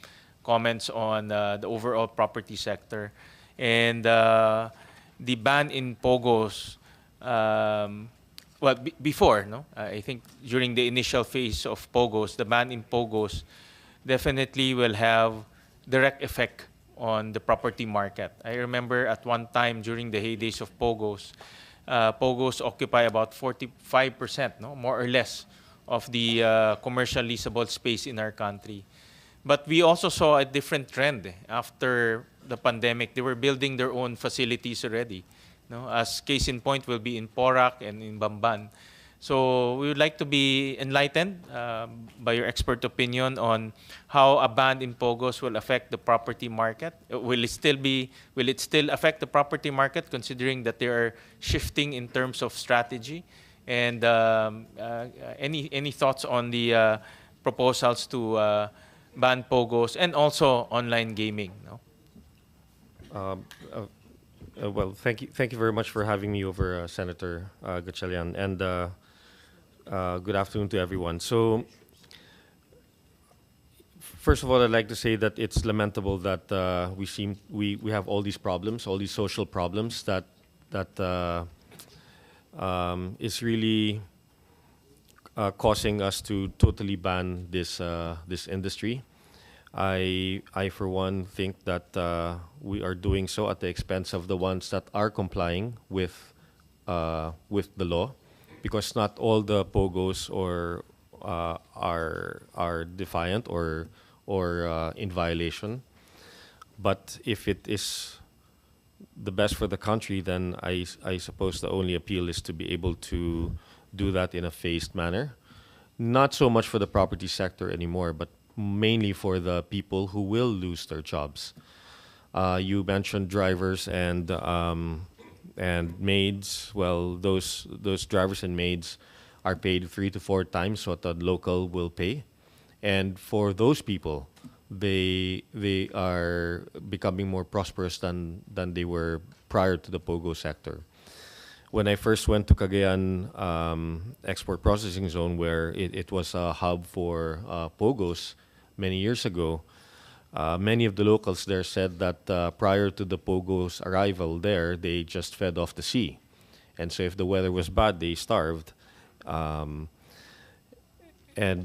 comments on the overall property sector and the ban in POGOs. Before, no? I think during the initial phase of POGOs, the ban in POGOs definitely will have direct effect on the property market. I remember at one time during the heydays of POGOs, POGOs occupy about 45%, no, more or less, of the commercial leasable space in our country. But we also saw a different trend after the pandemic. They were building their own facilities already. No? As case in point will be in Porac and in Bamban. So we would like to be enlightened by your expert opinion on how a ban in POGOs will affect the property market. Will it still affect the property market, considering that they are shifting in terms of strategy? And any thoughts on the proposals to ban POGOs and also online gaming? No? Well, thank you very much for having me over, Senator Gatchalian, and good afternoon to everyone. So, first of all, I'd like to say that it's lamentable that we have all these problems, all these social problems that is really causing us to totally ban this industry. I for one think that we are doing so at the expense of the ones that are complying with the law, because not all the pogos are defiant or in violation. But if it is the best for the country, then I suppose the only appeal is to be able to do that in a phased manner. Not so much for the property sector anymore, but mainly for the people who will lose their jobs. You mentioned drivers and maids. Well, those drivers and maids are paid 3 to 4 times what the local will pay, and for those people, they are becoming more prosperous than they were prior to the pogo sector. When I first went to Cagayan Export Processing Zone, where it was a hub for pogos many years ago, many of the locals there said that prior to the pogos' arrival there, they just fed off the sea. And so if the weather was bad, they starved. And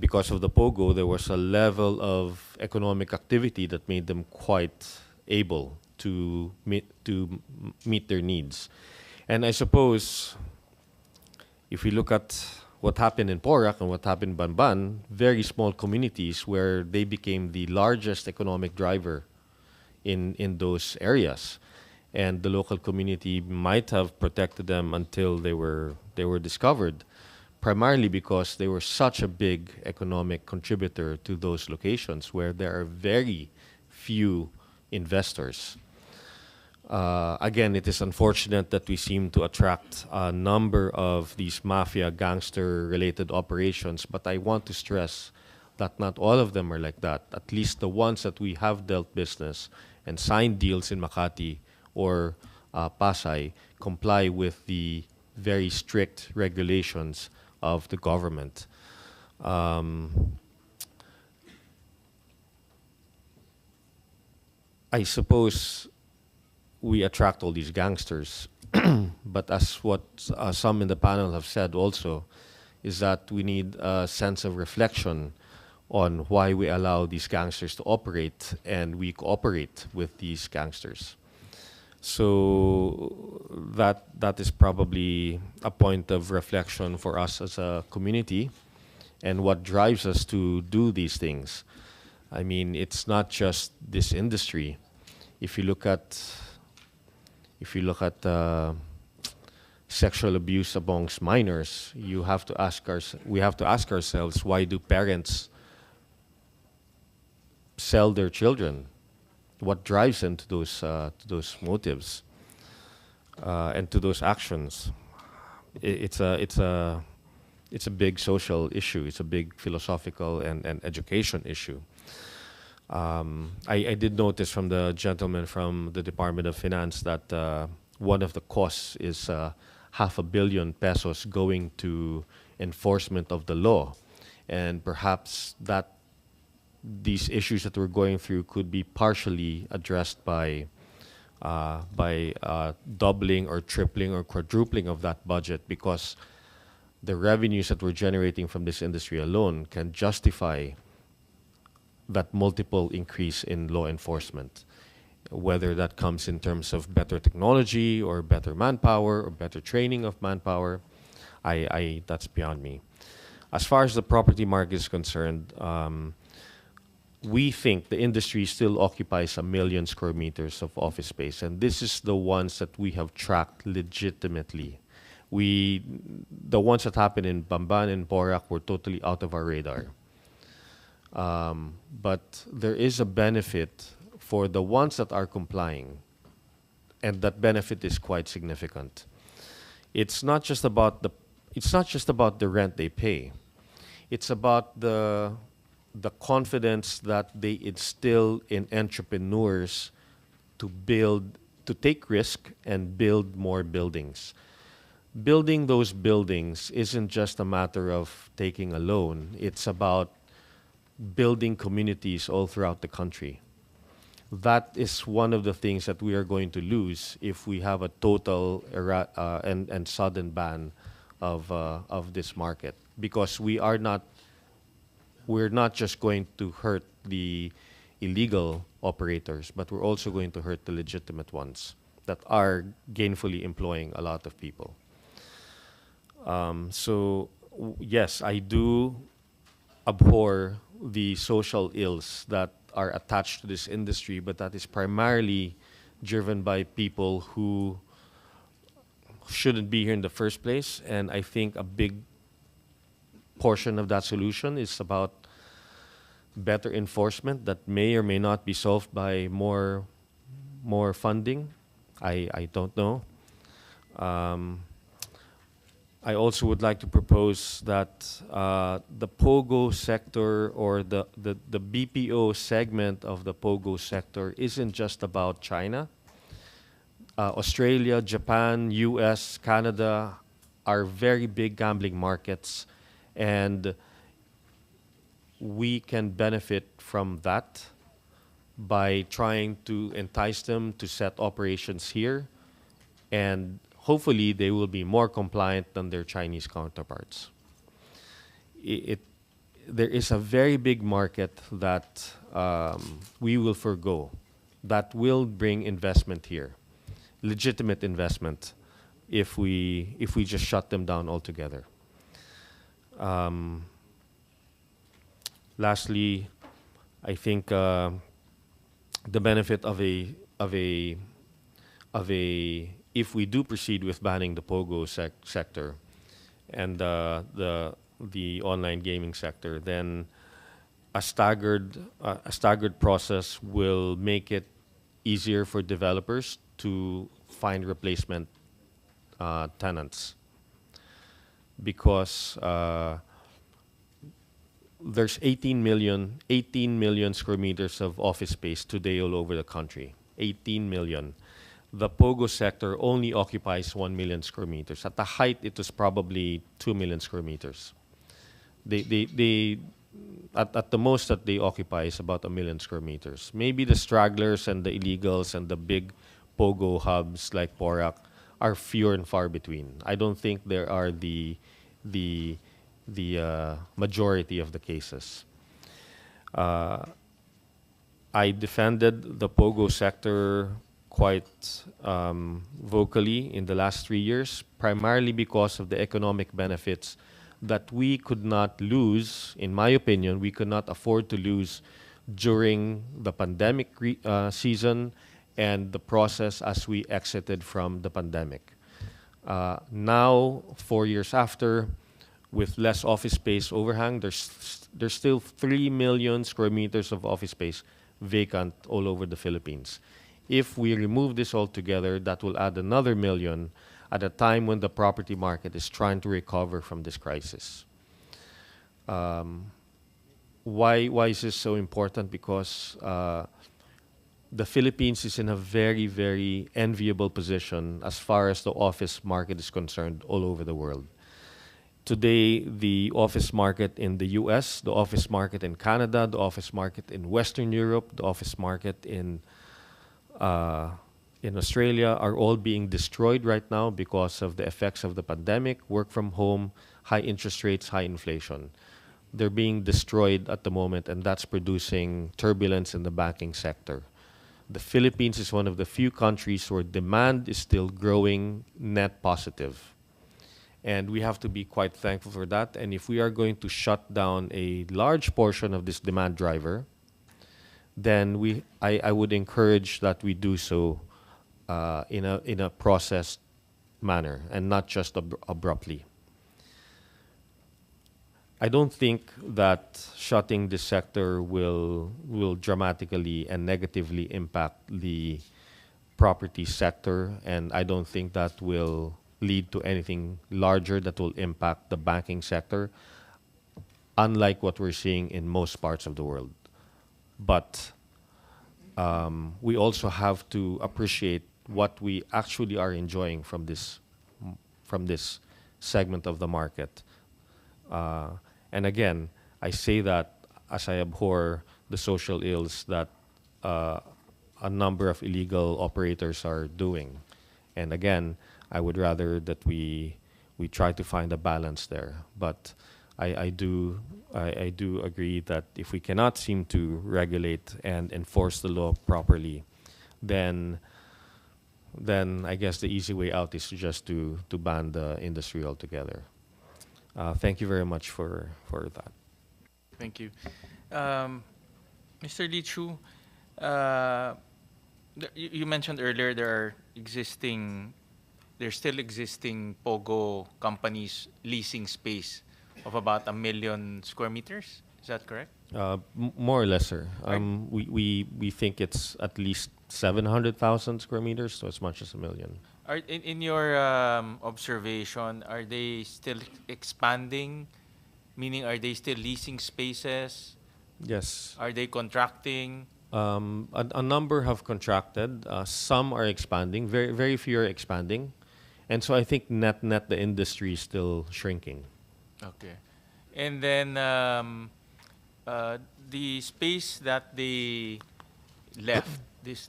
because of the pogo, there was a level of economic activity that made them quite able to meet their needs. And I suppose if we look at what happened in Porac and what happened in Banban, very small communities where they became the largest economic driver in those areas. And the local community might have protected them until they were discovered, primarily because they were such a big economic contributor to those locations where there are very few investors. Again, it is unfortunate that we seem to attract a number of these mafia gangster-related operations, but I want to stress that not all of them are like that. At least the ones that we have dealt business and signed deals in Makati or Pasay comply with the very strict regulations of the government. I suppose we attract all these gangsters, but as what some in the panel have said also, is that we need a sense of reflection on why we allow these gangsters to operate and we cooperate with these gangsters. So that is probably a point of reflection for us as a community and what drives us to do these things. I mean, it's not just this industry. If you look at sexual abuse amongst minors, we have to ask ourselves, why do parents sell their children? What drives them to those motives and to those actions? It's a big social issue. It's a big philosophical and education issue. I did notice from the gentleman from the Department of Finance that one of the costs is 500 million pesos going to enforcement of the law, and perhaps that these issues that we're going through could be partially addressed by doubling or tripling or quadrupling of that budget, because the revenues that we're generating from this industry alone can justify that multiple increase in law enforcement, whether that comes in terms of better technology or better manpower or better training of manpower. That's beyond me. As far as the property market is concerned, we think the industry still occupies 1 million square meters of office space, and this is the ones that we have tracked legitimately. The ones that happened in Bamban and Porac were totally out of our radar. But there is a benefit for the ones that are complying, and that benefit is quite significant. It's not just about the rent they pay. It's about the confidence that they instill in entrepreneurs to build to take risk and build more buildings. Building those buildings isn't just a matter of taking a loan. It's about building communities all throughout the country. That is one of the things that we are going to lose if we have a total and sudden ban of this market, because we're not just going to hurt the illegal operators, but we're also going to hurt the legitimate ones that are gainfully employing a lot of people. Yes, I do abhor the social ills that are attached to this industry, but that is primarily driven by people who shouldn't be here in the first place. And I think a big portion of that solution is about better enforcement that may or may not be solved by more funding. I don't know. I also would like to propose that the POGO sector, or the BPO segment of the POGO sector, isn't just about China. Australia, Japan, US, Canada are very big gambling markets, and we can benefit from that by trying to entice them to set operations here, and hopefully they will be more compliant than their Chinese counterparts. There is a very big market that we will forgo that will bring investment here, legitimate investment, if we just shut them down altogether. Lastly, I think the benefit of if we do proceed with banning the POGO sector and the online gaming sector, then a staggered process will make it easier for developers to find replacement tenants, because there's 18 million square meters of office space today all over the country. 18 million. The POGO sector only occupies 1 million square meters. At the height, it was probably 2 million square meters. At the most that they occupy is about 1 million square meters. Maybe the stragglers and the illegals and the big POGO hubs like Porac are fewer and far between. I don't think there are the majority of the cases. I defended the POGO sector quite vocally in the last 3 years, primarily because of the economic benefits that we could not lose, in my opinion, we could not afford to lose during the pandemic season and the process as we exited from the pandemic. Now, 4 years after, with less office space overhang, there's still 3 million square meters of office space vacant all over the Philippines. If we remove this altogether, that will add another million at a time when the property market is trying to recover from this crisis. Why is this so important? Because the Philippines is in a very, very enviable position as far as the office market is concerned all over the world. Today, the office market in the US, the office market in Canada, the office market in Western Europe, the office market in Australia are all being destroyed right now because of the effects of the pandemic, work from home, high interest rates, high inflation. They're being destroyed at the moment, and that's producing turbulence in the banking sector. The Philippines is one of the few countries where demand is still growing net positive. And we have to be quite thankful for that. And if we are going to shut down a large portion of this demand driver, then I would encourage that we do so in a processed manner and not just abruptly. I don't think that shutting this sector will dramatically and negatively impact the property sector, and I don't think that will lead to anything larger that will impact the banking sector, unlike what we're seeing in most parts of the world. But we also have to appreciate what we actually are enjoying from this segment of the market. And again, I say that as I abhor the social ills that a number of illegal operators are doing. And again, I would rather that we try to find a balance there. But I do agree that if we cannot seem to regulate and enforce the law properly, then I guess the easy way out is just to ban the industry altogether. Thank you very much for that. Thank you. Mr. Lee Chu, you mentioned earlier there's still existing POGO companies leasing space of about 1 million square meters. Is that correct? More or less, sir. We think it's at least 700,000 square meters, so as much as 1 million. In your observation, are they still expanding? Meaning, are they still leasing spaces? Yes. Are they contracting? A number have contracted. Some are expanding. Very few are expanding. And so I think net the industry is still shrinking. Okay. And then the space that they left, this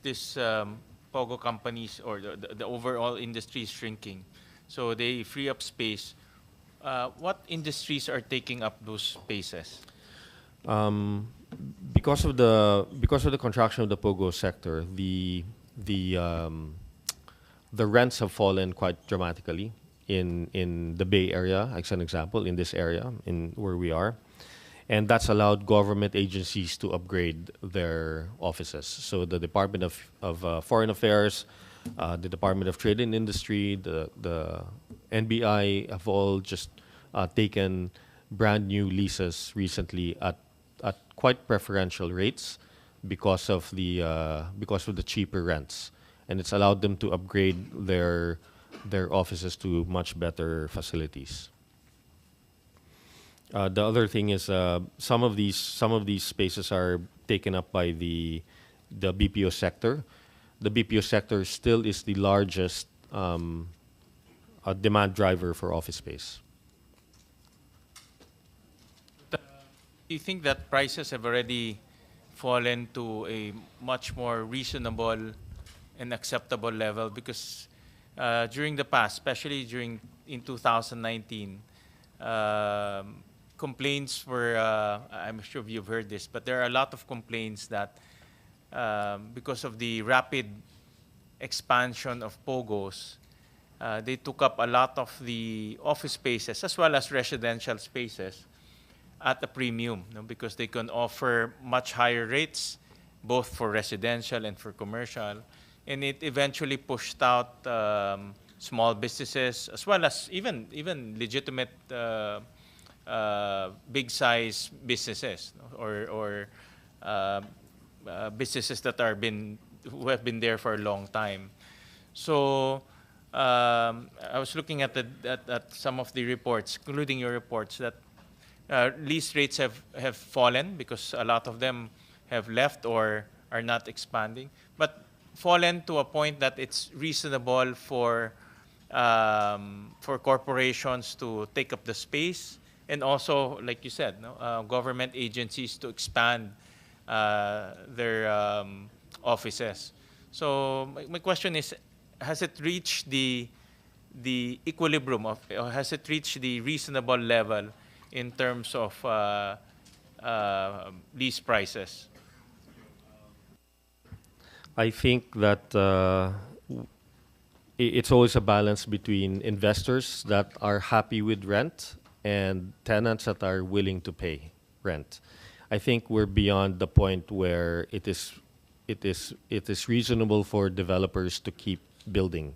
POGO companies or the overall industry is shrinking. So they free up space. What industries are taking up those spaces? Because of the contraction of the POGO sector, the rents have fallen quite dramatically in the Bay Area, as an example, in this area, in where we are. And that's allowed government agencies to upgrade their offices. So the Department of Foreign Affairs, the Department of Trade and Industry, the NBI have all just taken brand new leases recently at quite preferential rates because of the cheaper rents, and it's allowed them to upgrade their offices to much better facilities. The other thing is some of these spaces are taken up by the BPO sector. The BPO sector still is the largest demand driver for office space. Do you think that prices have already fallen to a much more reasonable and acceptable level? Because during the past, especially in 2019, complaints were, I'm sure you've heard this, but there are a lot of complaints that because of the rapid expansion of POGOs, they took up a lot of the office spaces as well as residential spaces at a premium, because they can offer much higher rates, both for residential and for commercial. And it eventually pushed out small businesses as well as even legitimate big size businesses or businesses that who have been there for a long time. So I was looking at some of the reports, including your reports, that lease rates have fallen because a lot of them have left or are not expanding, but fallen to a point that it's reasonable for corporations to take up the space, and also, like you said, government agencies to expand their offices. So my question is, has it reached the equilibrium or has it reached the reasonable level in terms of lease prices? I think that it's always a balance between investors that are happy with rent and tenants that are willing to pay rent. I think we're beyond the point where it is reasonable for developers to keep building.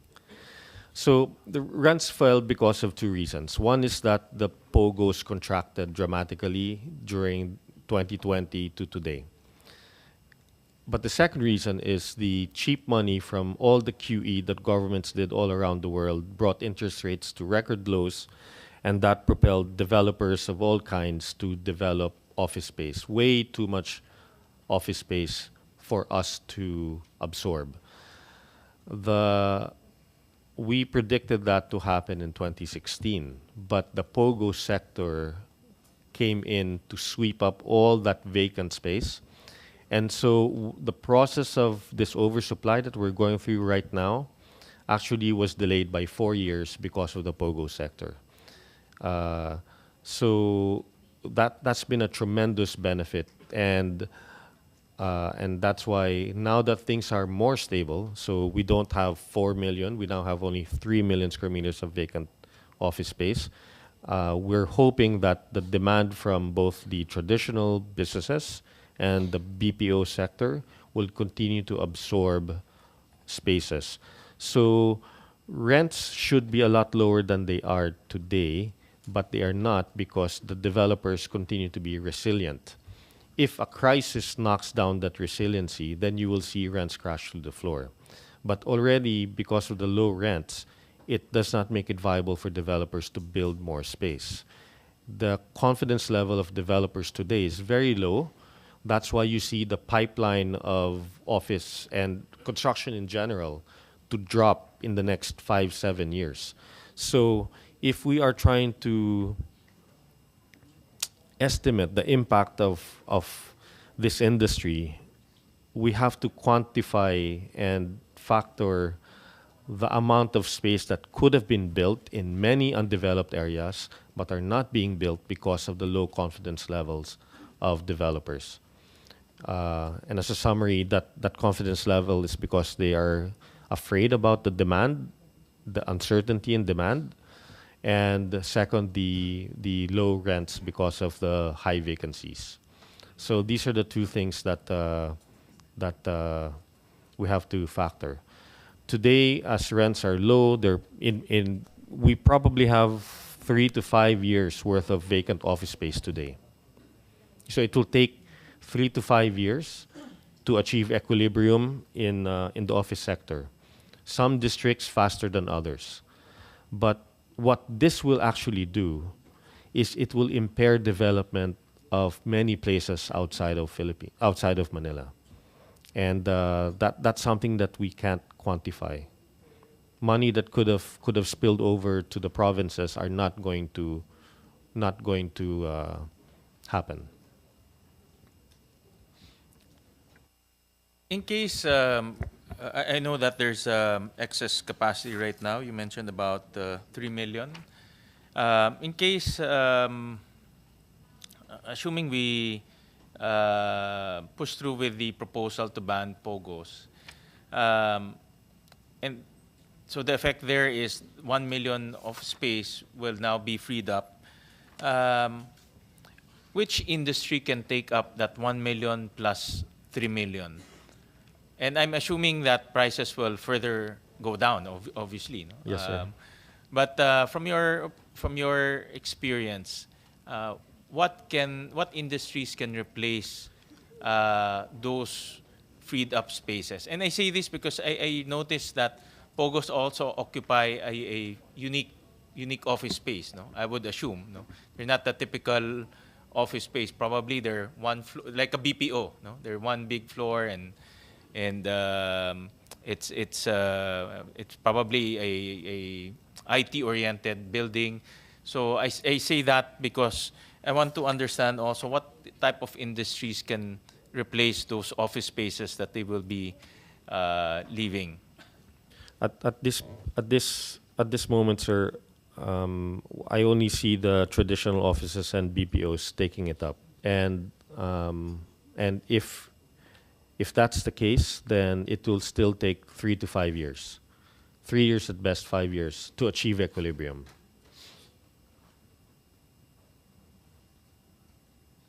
So the rents fell because of two reasons. One is that the POGOs contracted dramatically during 2020 to today. But the second reason is the cheap money from all the QE that governments did all around the world brought interest rates to record lows, and that propelled developers of all kinds to develop office space, way too much office space for us to absorb. we predicted that to happen in 2016, but the POGO sector came in to sweep up all that vacant space. And so the process of this oversupply that we're going through right now actually was delayed by 4 years because of the POGO sector. So that's been a tremendous benefit, and that's why now that things are more stable, so we don't have 4 million, we now have only 3 million square meters of vacant office space. We're hoping that the demand from both the traditional businesses and the BPO sector will continue to absorb spaces. So rents should be a lot lower than they are today, but they are not because the developers continue to be resilient. If a crisis knocks down that resiliency, then you will see rents crash to the floor. But already, because of the low rents, it does not make it viable for developers to build more space. The confidence level of developers today is very low. That's why you see the pipeline of office and construction in general to drop in the next 5-7 years. So if we are trying to estimate the impact of this industry, we have to quantify and factor the amount of space that could have been built in many undeveloped areas but are not being built because of the low confidence levels of developers. And as a summary, that confidence level is because they are afraid about the demand, the uncertainty in demand, and second, the low rents because of the high vacancies. So these are the two things that we have to factor. Today, as rents are low, we probably have 3 to 5 years worth of vacant office space today. So it will take 3 to 5 years to achieve equilibrium in the office sector. Some districts faster than others. But what this will actually do is it will impair development of many places outside of Manila. And that's something that we can't quantify. Money that could have spilled over to the provinces are not going to happen. In case, I know that there's excess capacity right now. You mentioned about 3 million. In case, assuming we push through with the proposal to ban POGOs, and so the effect there is 1 million of space will now be freed up. Which industry can take up that 1 million plus 3 million? And I'm assuming that prices will further go down, obviously. No? Yes, sir. But from your experience, what industries can replace those freed up spaces? And I say this because I noticed that POGOs also occupy a unique office space. No, I would assume. No, they're not the typical office space. Probably they're one like a BPO. No, they're one big floor and it's probably a IT oriented building. So I say that because I want to understand also what type of industries can replace those office spaces that they will be leaving. At this moment, sir, I only see the traditional offices and BPOs taking it up, and if that's the case, then it will still take 3 to 5 years, 3 years at best, 5 years to achieve equilibrium.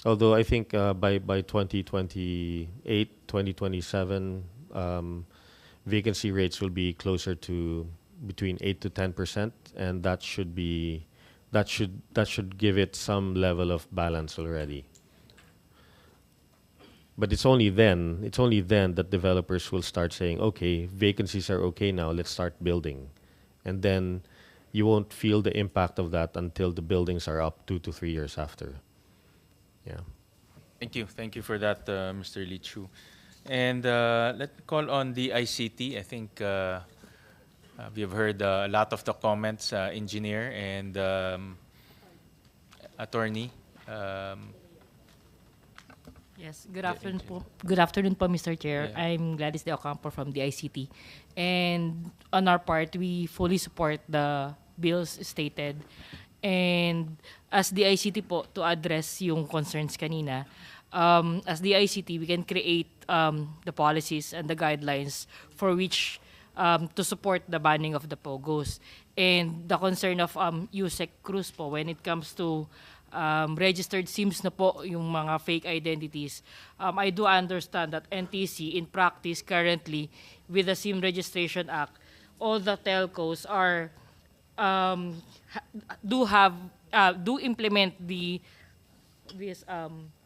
Although I think by 2028, 2027, vacancy rates will be closer to between 8 to 10%, and that should give it some level of balance already. But it's only then that developers will start saying, okay, vacancies are okay now, let's start building. And then you won't feel the impact of that until the buildings are up 2 to 3 years after. Yeah. Thank you for that, Mr. Lichu. And let me call on the ICT. I think we've heard a lot of the comments, engineer and attorney. Yes, good afternoon po. Good afternoon po, Mr. Chair. Yeah. I'm Gladys De Ocampo from the ICT. And on our part, we fully support the bills stated. And as the ICT po, to address yung concerns kanina, as the ICT, we can create the policies and the guidelines for which to support the banning of the POGOs. And the concern of USEC Cruz po, when it comes to registered SIMs na po yung mga fake identities. I do understand that NTC in practice currently with the SIM Registration Act, all the telcos are do implement this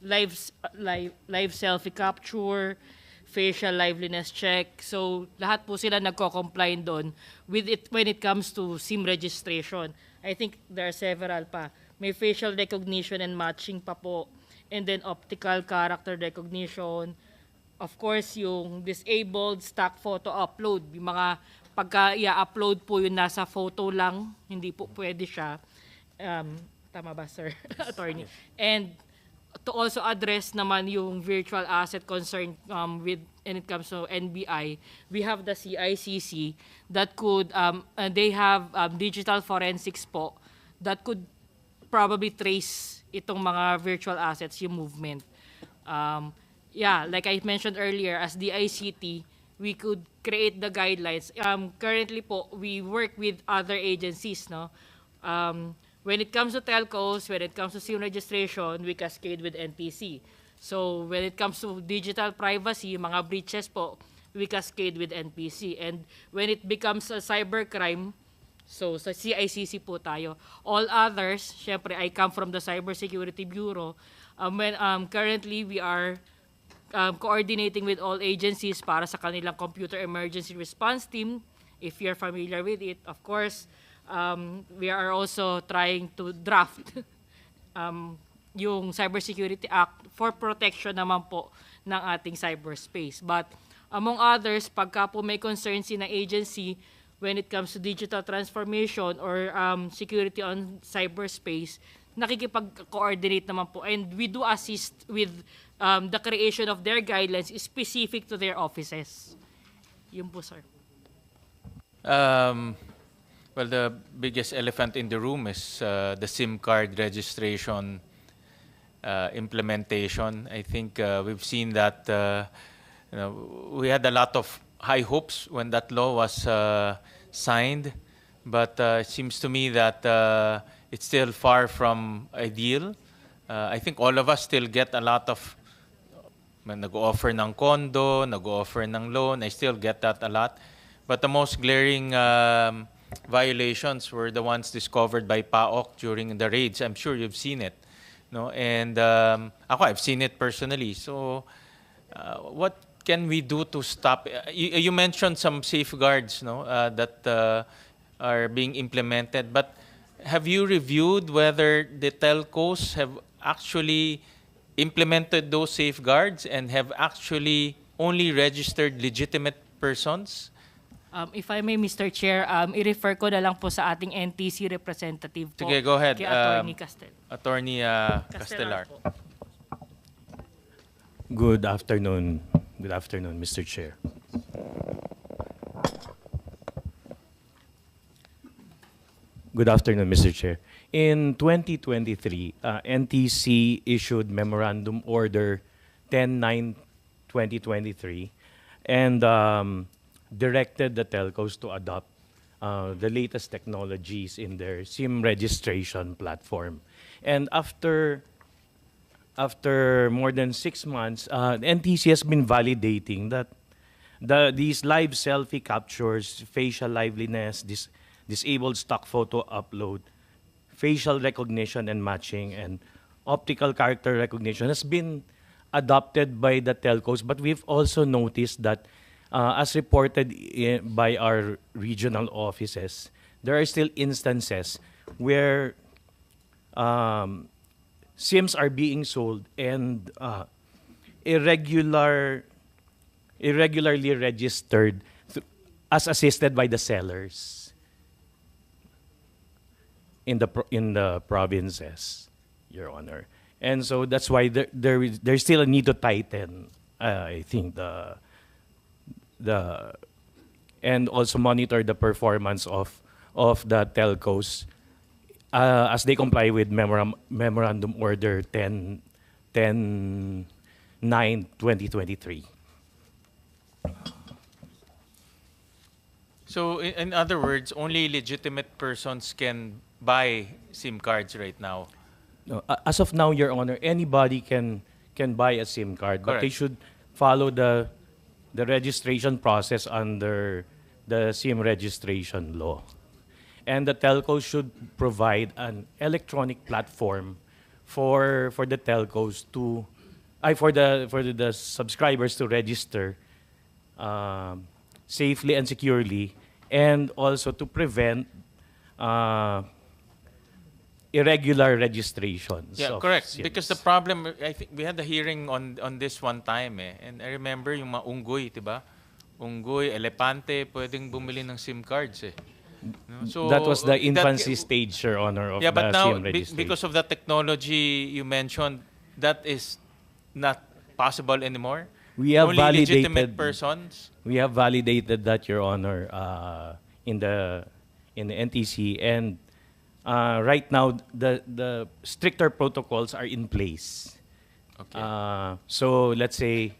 live selfie capture, facial liveliness check. So lahat po sila nagko-comply doon with it when it comes to SIM registration. I think there are several pa. May facial recognition and matching pa po. And then optical character recognition. Of course, yung disabled stock photo upload. Yung mga pagka i-upload po yung nasa photo lang, hindi po pwede siya. Tama ba, sir? Attorney. And to also address naman yung virtual asset concern with when it comes to NBI, we have the CICC that could, they have digital forensics po that could probably trace itong mga virtual assets, yung movement. Yeah, like I mentioned earlier, as the ICT, we could create the guidelines. Currently po, we work with other agencies, no? When it comes to telcos, when it comes to SIM registration, we cascade with NTC. So when it comes to digital privacy, mga breaches po, we cascade with NPC. And when it becomes a cybercrime, so sa CICC po tayo. All others, syempre, I come from the Cybersecurity Bureau. Currently, we are coordinating with all agencies para sa kanilang Computer Emergency Response Team. If you're familiar with it, of course, we are also trying to draft yung Cybersecurity Act for protection naman po ng ating cyberspace. But among others, pagka po may concern si ng agency when it comes to digital transformation or security on cyberspace, nakikipag-coordinate naman po. And we do assist with the creation of their guidelines specific to their offices. Yun po, sir. Well, the biggest elephant in the room is the SIM card registration implementation. I think we've seen that we had a lot of high hopes when that law was signed, but it seems to me that it's still far from ideal. I think all of us still get a lot of nag-offer ng condo, nag-offer ng loan. I still get that a lot. But the most glaring violations were the ones discovered by PAOK during the raids. I'm sure you've seen it. No? And I've seen it personally. So what can we do to stop? You mentioned some safeguards, no, that are being implemented. But have you reviewed whether the telcos have actually implemented those safeguards and have actually only registered legitimate persons? If I may, Mr. Chair, i-refer ko na lang po sa ating NTC representative po. Sige, go ahead. Kay Attorney Castel. Attorney Castelar. po. Good afternoon. Good afternoon, Mr. Chair. Good afternoon, Mr. Chair. In 2023, NTC issued Memorandum Order 10-9-2023 and directed the telcos to adopt the latest technologies in their SIM registration platform. And after more than 6 months, NTC has been validating that these live selfie captures, facial liveliness, disabled stock photo upload, facial recognition and matching, and optical character recognition has been adopted by the telcos. But we've also noticed that, as reported by our regional offices, there are still instances where SIMs are being sold and irregular irregularly registered as assisted by the sellers in the provinces, Your Honor. And so that's why there's still a need to tighten, I think, and also monitor the performance of the telcos as they comply with Memorandum Order 10/9/2023. So in other words, only legitimate persons can buy SIM cards right now. No, as of now, Your Honor, anybody can buy a SIM card, but they Correct. should follow the registration process under the SIM registration law. And the telcos should provide an electronic platform for the telcos to, for the subscribers to register safely and securely, and also to prevent irregular registrations. Yeah, of correct. SIMs. Because the problem, I think we had a hearing on this one time and I remember yung mga unggoy, diba? Unggoy, elepante, pwedeng bumili ng SIM cards No? So that was the that- infancy stage, Your Honor, of Yeah, the but now SIM registration. because of the technology you mentioned, that is not possible anymore. We have Only legitimate validated persons. We have validated that, Your Honor, in the NTC, and right now the stricter protocols are in place. Okay. So let's say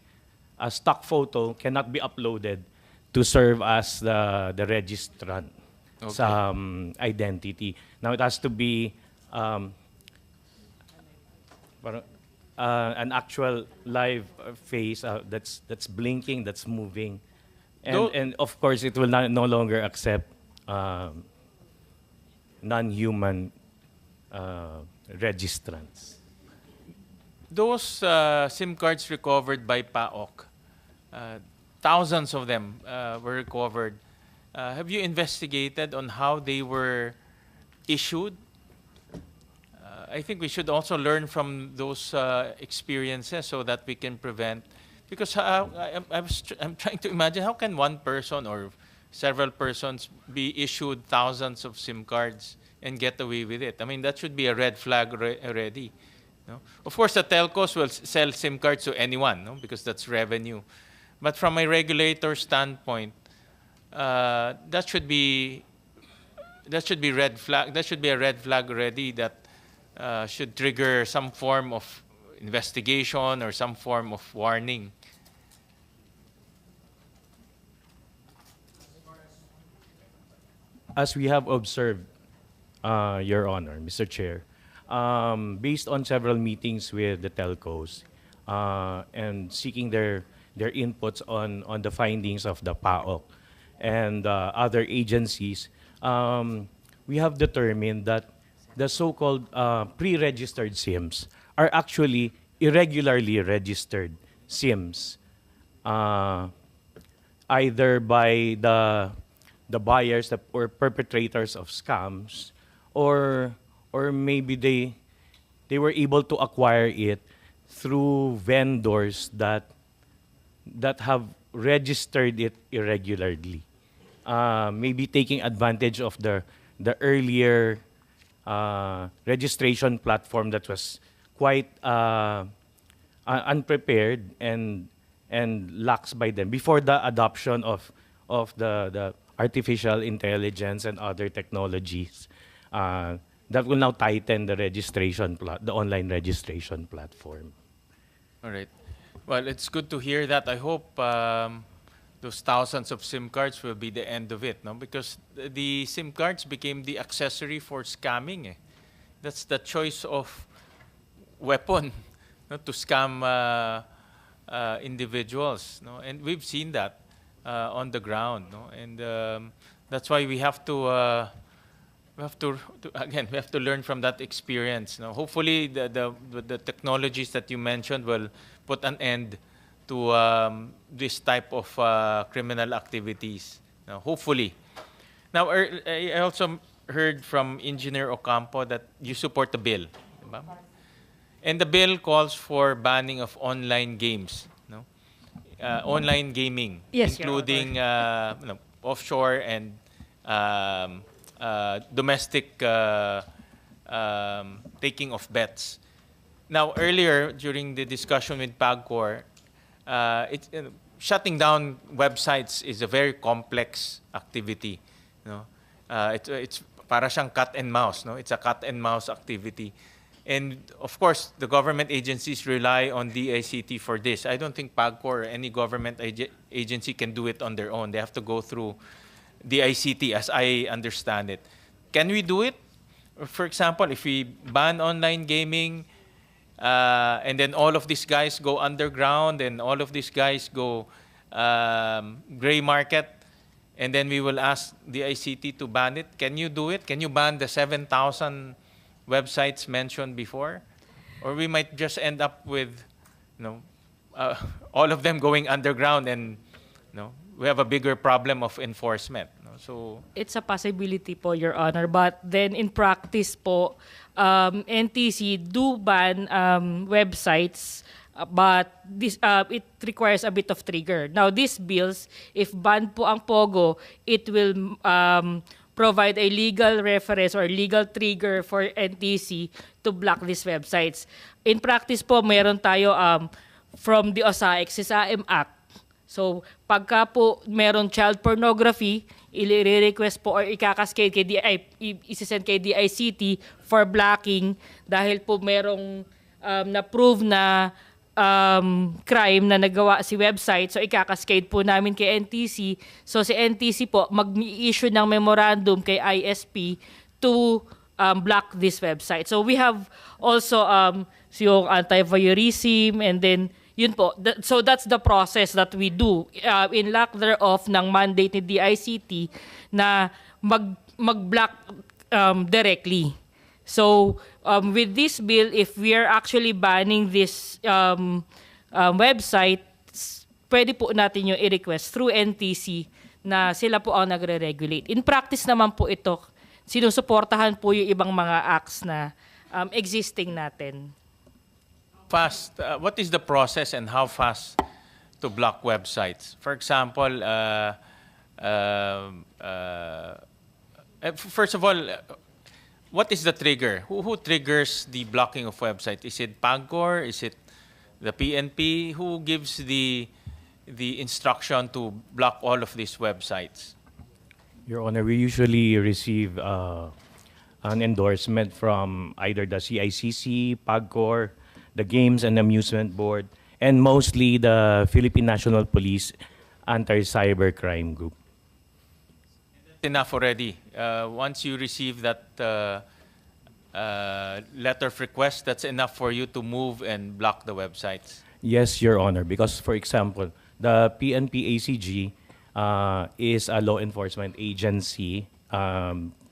a stock photo cannot be uploaded to serve as the registrant identity. Now it has to be an actual live face that's blinking, that's moving, and of course it will no longer accept non-human registrants. Those SIM cards recovered by PAOK, thousands of them were recovered. Have you investigated on how they were issued? I think we should also learn from those experiences so that we can prevent. Because I'm trying to imagine, how can one person or several persons be issued thousands of SIM cards and get away with it? I mean, that should be a red flag already. No? Of course, the telcos will sell SIM cards to anyone, no? Because that's revenue. But from a regulator standpoint, that should be red flag. That should be a red flag already that should trigger some form of investigation or some form of warning. As we have observed, Your Honor, Mr. Chair, based on several meetings with the telcos and seeking their inputs on the findings of the PAOK and other agencies, we have determined that the so-called pre-registered SIMs are actually irregularly registered SIMs, either by the buyers or perpetrators of scams, or maybe they were able to acquire it through vendors that have registered it irregularly, maybe taking advantage of the earlier registration platform that was quite unprepared and lax by them before the adoption of the artificial intelligence and other technologies that will now tighten the the online registration platform. All right. Well, it's good to hear that. I hope those thousands of SIM cards will be the end of it, no? Because the SIM cards became the accessory for scamming. That's the choice of weapon no, to scam individuals, no? And we've seen that on the ground, no? And that's why we have to learn from that experience. No? Hopefully, the technologies that you mentioned will put an end to this type of criminal activities. No? Hopefully. Now, I also heard from Engineer Ocampo that you support the bill. And the bill calls for banning of online games. No? online gaming, Yes, Your including offshore and domestic taking of bets. Now, earlier during the discussion with PAGCOR, shutting down websites is a very complex activity. You know, it's para siyang cat and mouse. No, it's a cat and mouse activity. And of course, the government agencies rely on DICT for this. I don't think PAGCOR or any government agency can do it on their own. They have to go through DICT, as I understand it. Can we do it? For example, if we ban online gaming, and then all of these guys go underground, and all of these guys go gray market, and then we will ask the ICT to ban it. Can you do it? Can you ban the 7,000 websites mentioned before? Or we might just end up with, all of them going underground, and we have a bigger problem of enforcement. So it's a possibility po, Your Honor. But then in practice po, NTC do ban websites, but this it requires a bit of trigger. Now, these bills, if banned po ang POGO, it will provide a legal reference or legal trigger for NTC to block these websites. In practice po, meron tayo from the OSAIC, SISAM Act. So, pagka po meron child pornography, i-request po or ikakascade kay isisend kay DICT for blocking dahil po merong na-prove na crime na nagawa si website. So, ikakascade po namin kay NTC. So, si NTC po mag-issue ng memorandum kay ISP to block this website. So, we have also yung anti-voyeurism, and then yun po. So that's the process that we do in lack thereof ng mandate ni DICT na mag-block directly. So with this bill, if we are actually banning this website, pwede po natin yung i-request through NTC na sila po ang nagre-regulate. In practice naman po ito, sinusuportahan po yung ibang mga acts na existing natin. Fast, what is the process and how fast to block websites? For example, first of all, what is the trigger? Who triggers the blocking of website? Is it PAGCOR? Is it the PNP? Who gives the instruction to block all of these websites? Your Honor, we usually receive an endorsement from either the CICC, PAGCOR, the Games and Amusement Board, and mostly the Philippine National Police Anti-Cybercrime Group. That's enough already. Once you receive that letter of request, that's enough for you to move and block the websites. Yes, Your Honor, because, for example, the PNP ACG is a law enforcement agency,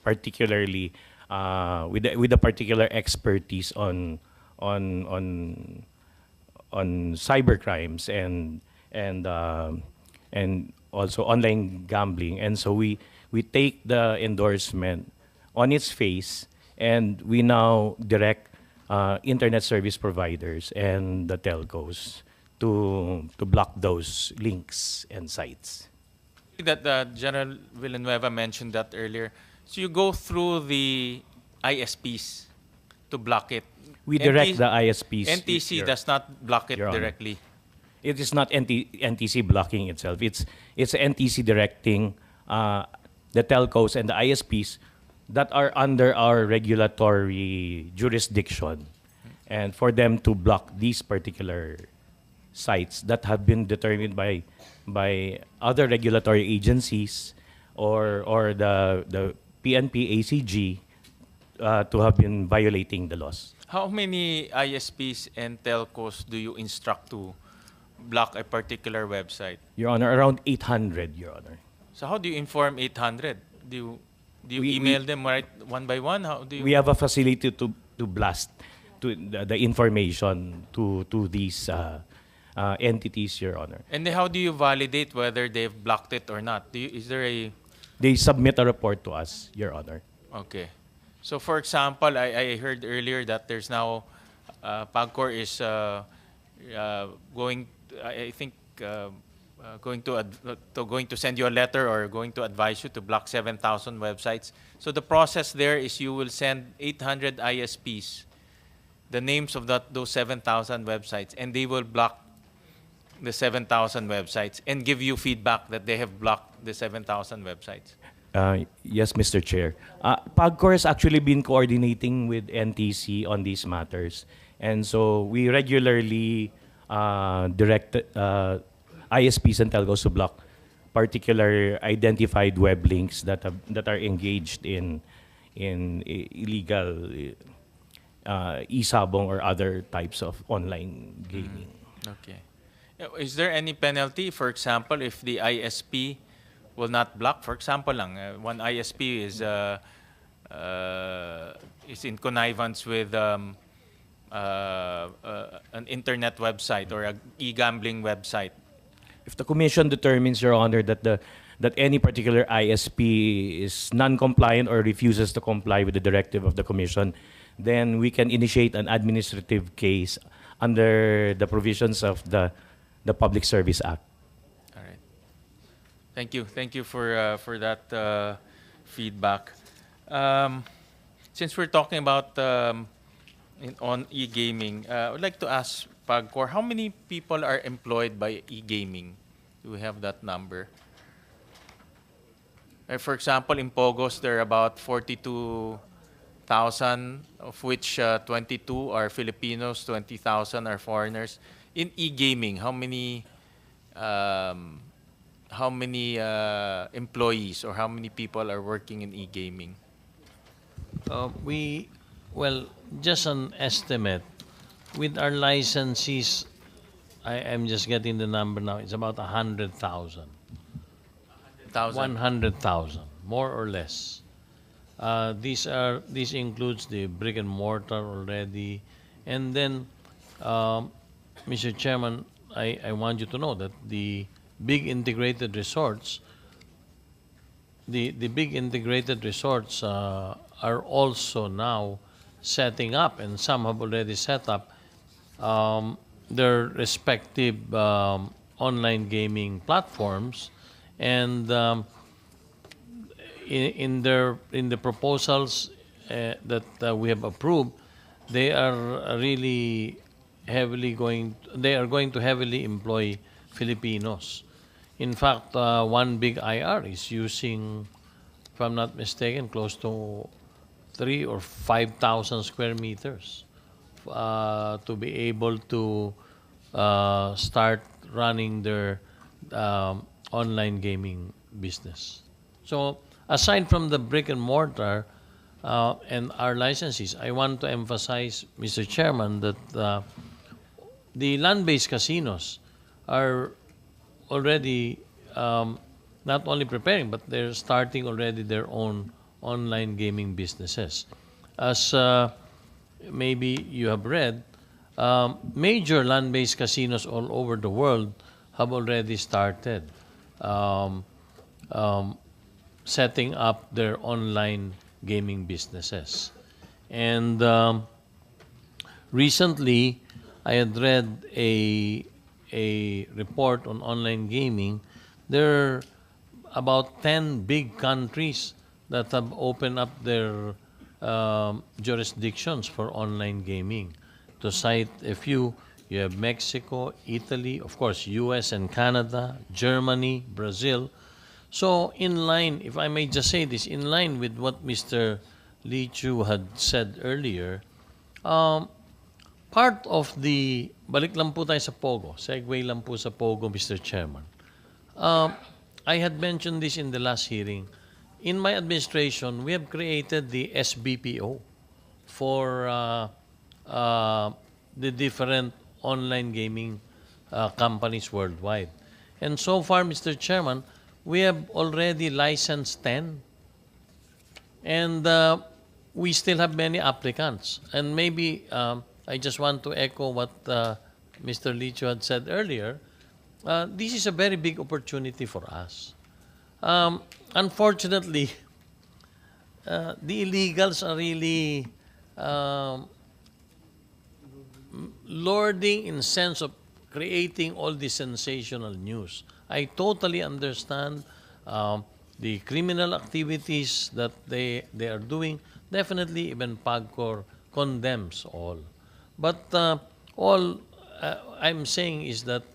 particularly with a particular expertise on cybercrimes and also online gambling. And so we take the endorsement on its face, and we now direct internet service providers and the telcos to block those links and sites. That General Villanueva mentioned that earlier. So you go through the ISPs to block it. We direct the ISPs. NTC does not block it Your Honor. directly. It is not NTC blocking itself. It's NTC directing the telcos and the ISPs that are under our regulatory jurisdiction, and for them to block these particular sites that have been determined by other regulatory agencies or the PNP ACG to have been violating the laws. How many ISPs and telcos do you instruct to block a particular website? Your Honor, around 800, Your Honor. So how do you inform 800? Do you email them right one by one? How do you? We have a facility to blast to the information to these entities, Your Honor. And then how do you validate whether they've blocked it or not? Is there a? They submit a report to us, Your Honor. Okay. So for example, I heard earlier that there's now PAGCOR is going, I think going to send you a letter or going to advise you to block 7,000 websites. So the process there is you will send 800 ISPs the names of those 7,000 websites, and they will block the 7,000 websites and give you feedback that they have blocked the 7,000 websites. Yes, Mr. Chair. PAGCOR has actually been coordinating with NTC on these matters. And so we regularly direct ISPs and telcos to block particular identified web links that are engaged in illegal e-sabong or other types of online gaming. Okay. Is there any penalty, for example, if the ISP will not block? For example, one ISP is in connivance with an internet website or an e-gambling website. If the Commission determines, Your Honor, that any particular ISP is non-compliant or refuses to comply with the directive of the Commission, then we can initiate an administrative case under the provisions of the Public Service Act. All right. Thank you. Thank you for that feedback. Since we're talking about on e-gaming, I would like to ask PAGCOR, how many people are employed by e-gaming? Do we have that number? For example, in Pogos, there are about 42,000, of which 22 are Filipinos, 20,000 are foreigners. In e-gaming, how many employees or how many people are working in e-gaming? Well, just an estimate. With our licensees, I'm just getting the number now. It's about 100,000. 100,000, more or less. This includes the brick and mortar already, and then, Mr. Chairman, I want you to know that the big integrated resorts, are also now setting up, and some have already set up their respective online gaming platforms, and in the proposals that we have approved, they are really going to heavily employ Filipinos. In fact, one big IR is using, if I'm not mistaken, close to 3,000 or 5,000 square meters to be able to start running their online gaming business. So aside from the brick and mortar and our licenses, I want to emphasize, Mr. Chairman, that the land-based casinos are already not only preparing, but they're starting already their own online gaming businesses. As maybe you have read, major land-based casinos all over the world have already started setting up their online gaming businesses. And recently, I had read a report on online gaming. There are about 10 big countries that have opened up their jurisdictions for online gaming. To cite a few, you have Mexico, Italy, of course, US and Canada, Germany, Brazil. So in line, if I may just say this, in line with what Mr. Lee Chu had said earlier, part of the, balik lang po tayo sa Pogo, segue lang po sa Pogo, Mr. Chairman. I had mentioned this in the last hearing. In my administration, we have created the SBPO for the different online gaming companies worldwide. And so far, Mr. Chairman, we have already licensed 10. And we still have many applicants. And maybe I just want to echo what Mr. Licho had said earlier. This is a very big opportunity for us. Unfortunately, the illegals are really lording in sense of creating all this sensational news. I totally understand the criminal activities that they are doing. Definitely, even PAGCOR condemns all. But all I'm saying is that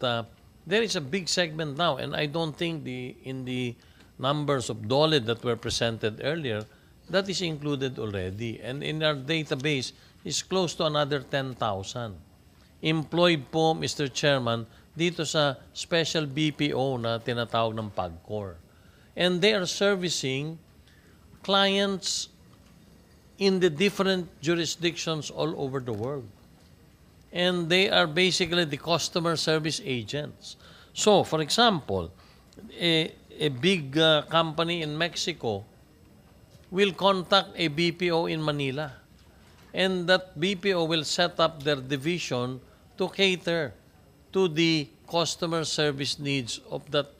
there is a big segment now, and I don't think in the numbers of DOLE that were presented earlier, that is included already. And in our database, is close to another 10,000. Employed po, Mr. Chairman, dito sa special BPO na tinatawag ng PAGCOR. And they are servicing clients in the different jurisdictions all over the world. And they are basically the customer service agents. So, for example, a big company in Mexico will contact a BPO in Manila. And that BPO will set up their division to cater to the customer service needs of that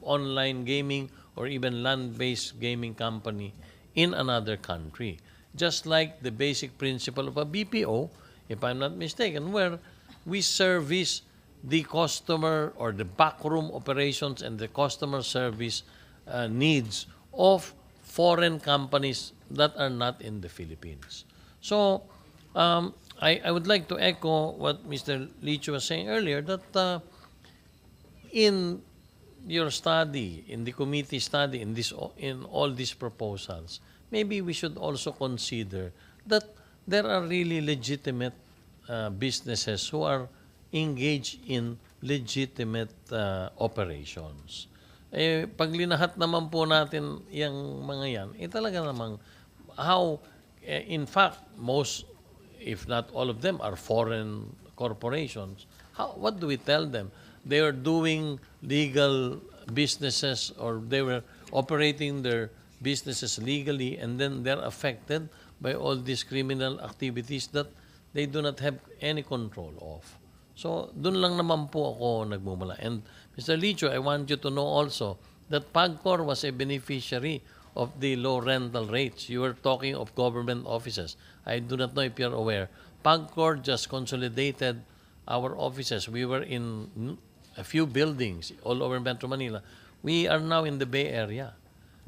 online gaming or even land-based gaming company in another country. Just like the basic principle of a BPO, if I'm not mistaken, where we service the customer or the backroom operations and the customer service needs of foreign companies that are not in the Philippines. So, I would like to echo what Mr. Licho was saying earlier, that in your study, in the committee study, in all these proposals, maybe we should also consider that there are really legitimate businesses who are engaged in legitimate operations. Pag linahat naman po natin yung mga yan, talaga namang how, in fact, most, if not all of them, are foreign corporations. What do we tell them? They are doing legal businesses, or they were operating their businesses legally, and then they're affected by all these criminal activities that they do not have any control of. So, dun lang naman po ako nagmumula. And Mr. Licho, I want you to know also that PAGCOR was a beneficiary of the low rental rates. You were talking of government offices. I do not know if you're aware. PAGCOR just consolidated our offices. We were in a few buildings all over Metro Manila. We are now in the Bay Area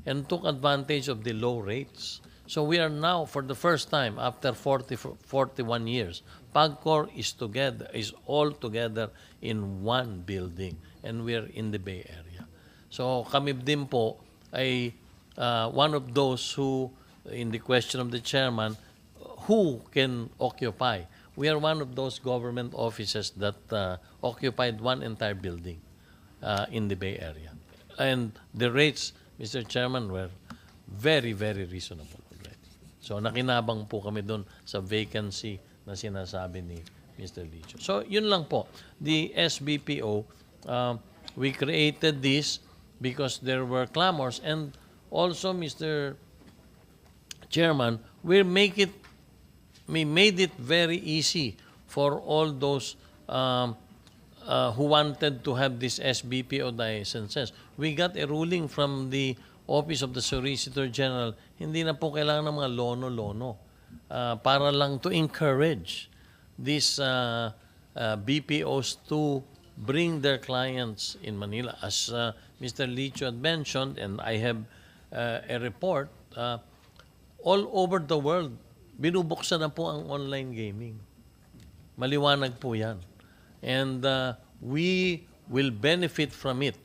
and took advantage of the low rates. So we are now, for the first time, after 41 years, PAGCOR is all together in one building, and we are in the Bay Area. So kami din po ay one of those who, in the question of the chairman, who can occupy? We are one of those government offices that occupied one entire building in the Bay Area. And the rates, Mr. Chairman, were very, very reasonable already. So nakinabang po kami doon sa vacancy na sinasabi ni Mr. Licho. So yun lang po. The SBPO, we created this because there were clamors, and also, Mr. Chairman, we made it very easy for all those who wanted to have this SBPO licenses. We got a ruling from the Office of the Solicitor General, hindi na po kailangan ng mga lono-lono para lang to encourage these BPOs to bring their clients in Manila. As Mr. Licho had mentioned, and I have a report, all over the world, binubuksan na po ang online gaming. Maliwanag po yan. And we will benefit from it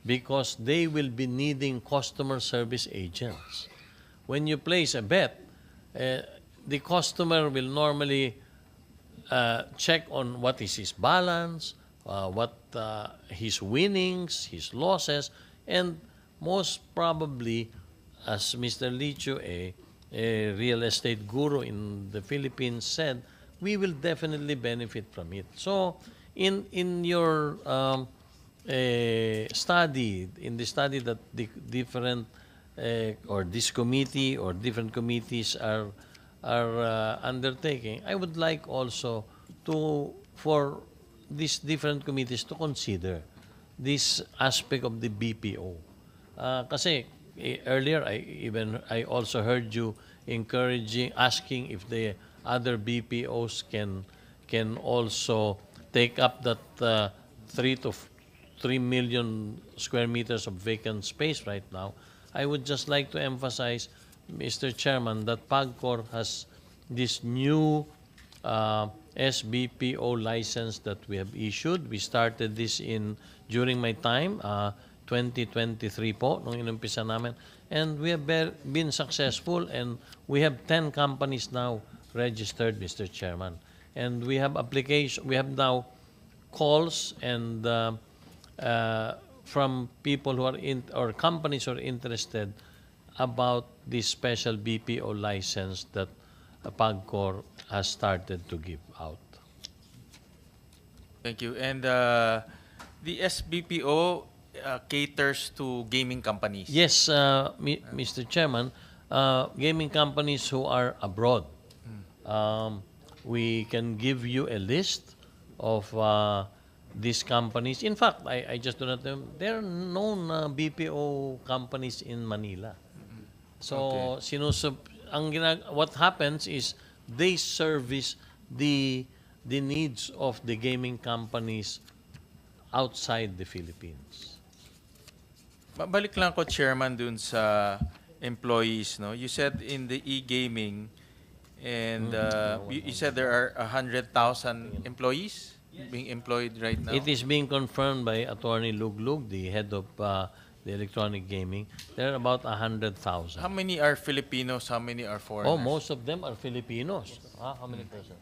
because they will be needing customer service agents. When you place a bet, the customer will normally check on what is his balance, what his winnings, his losses, and most probably, as Mr. Licho, a real estate guru in the Philippines, said, we will definitely benefit from it. So, in your study, in the study that the different or this committee or different committees are undertaking, I would like also for these different committees to consider this aspect of the BPO. Kasi earlier, I also heard you asking if the other BPOs can also take up that 3 million square meters of vacant space right now. I would just like to emphasize, Mr. Chairman, that PAGCOR has this new SBPO license that we have issued. We started this during my time, 2023 po, nung inumpisa namin. And we have been successful, and we have 10 companies now registered, Mr. Chairman. And we have now calls and from people who are or companies who are interested about this special BPO license that PAGCOR has started to give out. Thank you. And the SBPO caters to gaming companies. Yes, Mr. Chairman, gaming companies who are abroad. We can give you a list of these companies. In fact, I just do not know. There are known BPO companies in Manila. So, what happens is they service the needs of the gaming companies outside the Philippines. Balik lang ko, Chairman, dun sa employees. No? You said in the e-gaming, and you said there are 100,000 employees being employed right now? It is being confirmed by Attorney Luglug, the head of the electronic gaming. There are about 100,000. How many are Filipinos? How many are foreigners? Oh, most of them are Filipinos. How many percent?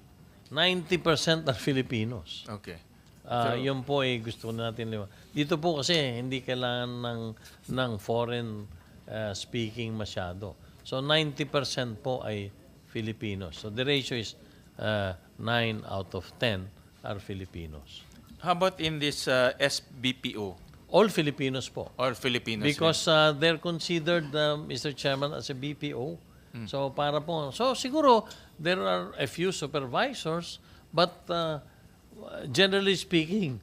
90% are Filipinos. Okay. Yun po ay gusto natin liwanag. Dito po kasi hindi kailangan ng foreign speaking masyado. So 90% po ay Filipinos. So the ratio is 9 out of 10 are Filipinos. How about in this SBPO? All Filipinos po. All Filipinos. Because they're considered, Mr. Chairman, as a BPO. So para po, so siguro there are a few supervisors, but generally speaking,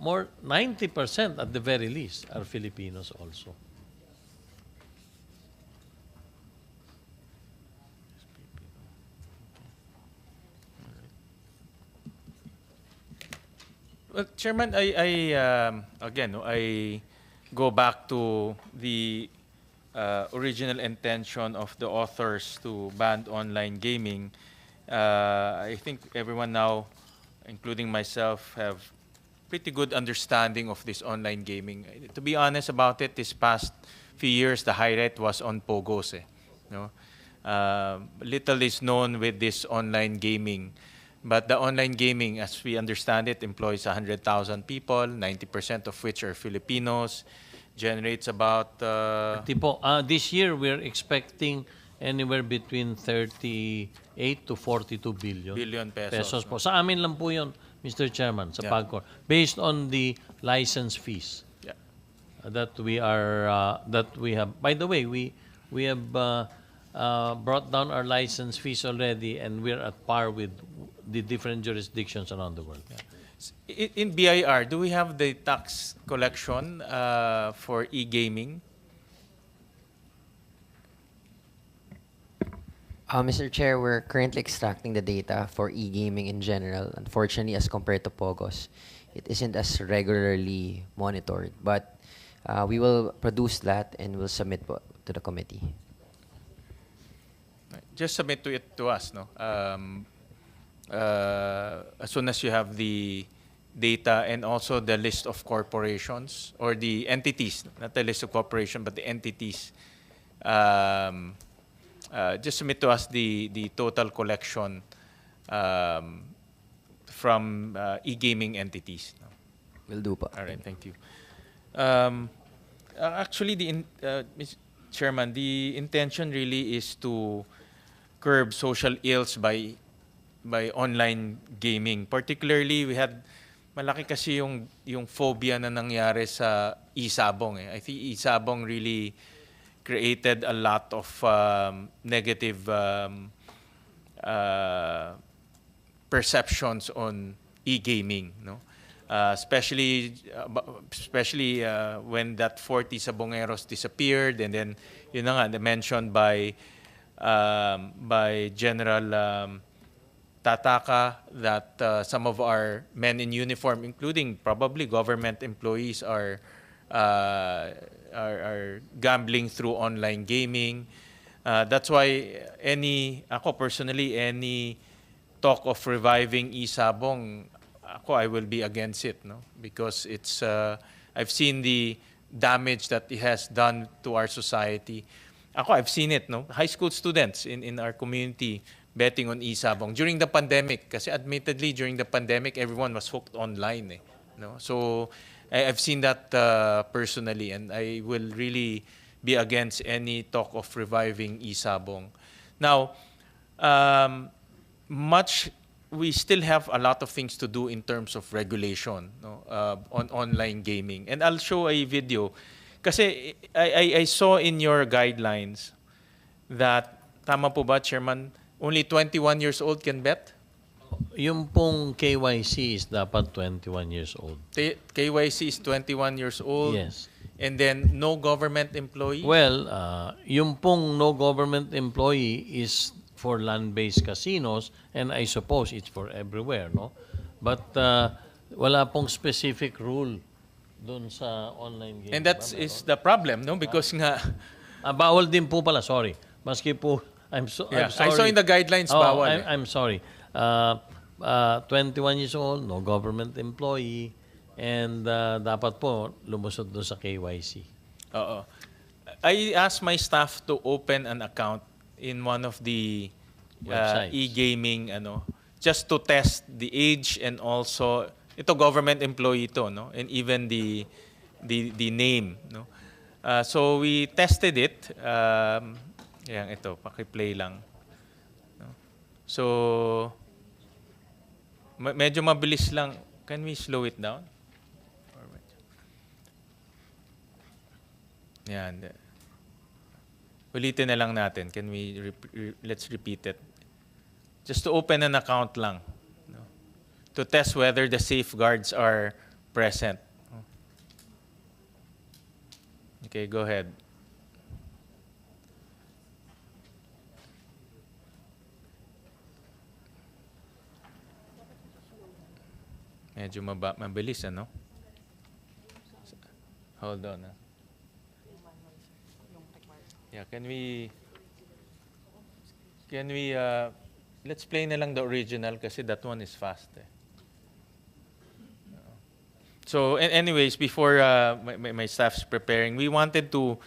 more 90% at the very least are Filipinos also. Well, Chairman, I go back to the original intention of the authors to ban online gaming. I think everyone now, including myself, have pretty good understanding of this online gaming. To be honest about it, this past few years, the highlight was on Pogos. No? Little is known with this online gaming. But the online gaming, as we understand it, employs 100,000 people, 90% of which are Filipinos, generates about... This year, we're expecting anywhere between 38 to 42 billion pesos. Po. Sa amin lang po yun, Mr. Chairman, sa PAGCOR, based on the license fees that we have. By the way, we have brought down our license fees already, and we're at par with the different jurisdictions around the world. In BIR, do we have the tax collection for e-gaming? Mr. Chair, we're currently extracting the data for e-gaming in general. Unfortunately, as compared to Pogos, it isn't as regularly monitored. But we will produce that and we'll submit to the committee. Just submit it to us, no? As soon as you have the data and also the list of corporations or the entities, not the list of corporations, but the entities. Just submit to us the total collection from e-gaming entities. Will do pa. All right, thank you. Actually, Mr. Chairman, the intention really is to curb social ills by online gaming. Particularly, we had malaki kasi yung phobia na nangyari sa e-sabong. I think e-sabong really created a lot of negative perceptions on e-gaming, no? Especially when that 40 Sabongeros disappeared, and then yun na nga mentioned by General nagtataka that some of our men in uniform, including probably government employees, are gambling through online gaming. That's why ako personally, any talk of reviving Isabong, I will be against it, no? Because I've seen the damage that it has done to our society. I've seen it, no? High school students in our community betting on Isabong during the pandemic. Kasi admittedly, during the pandemic, everyone was hooked online, eh, no? So I've seen that personally, and I will really be against any talk of reviving Isabong. Now, we still have a lot of things to do in terms of regulation, no, on online gaming. And I'll show a video. Kasi I saw in your guidelines that, tama po ba, Chairman, only 21 years old can bet? Yung pong KYC is dapat 21 years old. KYC is 21 years old? Yes. And then no government employee? Well, yung pong no government employee is for land-based casinos, and I suppose it's for everywhere, no? But wala pong specific rule doon sa online gaming. And that is the problem, no? Because nga... bawal din po pala, sorry. Maski po, I'm sorry. I saw in the guidelines, bawal. I'm sorry. 21 years old, no government employee, and dapat po lumusot doon sa KYC. Oo. I asked my staff to open an account in one of the e-gaming, just to test the age, and also ito government employee to, no, and even the name, no. So we tested it. Yan, ito, paki-play lang. No? So medyo mabilis lang. Can we slow it down? Yan. Ulitin na lang natin. Can we let's repeat it. Just to open an account lang, no? To test whether the safeguards are present. Okay, go ahead. Medyo mabilis, ano? Hold on. Yeah, can we let's play na lang the original kasi that one is fast, eh. So anyways, before my staff's preparing, we wanted to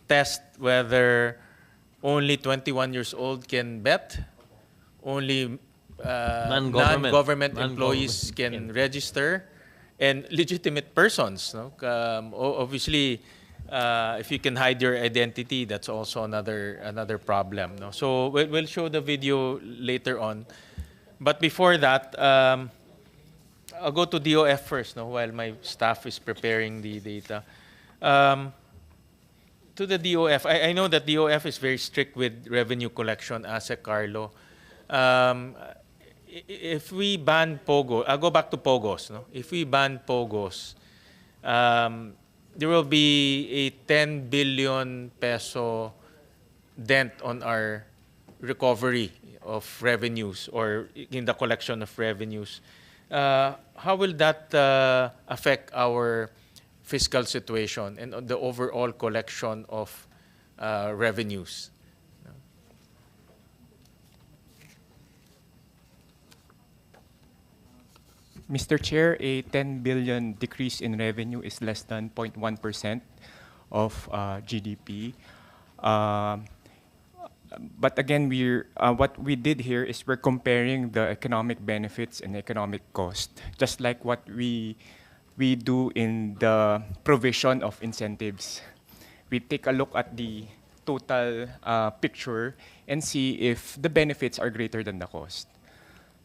test whether only 21 years old can bet, only non-government employees can register, and legitimate persons, no? Obviously, if you can hide your identity, that's also another problem, no? So we'll show the video later on, but before that, I'll go to DOF first, no, while my staff is preparing the data. To the DOF, I know that DOF is very strict with revenue collection, ASEC Carlo. If we ban Pogo, I'll go back to Pogos, no? If we ban Pogos, there will be a 10 billion peso dent on our recovery of revenues, or in the collection of revenues. How will that affect our fiscal situation and the overall collection of revenues? Mr. Chair, a 10 billion decrease in revenue is less than 0.1% of GDP. But again, what we did here is we're comparing the economic benefits and economic cost, just like what we do in the provision of incentives. We take a look at the total picture and see if the benefits are greater than the cost.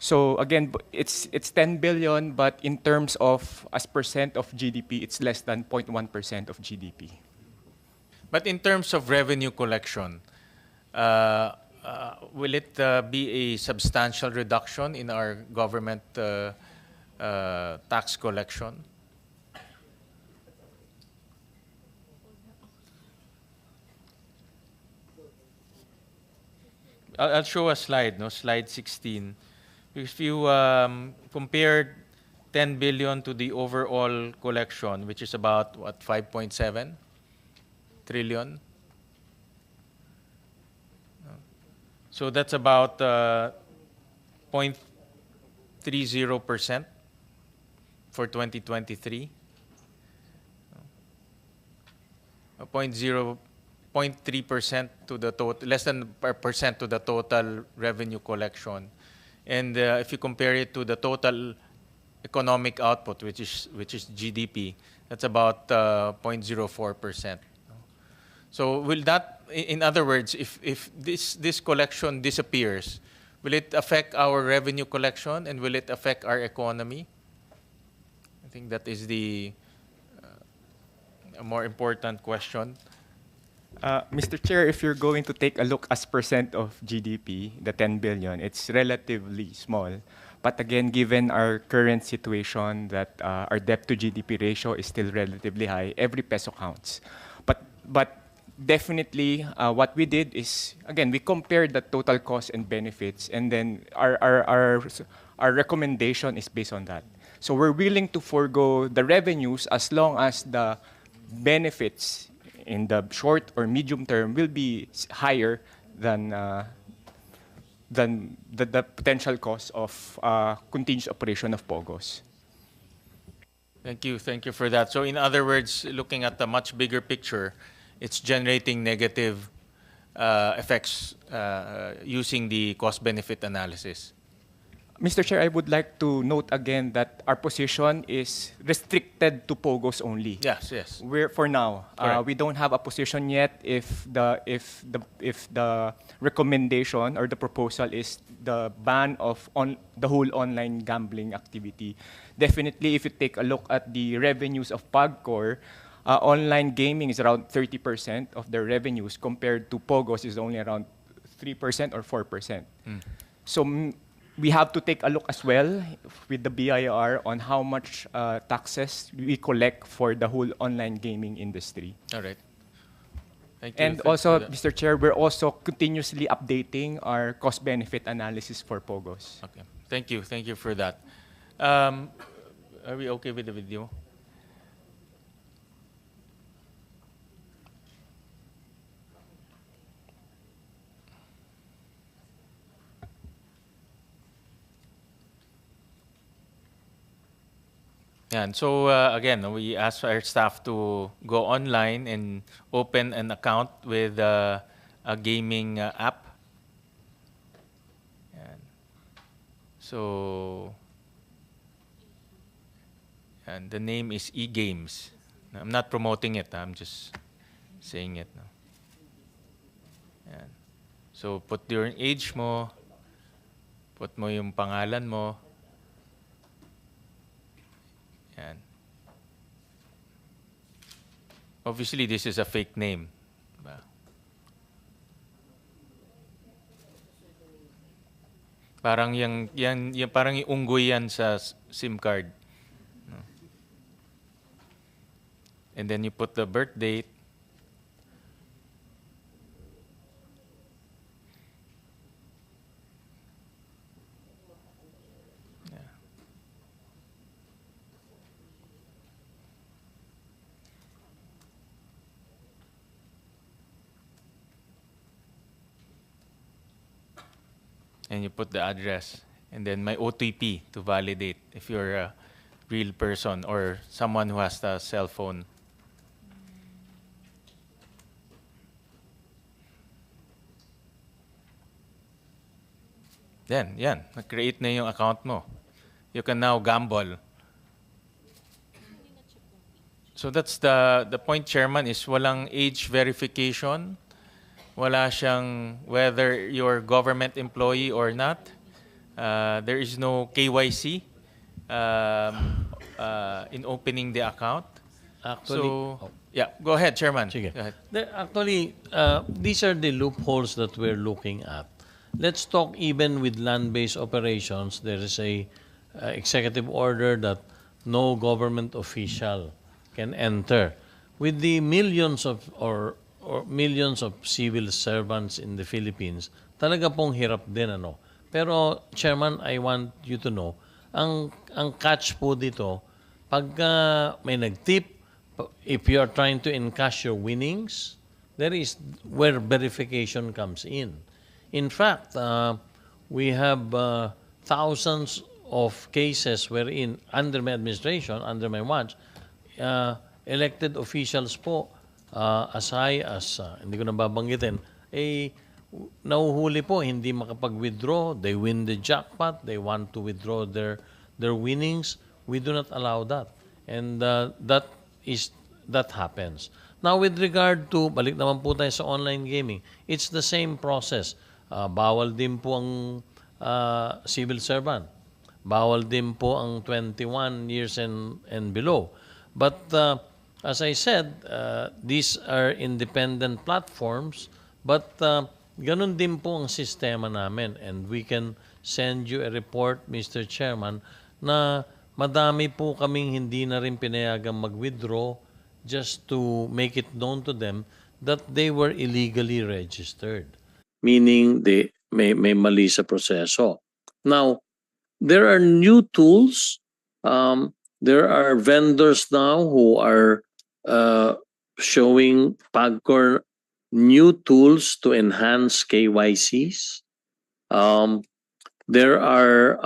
So again, it's 10 billion, but in terms of as percent of GDP, it's less than 0.1% of GDP. But in terms of revenue collection, will it be a substantial reduction in our government tax collection? I'll show a slide, no, slide 16. If you compare 10 billion to the overall collection, which is about what, 5.7 trillion. So that's about 0.30% for 2023. 0.3% to the total, less than a percent to the total revenue collection. And if you compare it to the total economic output, which is GDP, that's about 0.04%. So will that, in other words, if this collection disappears, will it affect our revenue collection and will it affect our economy? I think that is the a more important question. Mr. Chair, if you're going to take a look as percent of GDP, the 10 billion, it's relatively small. But again, given our current situation that our debt to GDP ratio is still relatively high, every peso counts. But definitely, what we did is, again, we compared the total cost and benefits, and then our recommendation is based on that. So we're willing to forego the revenues as long as the benefits in the short or medium term will be higher than the potential cost of continuous operation of POGOs. Thank you for that. So in other words, looking at the much bigger picture, it's generating negative effects using the cost-benefit analysis. Mr. Chair, I would like to note again that our position is restricted to POGOs only. Yes, yes. We're for now. We don't have a position yet if the recommendation or the proposal is the ban of the whole online gambling activity. Definitely, if you take a look at the revenues of PAGCOR, online gaming is around 30% of their revenues compared to POGOs is only around 3% or 4%. So we have to take a look as well with the BIR on how much taxes we collect for the whole online gaming industry. All right. Thank you. And also, Mr. Chair, we're also continuously updating our cost-benefit analysis for POGOs. Okay. Thank you for that. Are we okay with the video? And so again, we asked our staff to go online and open an account with a gaming app. And so, and the name is eGames. I'm not promoting it. I'm just saying it. No? And so put your age mo, put mo yung pangalan mo. And obviously, this is a fake name. Parang yung parang yung unggoy yan sa SIM card. No? And then you put the birth date. And you put the address, and then my OTP to validate if you're a real person or someone who has the cell phone. Then, yan, na-create na yung account mo. You can now gamble. So that's the point, Chairman, is walang age verification. Wala siyang whether you're government employee or not. There is no KYC in opening the account. Actually, so, yeah, go ahead, Chairman. Sige. Go ahead. Actually, these are the loopholes that we're looking at. Let's talk even with land-based operations. There is a executive order that no government official can enter. With the millions of millions of civil servants in the Philippines, talaga pong hirap din Pero, Chairman, I want you to know, ang catch po dito, pag may nag-tip, if you are trying to encash your winnings, there is where verification comes in. In fact, we have thousands of cases wherein under my administration, under my watch, elected officials po, as high as, hindi ko na babanggitin, nahuhuli po, hindi makapag-withdraw, they win the jackpot, they want to withdraw their winnings. We do not allow that. And that happens. Now, with regard to, balik naman po tayo sa online gaming, it's the same process. Bawal din po ang civil servant. Bawal din po ang 21 years and below. But as I said, these are independent platforms, but ganun din po ang sistema namin. And we can send you a report, Mr. Chairman, na madami po kaming hindi na rin pinayagang mag-withdraw just to make it known to them that they were illegally registered. Meaning, may mali sa proseso. Now, there are new tools. There are vendors now who are showing PAGCOR new tools to enhance KYCs. There are,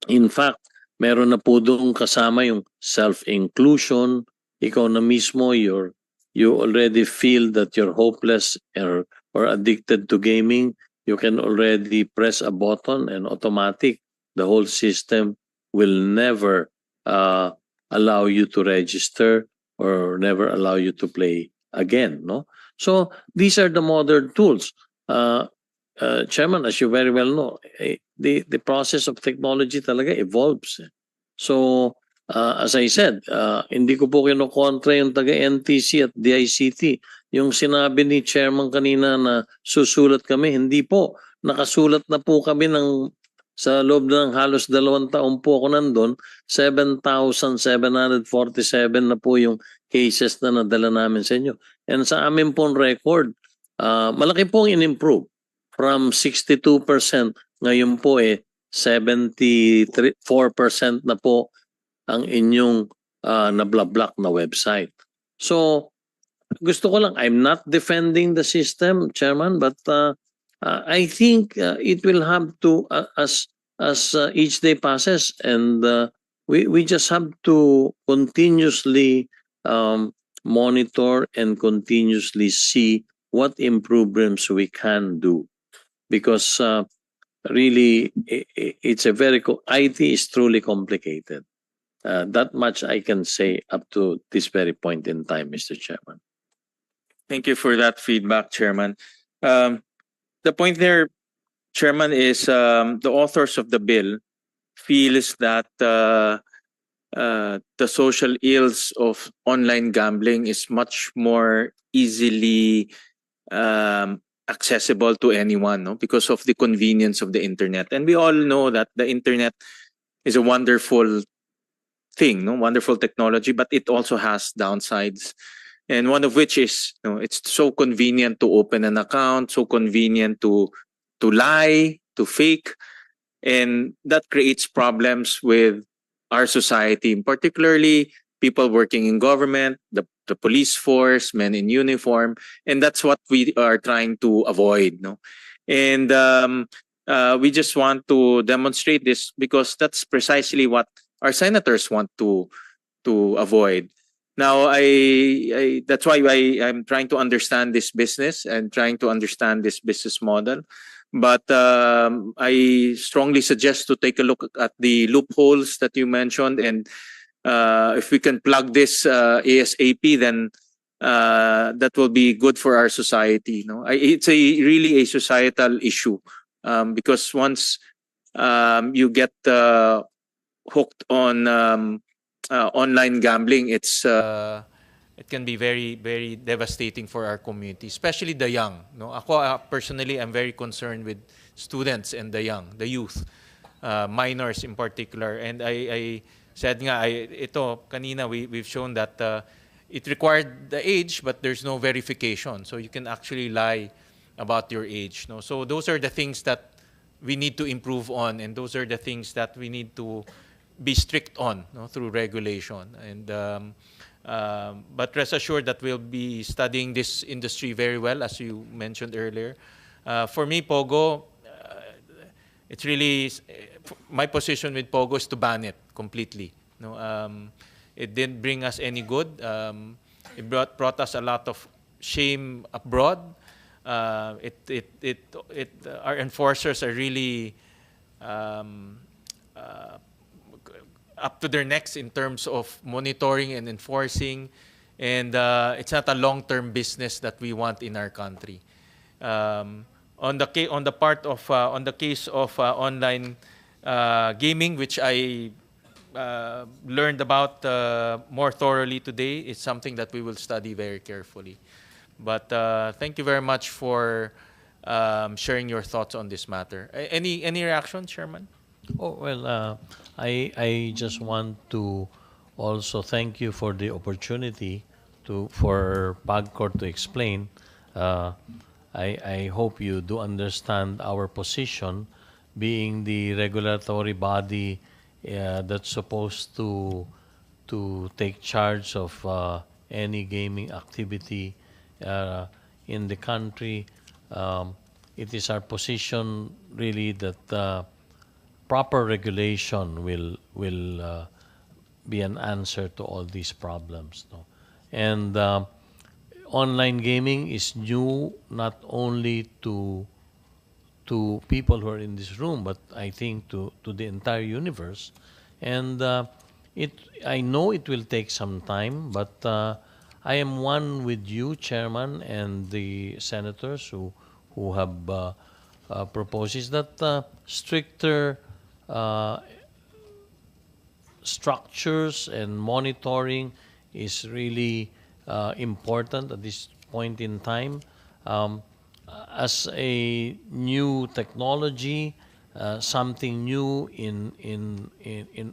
in fact, meron na po doon kasama yung self-inclusion. Ikaw na mismo, you already feel that you're hopeless or addicted to gaming. You can already press a button and automatic, the whole system will never allow you to register or never allow you to play again. No? So these are the modern tools. Chairman, as you very well know, the process of technology talaga evolves. So, as I said, hindi ko po kinukontra yung taga-NTC at DICT. Yung sinabi ni Chairman kanina na susulat kami, hindi po. Nakasulat na po kami sa loob ng halos 2 taon po ako nandun, 7,747 na po yung cases na nadala namin sa inyo. And sa amin pong record, malaki pong in-improve. From 62%, ngayon po 74% na po ang inyong na-block na website. So, gusto ko lang, I'm not defending the system, Chairman, but I think it will have to, as each day passes, and we just have to continuously monitor and continuously see what improvements we can do. Because really, it's a IT is truly complicated. That much I can say up to this very point in time, Mr. Chairman. Thank you for that feedback, Chairman. The point there, Chairman, is the authors of the bill feels that the social ills of online gambling is much more easily accessible to anyone, no? Because of the convenience of the internet. And we all know that the internet is a wonderful thing, no? Wonderful technology, but it also has downsides. And one of which is, it's so convenient to open an account, so convenient to lie, to fake, and that creates problems with our society, particularly people working in government, the police force, men in uniform, and that's what we are trying to avoid. No, and we just want to demonstrate this because that's precisely what our senators want to avoid. Now, that's why I'm trying to understand this business and trying to understand this business model. But I strongly suggest to take a look at the loopholes that you mentioned, and if we can plug this ASAP, then that will be good for our society. No, it's really a societal issue because once you get hooked on online gambling, it can be very, very devastating for our community, especially the young. No, ako personally, I'm very concerned with students and the young, the youth, minors in particular. And I said nga, ito kanina we've shown that it required the age, but there's no verification, so you can actually lie about your age. No, so those are the things that we need to improve on, and those are the things that we need to be strict on, no, through regulation. And but rest assured that we'll be studying this industry very well, as you mentioned earlier. For me, Pogo, it's really my position with Pogo is to ban it completely. No, it didn't bring us any good. It brought us a lot of shame abroad. Our enforcers are really up to their necks in terms of monitoring and enforcing, and it's not a long-term business that we want in our country. On the case of online gaming, which I learned about more thoroughly today, it's something that we will study very carefully. But thank you very much for sharing your thoughts on this matter. Any reaction, Chairman? Oh, well, I just want to also thank you for the opportunity for PAGCOR to explain. I hope you do understand our position, being the regulatory body that's supposed to take charge of any gaming activity in the country. It is our position really that proper regulation will be an answer to all these problems. No? And online gaming is new not only to people who are in this room, but I think to the entire universe. And I know it will take some time, but I am one with you, Chairman, and the senators who have proposed is that stricter structures and monitoring is really important at this point in time. As a new technology, something new in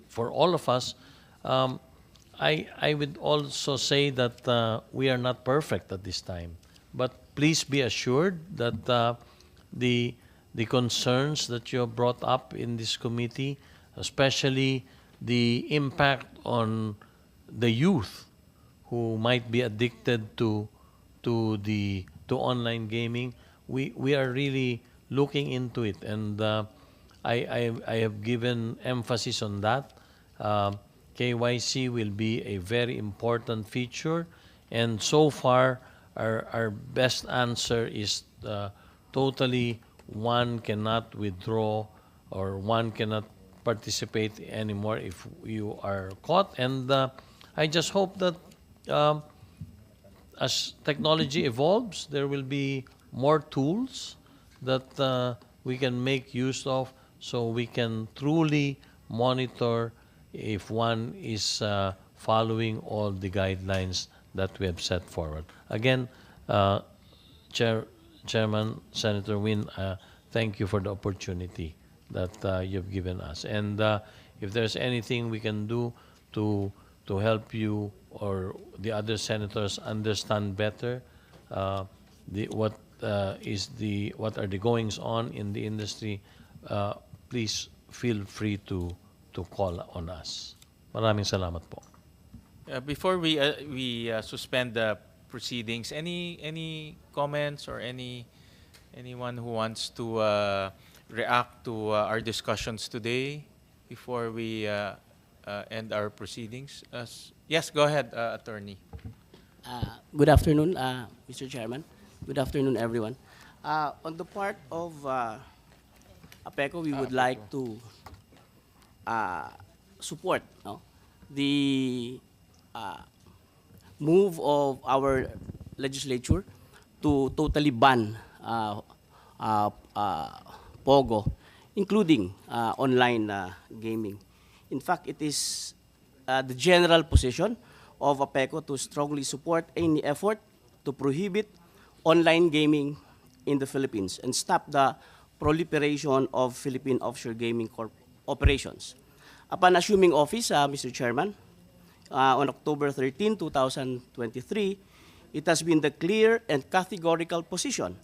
for all of us, I would also say that we are not perfect at this time. But please be assured that the concerns that you have brought up in this committee, especially the impact on the youth who might be addicted to online gaming, we are really looking into it, and I have given emphasis on that. KYC will be a very important feature, and so far our best answer is totally one cannot withdraw or one cannot participate anymore if you are caught. And I just hope that as technology evolves, there will be more tools that we can make use of, so we can truly monitor if one is following all the guidelines that we have set forward. Again, Chairman, Senator Win, thank you for the opportunity that you've given us. And if there's anything we can do to help you or the other senators understand better what are the goings on in the industry, please feel free to call on us. Maraming salamat po. Before we suspend the proceedings, any comments or anyone who wants to react to our discussions today before we end our proceedings? Yes, go ahead, Attorney. Good afternoon, Mr. Chairman. Good afternoon, everyone. On the part of APECO, we would like to support the move of our legislature to totally ban Pogo, including online gaming. In fact, it is the general position of APECO to strongly support any effort to prohibit online gaming in the Philippines and stop the proliferation of Philippine offshore gaming operations. Upon assuming office, Mr. Chairman, on October 13, 2023, it has been the clear and categorical position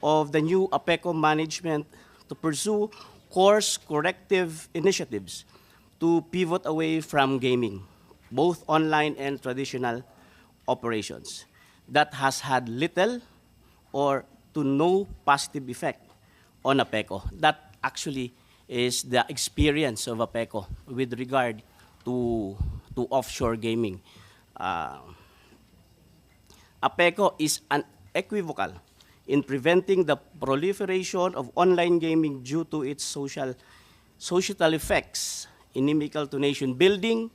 of the new APECO management to pursue course corrective initiatives to pivot away from gaming, both online and traditional operations. That has had little or to no positive effect on APECO. That actually is the experience of APECO with regard to offshore gaming. APECO is unequivocal in preventing the proliferation of online gaming due to its societal effects inimical to nation building,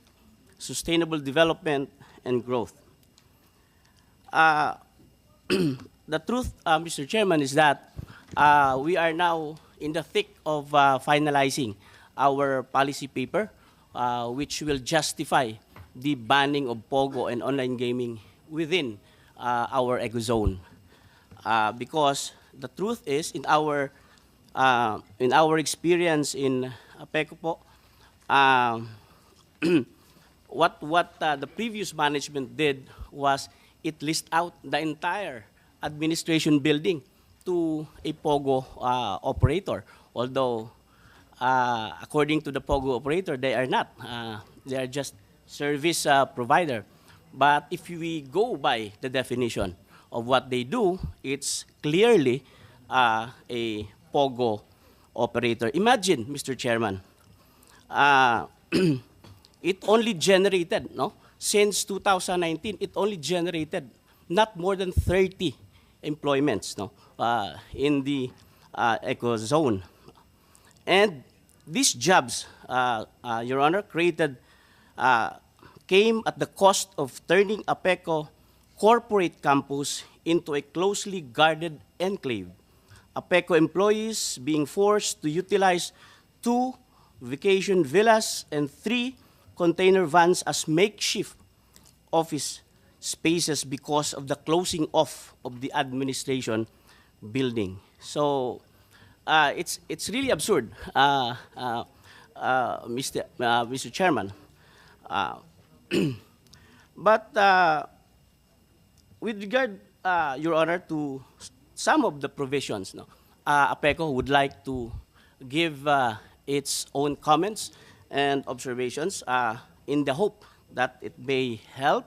sustainable development, and growth. The truth, Mr. Chairman, is that we are now in the thick of finalizing our policy paper, which will justify the banning of POGO and online gaming within our ecozone. Because the truth is, in our experience in APECO po, what the previous management did was it list out the entire administration building to a POGO operator. Although, according to the POGO operator, they are not. They are just service provider. But if we go by the definition of what they do, it's clearly a POGO operator. Imagine, Mr. Chairman, it only generated, since 2019, it only generated not more than 30 employments in the ecozone. And these jobs, Your Honor, came at the cost of turning APECO corporate campus into a closely guarded enclave. APECO employees being forced to utilize 2 vacation villas and 3 container vans as makeshift office spaces because of the closing off of the administration building. So it's really absurd, Mr. Chairman. But with regard, Your Honor, to some of the provisions, APECO would like to give its own comments and observations in the hope that it may help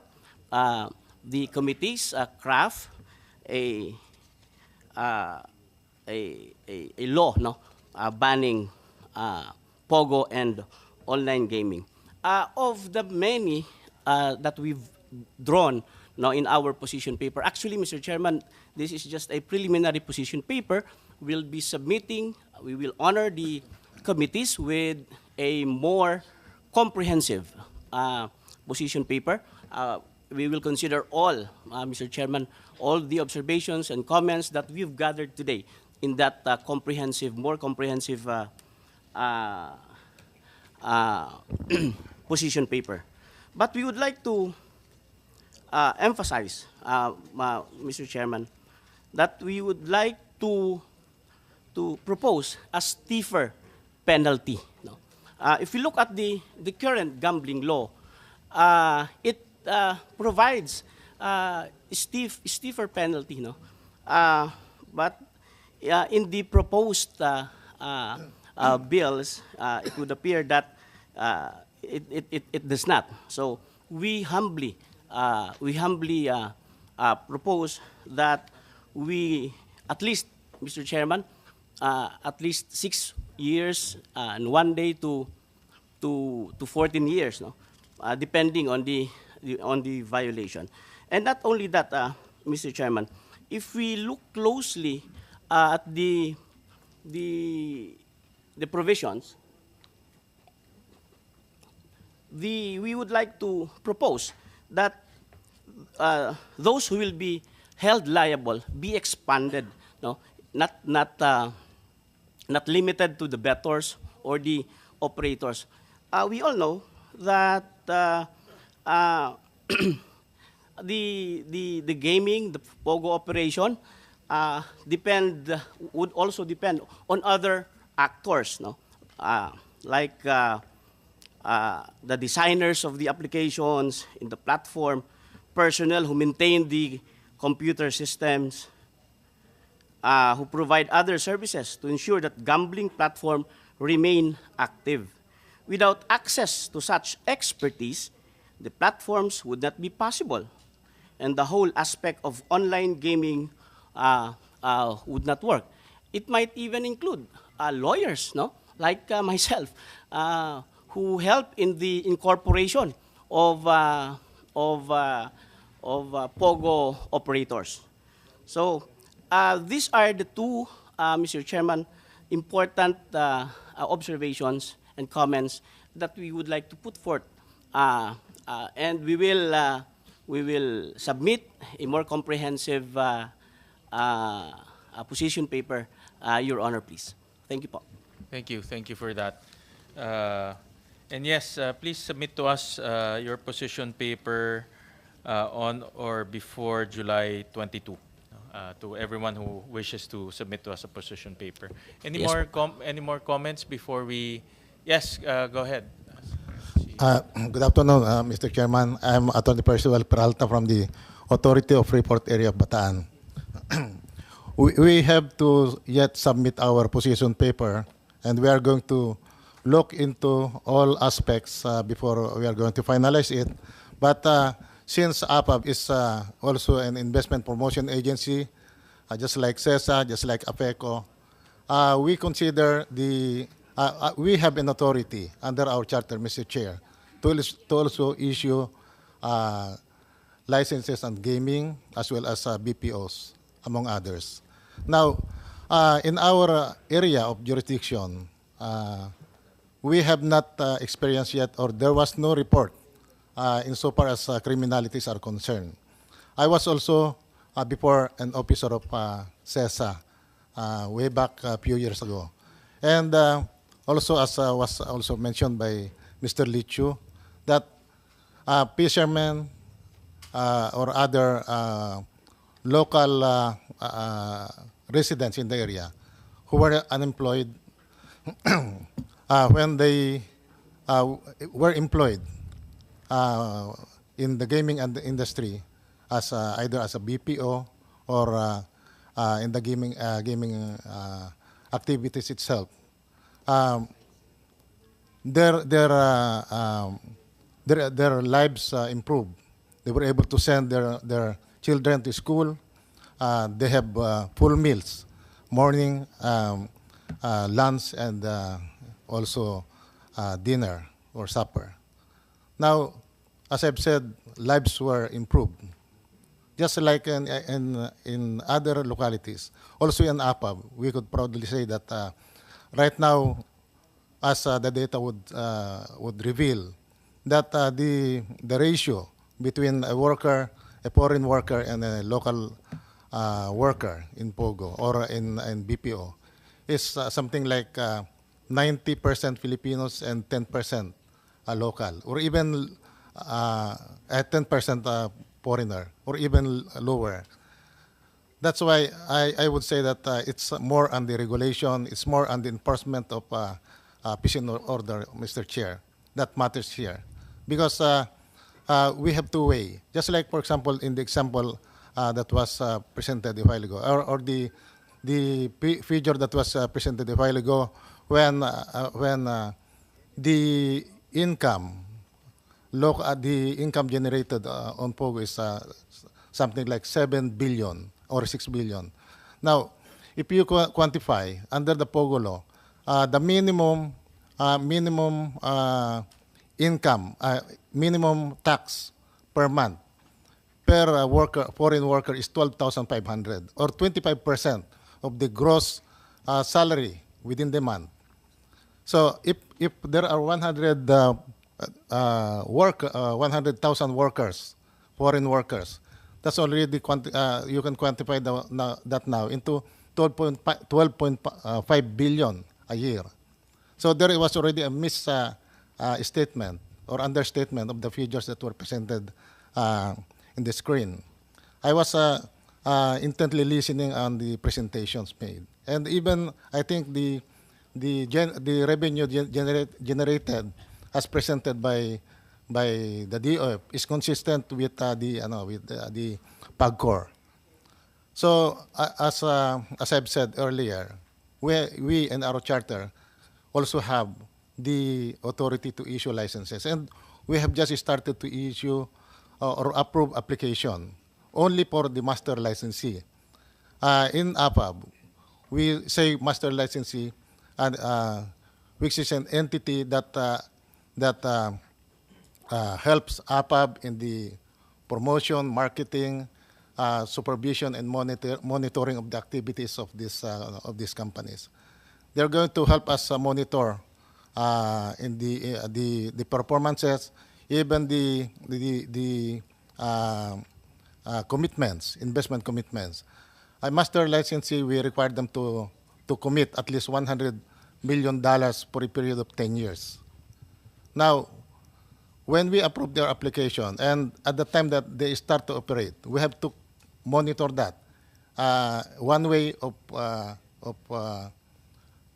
the committees craft a law banning POGO and online gaming. Of the many that we've drawn in our position paper, actually, Mr. Chairman, this is just a preliminary position paper. We'll be submitting, we will honor the committees with a more comprehensive position paper. We will consider all, Mr. Chairman, all the observations and comments that we've gathered today in that more comprehensive position paper. But we would like to emphasize, Mr. Chairman, that we would like to propose a stiffer penalty. If you look at the current gambling law, it provides stiffer penalty. But in the proposed bills, it would appear that it does not. So we humbly propose that we, at least, Mr. Chairman, at least 6 years and 1 day to 14 years, depending on the violation. And not only that, Mr. Chairman, if we look closely at the provisions, we would like to propose that those who will be held liable be expanded, not limited to the bettors or the operators. We all know that the gaming, the POGO operation, would also depend on other actors, like the designers of the applications in the platform, personnel who maintain the computer systems, who provide other services to ensure that gambling platform remain active. Without access to such expertise, the platforms would not be possible, and the whole aspect of online gaming would not work. It might even include lawyers, no, like myself, who help in the incorporation of Pogo operators. So these are the two, Mr. Chairman, important observations and comments that we would like to put forth, and we will submit a more comprehensive position paper, Your Honor, please. Thank you, po. Thank you for that. And yes, please submit to us your position paper on or before July 22. To everyone who wishes to submit to us a position paper. Any Yes, more comments before we? Yes, go ahead. Good afternoon, Mr. Chairman. I'm Attorney Percival Peralta from the Authority of Freeport Area of Bataan. We have to yet submit our position paper, and we are going to look into all aspects before we are going to finalize it. But since APAB is also an investment promotion agency, just like CESA, just like APECO, we consider we have an authority under our charter, Mr. Chair, to also issue licenses on gaming as well as BPOs, among others. Now, in our area of jurisdiction, we have not experienced yet, or there was no report insofar as criminalities are concerned. I was also before an officer of CESA way back a few years ago. And also, as was also mentioned by Mr. Lichu, that fishermen or other local residents in the area who were unemployed when they were employed in the gaming industry as either as a BPO or in the gaming activities itself, their lives improved. They were able to send their children to school. They have full meals, morning, lunch, and also dinner or supper. Now, as I've said, lives were improved. Just like in other localities, also in APAB, we could proudly say that right now, as the data would reveal, that the ratio between a worker, a foreign worker, and a local worker in POGO or in BPO is something like 90% Filipinos and 10% local, or even 10% foreigner, or even lower. That's why I would say that it's more on the regulation, it's more on the enforcement of peace and order, Mr. Chair, that matters here. Because we have to weigh, just like, for example, in the example that was presented a while ago, or the figure that was presented a while ago, when the income generated on POGO is something like 7 billion or 6 billion. Now, if you quantify under the POGO law, the minimum income, minimum tax per month per foreign worker is 12,500, or 25% of the gross salary within the month. So if there are 100,000 workers, foreign workers, that's already you can quantify that now into 12.5 billion a year. So there was already a misstatement or understatement of the figures that were presented in the screen. I was intently listening on the presentations made, and even I think the revenue generated as presented by the DOF is consistent with the PAGCOR. So as I've said earlier, we in our charter also have the authority to issue licenses, and we have just started to issue or approve application only for the master licensee. In APAB, we say master licensee, and which is an entity that helps APAB in the promotion, marketing, supervision, and monitoring of the activities of these companies. They're going to help us monitor in the performances, even the commitments, investment commitments. A master licensee, we require them to commit at least $100 million for a period of 10 years. Now, when we approve their application and at the time that they start to operate, we have to monitor that. One way of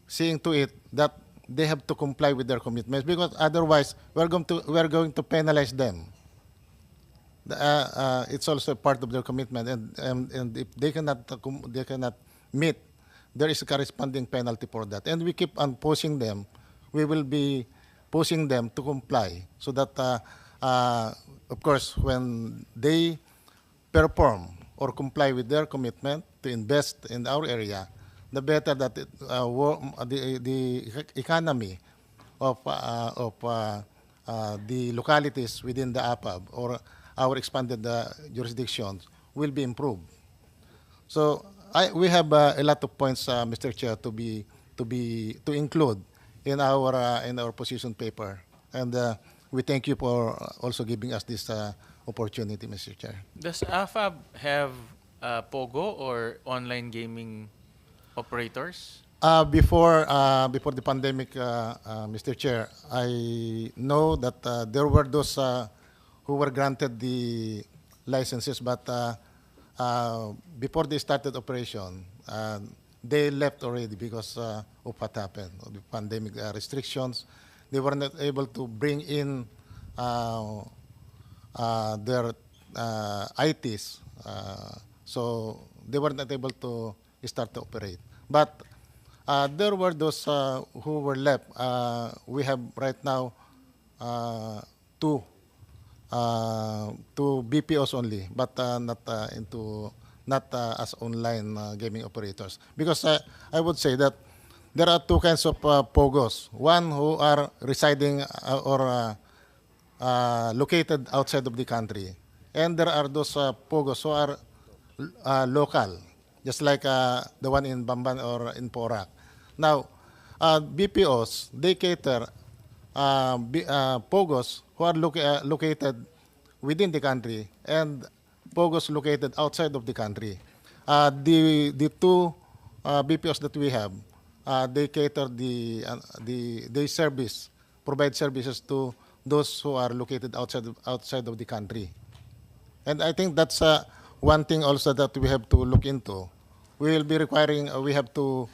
seeing to it that they have to comply with their commitments, because otherwise we're going to penalize them. It's also part of their commitment, and if they cannot meet, there is a corresponding penalty for that. And we keep on pushing them. We will be pushing them to comply, so that of course when they perform or comply with their commitment to invest in our area, the better that the economy of the localities within the APAB or our expanded jurisdictions will be improved. So we have a lot of points, Mr. Chair, to include in our position paper, and we thank you for also giving us this opportunity, Mr. Chair. Does AFAB have POGO or online gaming operators? Before the pandemic, Mr. Chair, I know that there were those who were granted the licenses, but before they started operation, they left already because of what happened, the pandemic restrictions. They were not able to bring in their ITs, so they were not able to start to operate. But there were those who were left. We have right now two BPOs only, but not as online gaming operators. Because I would say that there are two kinds of POGOs. One who are residing or located outside of the country, and there are those POGOs who are local, just like the one in Bamban or in Porac. Now, BPOs, they cater POGOs who are located within the country and POGOs located outside of the country. The two BPOs that we have, they cater they provide services to those who are located outside of the country. And I think that's one thing also that we have to look into. We will be requiring, we have to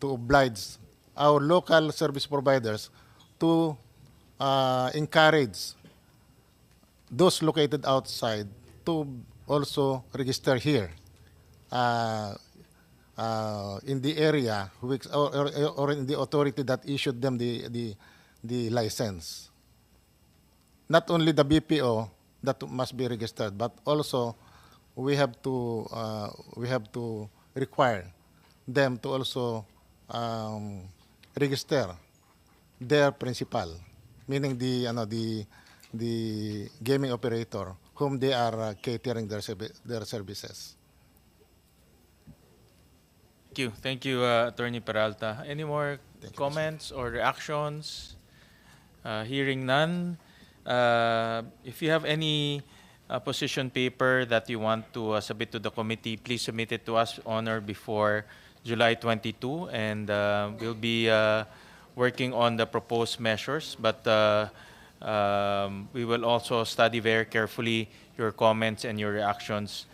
oblige our local service providers to encourage those located outside to also register here in the area or in the authority that issued them the license. Not only the BPO that must be registered, but also we have to require them to also register their principal, meaning the gaming operator whom they are catering their services. Thank you, Attorney Peralta. Any more comments or reactions? Hearing none. If you have any position paper that you want to submit to the committee, please submit it to us on or before July 22, and we'll be working on the proposed measures, but we will also study very carefully your comments and your reactions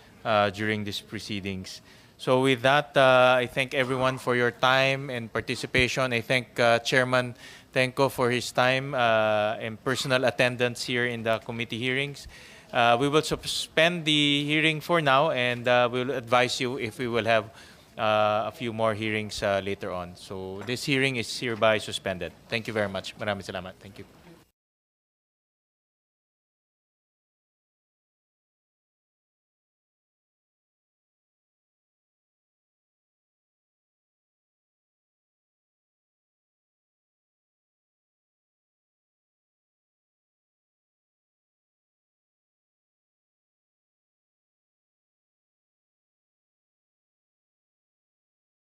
during these proceedings. So with that, I thank everyone for your time and participation. I thank Chairman Tenko for his time and personal attendance here in the committee hearings. We will suspend the hearing for now, and we'll advise you if we will have a few more hearings later on. So this hearing is hereby suspended. Thank you very much. Maraming salamat. Thank you.